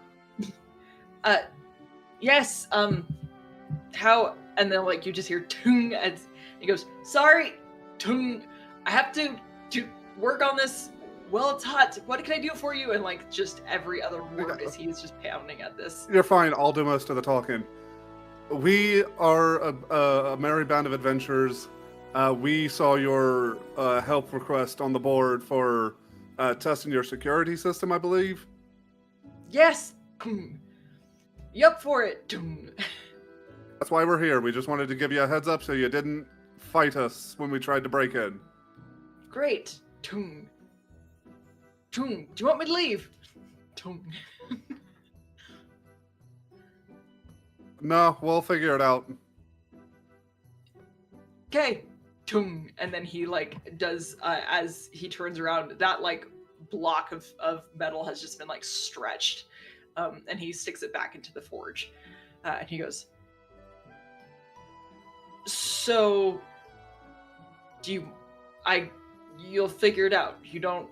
Yes, how, and then like you just hear tung as he goes, sorry, tung, I have to work on this. Well, it's hot. What can I do for you? And like just every other word as he's just pounding at this. You're fine. I'll do most of the talking. We are a merry band of adventurers. We saw your help request on the board for testing your security system, I believe. Yes. You up for it? Tung. That's why we're here. We just wanted to give you a heads up so you didn't fight us when we tried to break in. Great. Tung. Tung. Do you want me to leave? Tung. No, we'll figure it out. Okay. Tung. And then he like does as he turns around, that like block of metal has just been like stretched. And he sticks it back into the forge. And he goes, so you'll figure it out. You don't.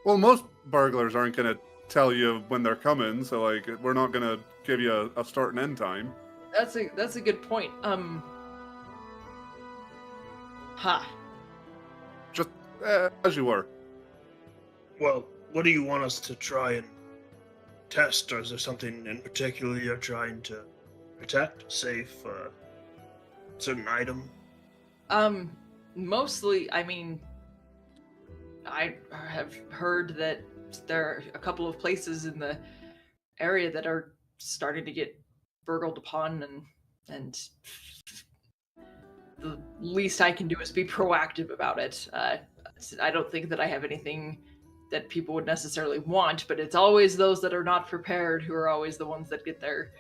Well, most burglars aren't going to tell you when they're coming, so like we're not going to give you a start and end time. That's a good point. Just as you were. Well, what do you want us to try and test, or is there something in particular you're trying to protect, safe, certain item? Mostly, I mean, I have heard that there are a couple of places in the area that are starting to get burgled upon, and the least I can do is be proactive about it. I don't think that I have anything that people would necessarily want, but it's always those that are not prepared who are always the ones that get their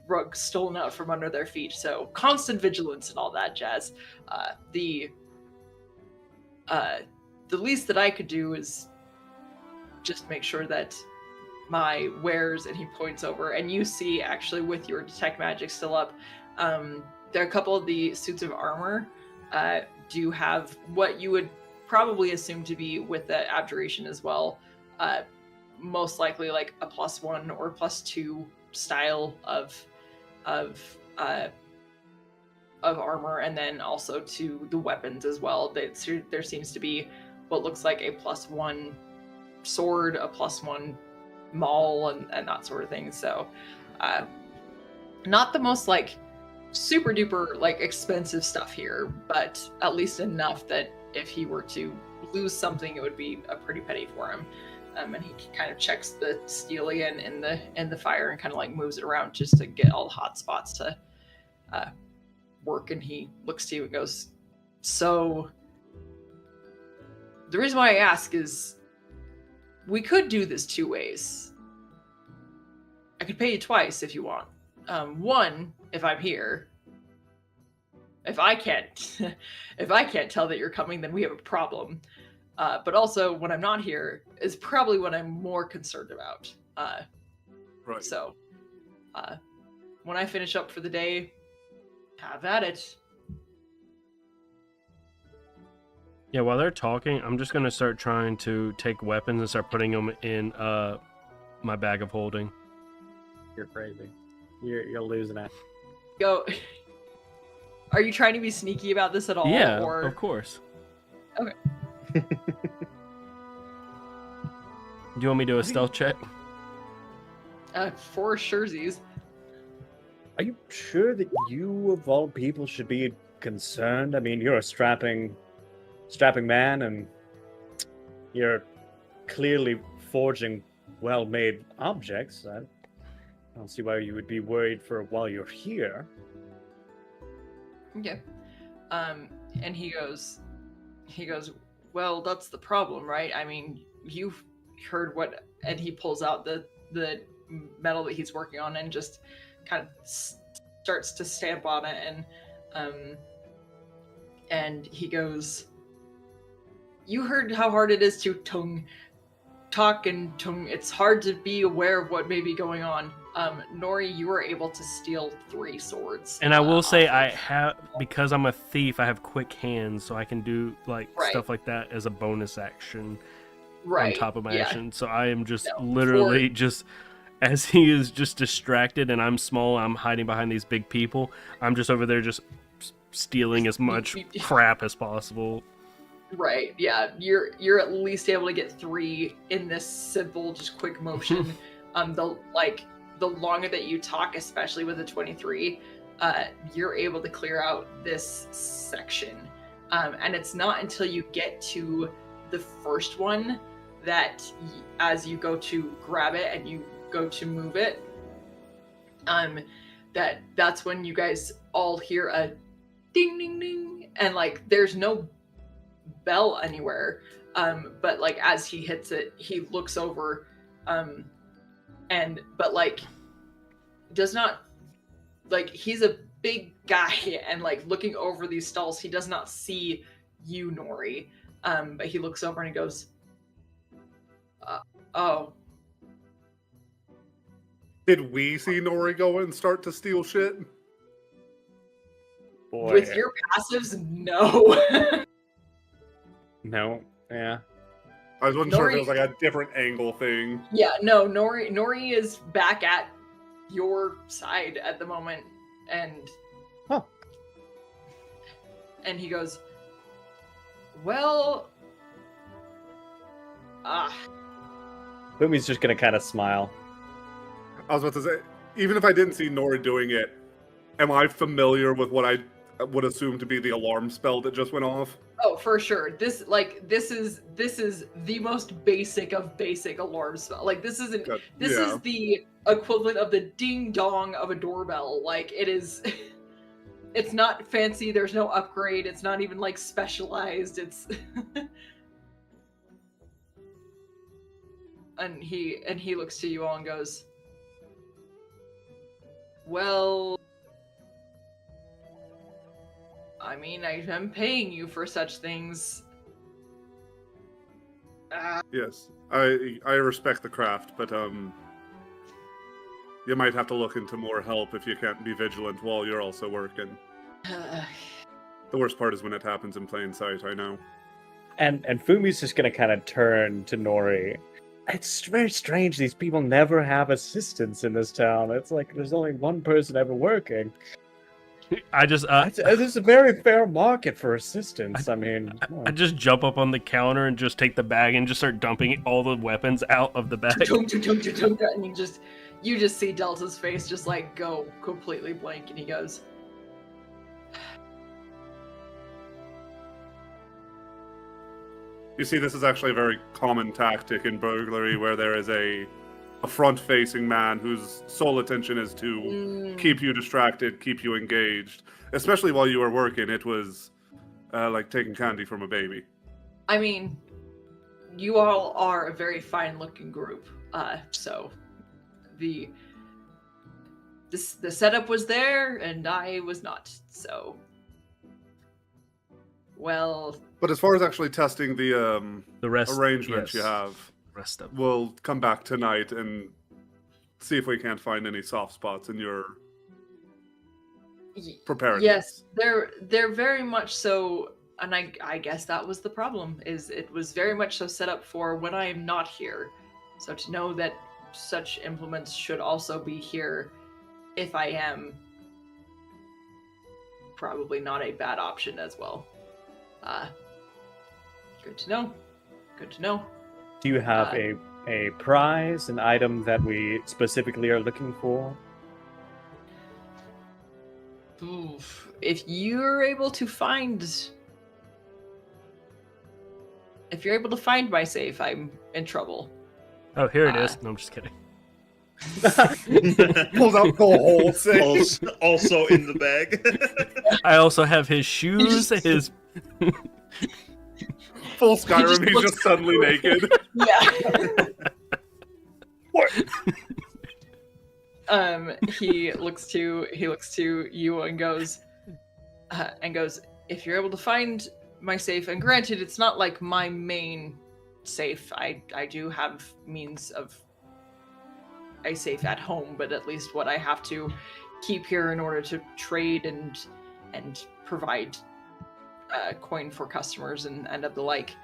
rug stolen out from under their feet. So constant vigilance and all that jazz. The least that I could do is just make sure that my wares, and he points over, and you see actually with your detect magic still up, there are a couple of the suits of armor do have what you would probably assume to be with the abjuration as well, most likely like a +1 or +2 style of armor, and then also to the weapons as well. There seems to be what looks like a +1 sword, a +1 maul, and that sort of thing. So not the most like super duper like expensive stuff here, but at least enough that if he were to lose something, it would be a pretty penny for him. And he kind of checks the steel again in the fire and kind of like moves it around just to get all the hot spots to work. And he looks to you and goes, so the reason why I ask is we could do this 2 ways. I could pay you twice if you want. One, if I'm here. If I can't tell that you're coming, then we have a problem. But also, when I'm not here is probably what I'm more concerned about. Right. So, when I finish up for the day, have at it. Yeah, while they're talking, I'm just gonna start trying to take weapons and start putting them in my bag of holding. You're crazy. You're losing it. Go. Are you trying to be sneaky about this at all? Yeah, or... of course. Okay. Do you want me to do a stealth check? For surezies. Are you sure that you, of all people, should be concerned? I mean, you're a strapping man, and you're clearly forging well-made objects. I don't see why you would be worried for while you're here. Okay. and he goes, well, that's the problem, right? I mean, you've heard what, and he pulls out the metal that he's working on and just kind of starts to stamp on it, and he goes, you heard how hard it is to talk and it's hard to be aware of what may be going on. Nori, you were able to steal 3 swords. And I will say, off I of- have, because I'm a thief, I have quick hands, so I can do like Right. stuff like that as a bonus action right, on top of my yeah. action. So I am just No, literally just, as he is just distracted and I'm small, I'm hiding behind these big people. I'm just over there just stealing as much crap as possible. Right, yeah. You're at least able to get 3 in this simple, just quick motion. The longer that you talk, especially with a 23, you're able to clear out this section. And it's not until you get to the first one that as you go to grab it and you go to move it, that's when you guys all hear a ding ding ding, and like there's no bell anywhere, but like as he hits it, he looks over, but like does not, like, he's a big guy, and like looking over these stalls, he does not see you, Nori, but he looks over and he goes, oh, Did we see Nori go and start to steal shit? Boy. with your passives, no. No. Yeah. I wasn't sure if it was Nori- like a different angle thing. Yeah, no, Nori is back at your side at the moment, and Huh. and he goes, well, Lumi's just gonna kind of smile. I was about to say, even if I didn't see Nori doing it, am I familiar with what I would assume to be the alarm spell that just went off? oh, for sure. This is the most basic of basic alarm spell. Like this isn't. Good. This Yeah. is the equivalent of the ding dong of a doorbell. Like it is. It's not fancy. There's no upgrade. It's not even like specialized. It's. and he looks to you all and goes, well, I mean, I am paying you for such things. Yes, I respect the craft, but you might have to look into more help if you can't be vigilant while you're also working. The worst part is when it happens in plain sight, I know. And Fumi's just gonna kind of turn to Nori. It's very strange. These people never have assistants in this town. It's like there's only one person ever working. I just It's a very fair market for assistants. I mean, I just jump up on the counter and just take the bag and just start dumping all the weapons out of the bag. And you just see Delta's face just like go completely blank, and he goes, You see, this is actually a very common tactic in burglary, where there is a front-facing man whose sole attention is to keep you distracted, keep you engaged. Especially while you were working, it was like taking candy from a baby. I mean, you all are a very fine-looking group, so the setup was there, and I was not. So, well, But as far as actually testing the rest arrangements yes, you have, rest of we'll come back tonight and see if we can't find any soft spots in your preparedness. yes, they're very much so, and I guess that was the problem. Is it was very much so set up for when I am not here. So to know that such implements should also be here if I am, probably not a bad option as well. Good to know. Good to know. do you have a prize, an item that we specifically are looking for? Oof. If you're able to find my safe, I'm in trouble. Oh, here it is. No, I'm just kidding. Pulls out the whole thing. Also in the bag. I also have his shoes, just- his Full Skyrim, he's looks just suddenly naked. Yeah. What? He looks to you and goes, if you're able to find my safe, and granted, it's not like my main safe. I do have means of a safe at home, but at least what I have to keep here in order to trade and provide coin for customers and of the like.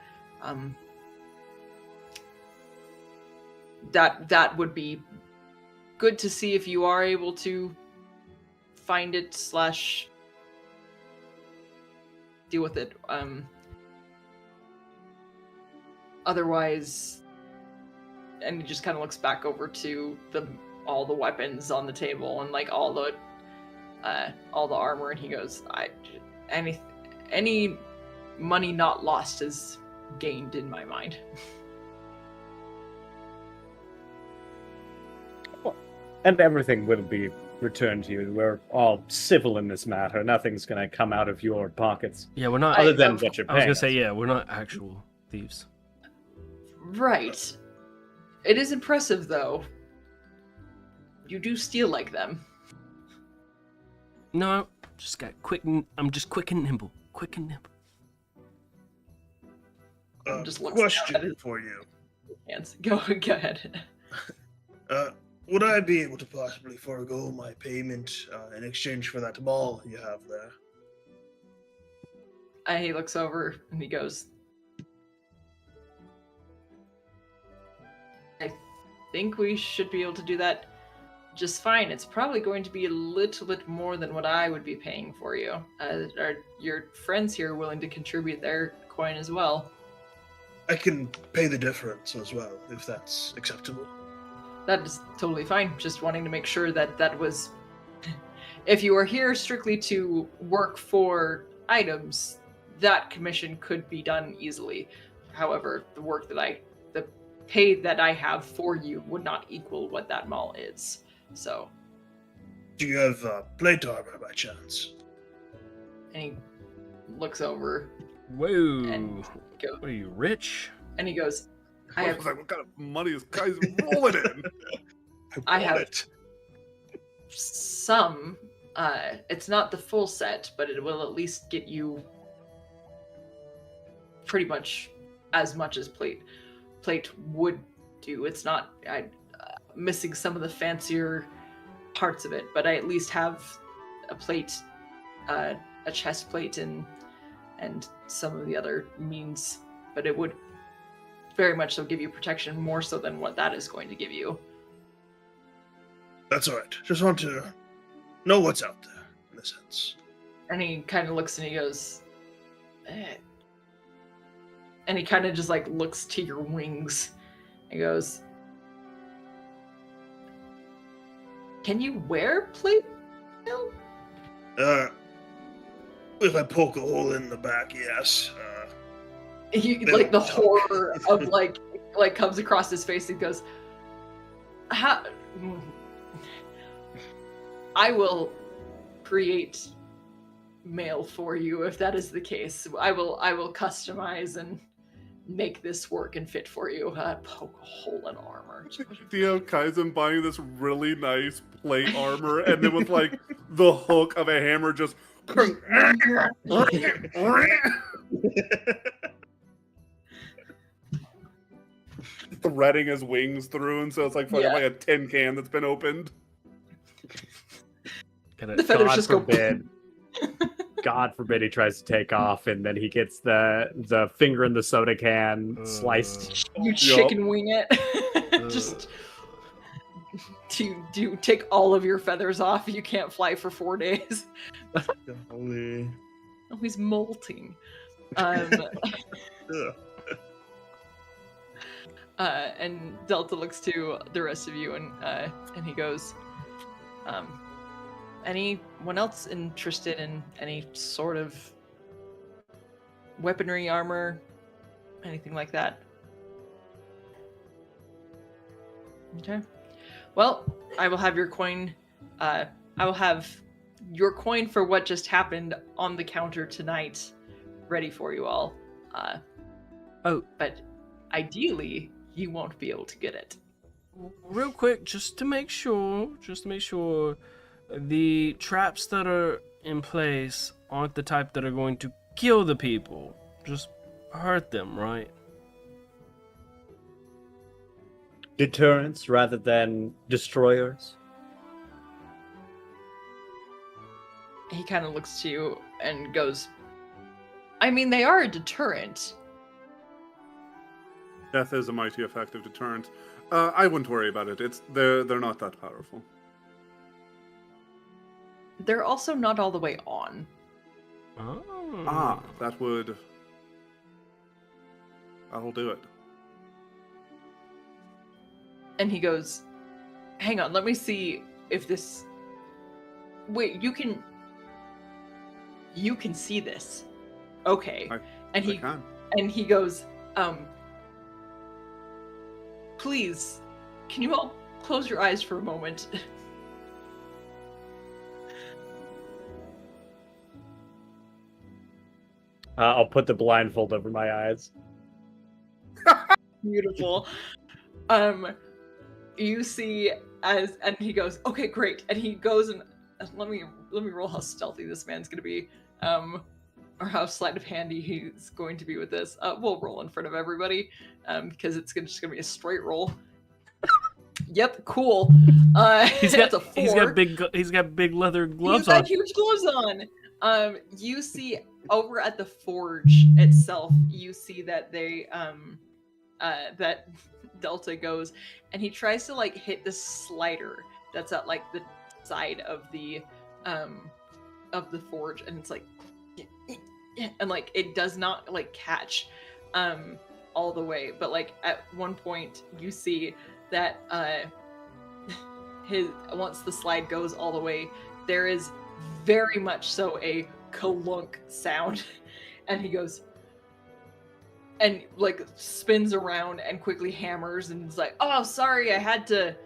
That would be good to see if you are able to find it / deal with it. Otherwise, and he just kind of looks back over to all the weapons on the table and like all the armor, and he goes, any money not lost is gained in my mind. And everything will be returned to you. We're all civil in this matter. Nothing's going to come out of your pockets. Yeah, we're not. Other than what you're I was paying gonna say, us. yeah, we're not actual thieves. Right. It is impressive, though. You do steal like them. No, just got quick. I'm just quick and nimble. Quick and nimble. Just looks at Question his for you. hands. Go ahead. Would I be able to possibly forego my payment in exchange for that ball you have there? And he looks over and he goes, I think we should be able to do that just fine. It's probably going to be a little bit more than what I would be paying for you. Are your friends here willing to contribute their coin as well? I can pay the difference as well, if that's acceptable. That is totally fine. Just wanting to make sure that was... If you are here strictly to work for items, that commission could be done easily. However, the pay that I have for you would not equal what that mall is. So, Do you have plate armor by chance? and he looks over Whoa! and go, What are you, rich? and he goes, I I have was like, what kind of money is guys rolling in? I want have- it. some. It's not the full set, but it will at least get you pretty much as plate would do. It's not missing some of the fancier parts of it, but I at least have a plate, a chest plate, and some of the other means. But it would very much so give you protection, more so than what that is going to give you. That's alright. Just want to know what's out there, in a sense. And he kind of looks and he goes, and he kind of just like looks to your wings. He goes, can you wear plate mail? If I poke a hole in the back, yes. He, like the horror of like comes across his face and goes, how? I will create mail for you if that is the case. I will customize and make this work and fit for you. Poke a hole in armor. Theo Kaizen buying this really nice plate armor, and then with like the hook of a hammer just threading his wings through, and so it's like fucking Yeah. like a tin can that's been opened. The feathers God just go. forbid. God forbid he tries to take off, and then he gets the finger in the soda can sliced. You chicken wing it. Just do you take all of your feathers off? You can't fly for 4 days. Holy. Oh, he's molting. And Delta looks to the rest of you and he goes, anyone else interested in any sort of weaponry, armor, anything like that? Okay. Well, I will have your coin. I will have your coin for what just happened on the counter tonight, ready for you all. Oh, But ideally, you won't be able to get it. real quick, just to make sure, the traps that are in place aren't the type that are going to kill the people. Just hurt them, right? Deterrents rather than destroyers. He kind of looks to you and goes, I mean, they are a deterrent. Death is a mighty effective deterrent. I wouldn't worry about it. They're not that powerful. They're also not all the way on. Ah, that'll do it. And he goes, hang on, let me see if this... Wait, you can see this. Okay. I can. And he goes, please, can you all close your eyes for a moment? I'll put the blindfold over my eyes. Beautiful. You see and he goes, okay, great. And he goes and let me roll how stealthy this man's gonna be. Or how sleight of handy he's going to be with this. We'll roll in front of everybody, because it's just gonna be a straight roll. Yep, cool. He's that's a 4. He's got big leather gloves He's got on. huge gloves on. You see over at the forge itself, you see that they that Delta goes and he tries to like hit the slider that's at like the side of the forge, and it's like, and like it does not like catch all the way, but like at one point you see that once the slide goes all the way, there is very much so a clunk sound, and he goes and like spins around and quickly hammers and is like, oh, sorry, I had to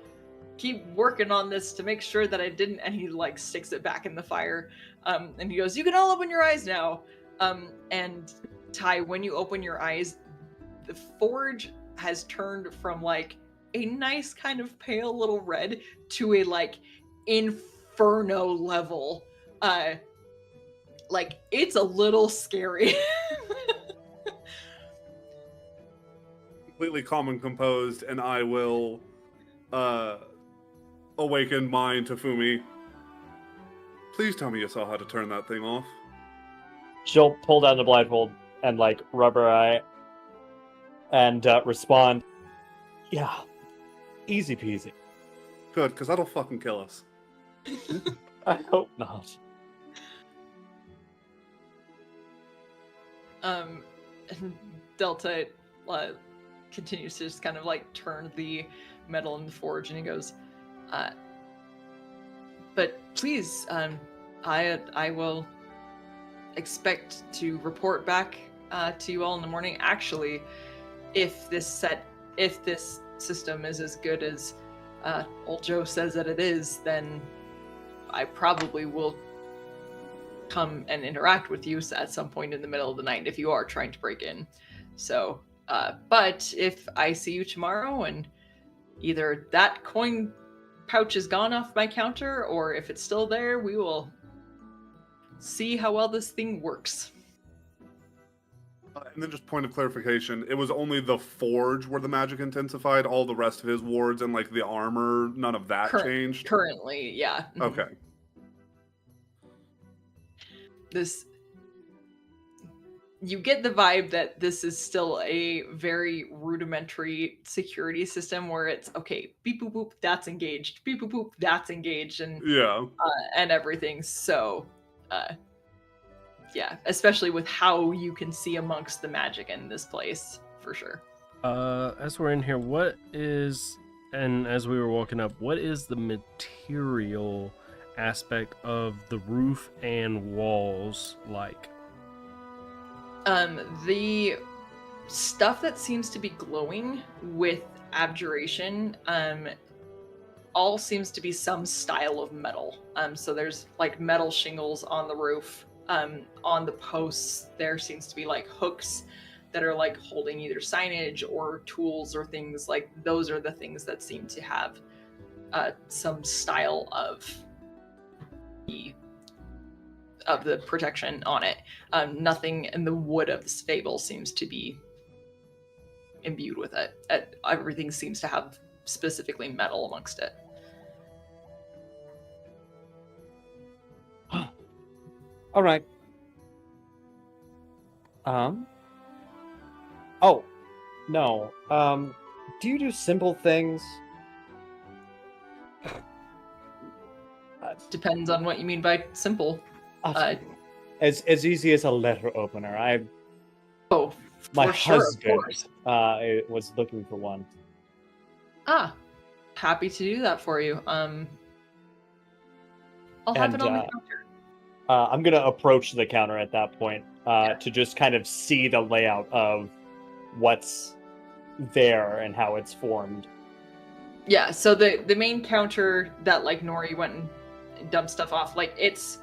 keep working on this to make sure that I didn't, and he like sticks it back in the fire, and he goes, you can all open your eyes now. And Ty, when you open your eyes, the forge has turned from like a nice kind of pale little red to a like inferno level. Like it's a little scary. Completely calm and composed, and I will awaken mine to Fumi. Please tell me you saw how to turn that thing off. She'll pull down the blindfold and like rub her eye and respond, yeah, easy peasy. Good, because that'll fucking kill us. I hope not. And Delta continues to just kind of like turn the metal in the forge, and he goes, but please, I will expect to report back to you all in the morning. Actually, if this system is as good as old Joe says that it is, then I probably will come and interact with you at some point in the middle of the night if you are trying to break in. So, but if I see you tomorrow and either that coin pouch is gone off my counter, or if it's still there, we will see how well this thing works. And then just point of clarification, it was only the forge where the magic intensified, all the rest of his wards and like the armor, none of that changed? Currently, yeah. Okay. You get the vibe that this is still a very rudimentary security system where it's, okay, beep boop boop, that's engaged, beep boop boop, that's engaged, and Yeah. And everything. So, yeah, especially with how you can see amongst the magic in this place, for sure. As we're in here, and as we were walking up, what is the material aspect of the roof and walls like? The stuff that seems to be glowing with abjuration, all seems to be some style of metal. So there's like metal shingles on the roof, On the posts, there seems to be like hooks that are like holding either signage or tools or things like those are the things that seem to have some style of the protection on it. Nothing in the wood of this fable seems to be imbued with it. Everything seems to have specifically metal amongst it. All right. Oh, no. Do you do simple things? Depends on what you mean by simple. As easy as a letter opener. My for sure, of husband course. was looking for one. Happy to do that for you. I'll have it on the counter. I'm gonna approach the counter at that point to just kind of see the layout of what's there and how it's formed. Yeah, so the main counter that like Nori went and dumped stuff off, like it's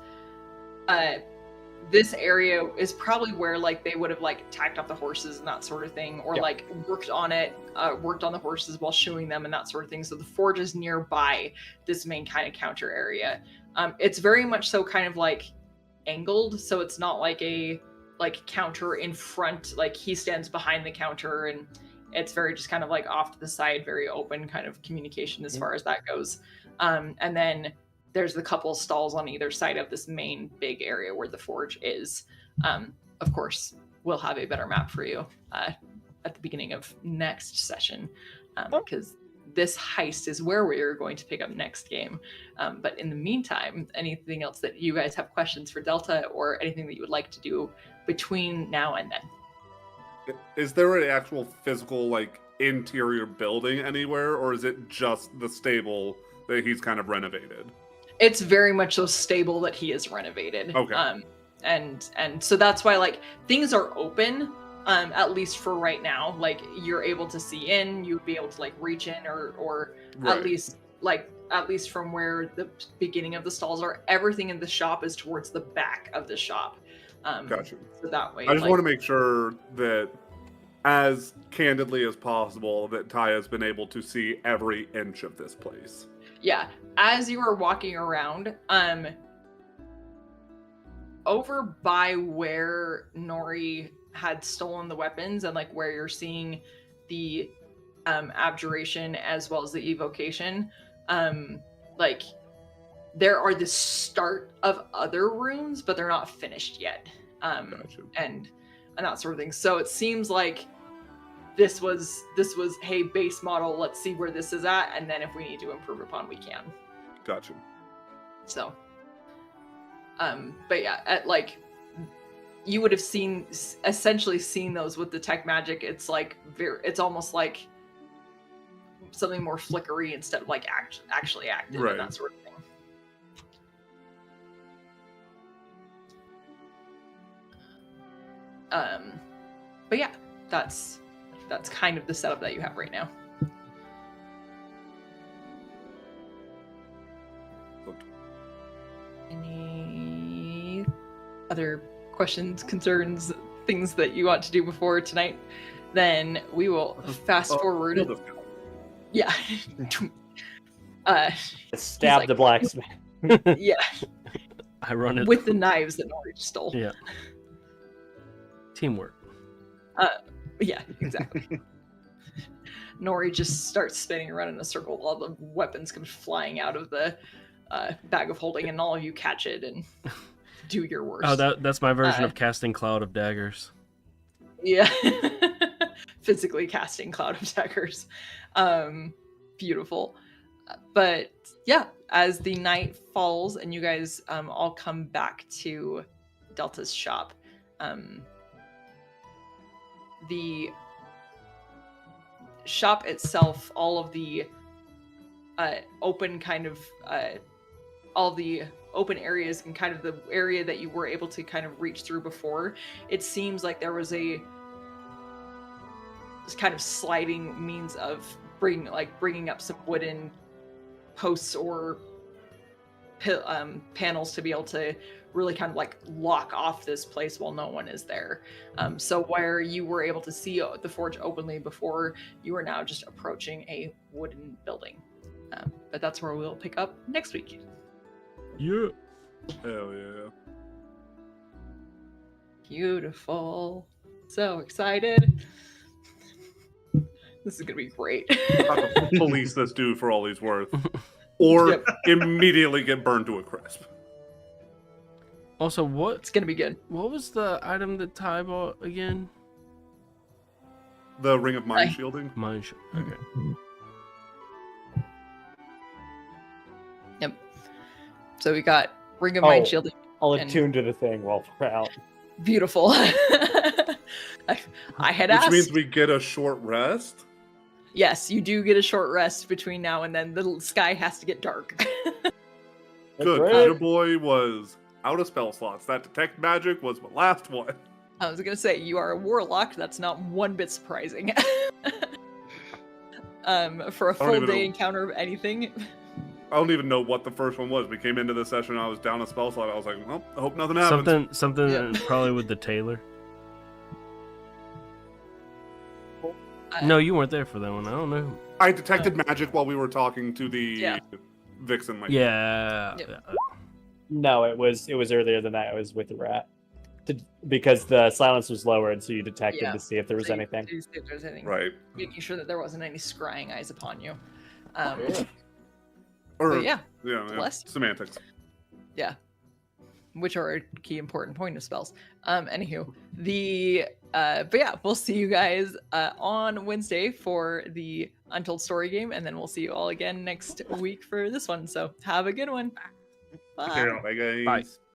this area is probably where like they would have like tacked up the horses and that sort of thing, or like worked on the horses while shoeing them and that sort of thing. So the forge is nearby this main kind of counter area. It's very much so kind of like angled, so it's not like a like counter in front, like he stands behind the counter, and it's very just kind of like off to the side, very open kind of communication as far as that goes. And then there's the couple stalls on either side of this main big area where the forge is. Of course, we'll have a better map for you at the beginning of next session, because this heist is where we are going to pick up next game. But in the meantime, anything else that you guys have questions for Delta or anything that you would like to do between now and then? Is there an actual physical, like, interior building anywhere, or is it just the stable that he's kind of renovated? It's very much so stable that he is renovated. Okay. And so that's why like things are open, at least for right now. Like you're able to see in, you'd be able to like reach in or Right. at least from where the beginning of the stalls are, everything in the shop is towards the back of the shop. Gotcha. So that way I just want to make sure that, as candidly as possible, that Ty has been able to see every inch of this place. Yeah, as you are walking around, over by where Nori had stolen the weapons and like where you're seeing the abjuration as well as the evocation, like there are the start of other runes, but they're not finished yet. Gotcha. And that sort of thing. So it seems like this was hey, base model, let's see where this is at, and then if we need to improve upon, we can. Gotcha. So but yeah, at like you would have essentially seen those with the tech magic. It's like it's almost like something more flickery instead of like actually active, Right. and that sort of thing. But yeah, that's kind of the setup that you have right now. Any other questions, concerns, things that you want to do before tonight? Then we will fast forward. Kill this guy. Yeah. Stab like- the blacksmith. Yeah, I run it. with the knives that Nori stole. Yeah. Teamwork. Yeah, exactly. Nori just starts spinning around in a circle while the weapons come flying out of the bag of holding, and all of you catch it and do your worst. Oh, that's my version Uh, of casting cloud of daggers. Yeah. Physically casting cloud of daggers. Beautiful. But yeah, as the night falls and you guys all come back to Delta's shop, the shop itself, all of the open kind of all the open areas and kind of the area that you were able to kind of reach through before, it seems like there was a kind of sliding means of bringing up some wooden posts or panels to be able to really kind of like lock off this place while no one is there. So where you were able to see the forge openly before, you are now just approaching a wooden building. But that's where we'll pick up next week. Yeah. Hell yeah. Beautiful. So excited. This is gonna be great. Have to police this dude for all he's worth, or Yep. immediately get burned to a crisp. Also, It's gonna be good. what was the item that Ty bought again? The ring of mind I- shielding. Mine. Okay. So we got Ring of Mind Oh. Shielding. I'll And- attune to the thing while we're out. Beautiful. I had Which asked. means we get a short rest. Yes, you do get a short rest between now and then. The sky has to get dark. Good, 'cause Great. your boy was out of spell slots. That detect magic was the last one. I was gonna say you are a warlock. That's not one bit surprising. For a don't full even day know. encounter of anything. I don't even know what the first one was. We came into this session, I was down a spell slot. I was like, well, I hope nothing happens. Something Yeah. probably with the tailor. I- No, you weren't there for that one. I don't know. I detected magic while we were talking to the Yeah. vixen. Like, Yeah. Yep. No, it was earlier than that. It was with the rat. Because the silence was lowered, so you detected Yeah. to see if there was So you anything. do see if there's anything. right. Making sure that there wasn't any scrying eyes upon you. Or, But yeah, yeah, bless. semantics. which are a key important point of spells. Anywho, but yeah, we'll see you guys on Wednesday for the Untold Story game, and then we'll see you all again next week for this one. So have a good one. Bye. Okay, Bye, guys. Bye.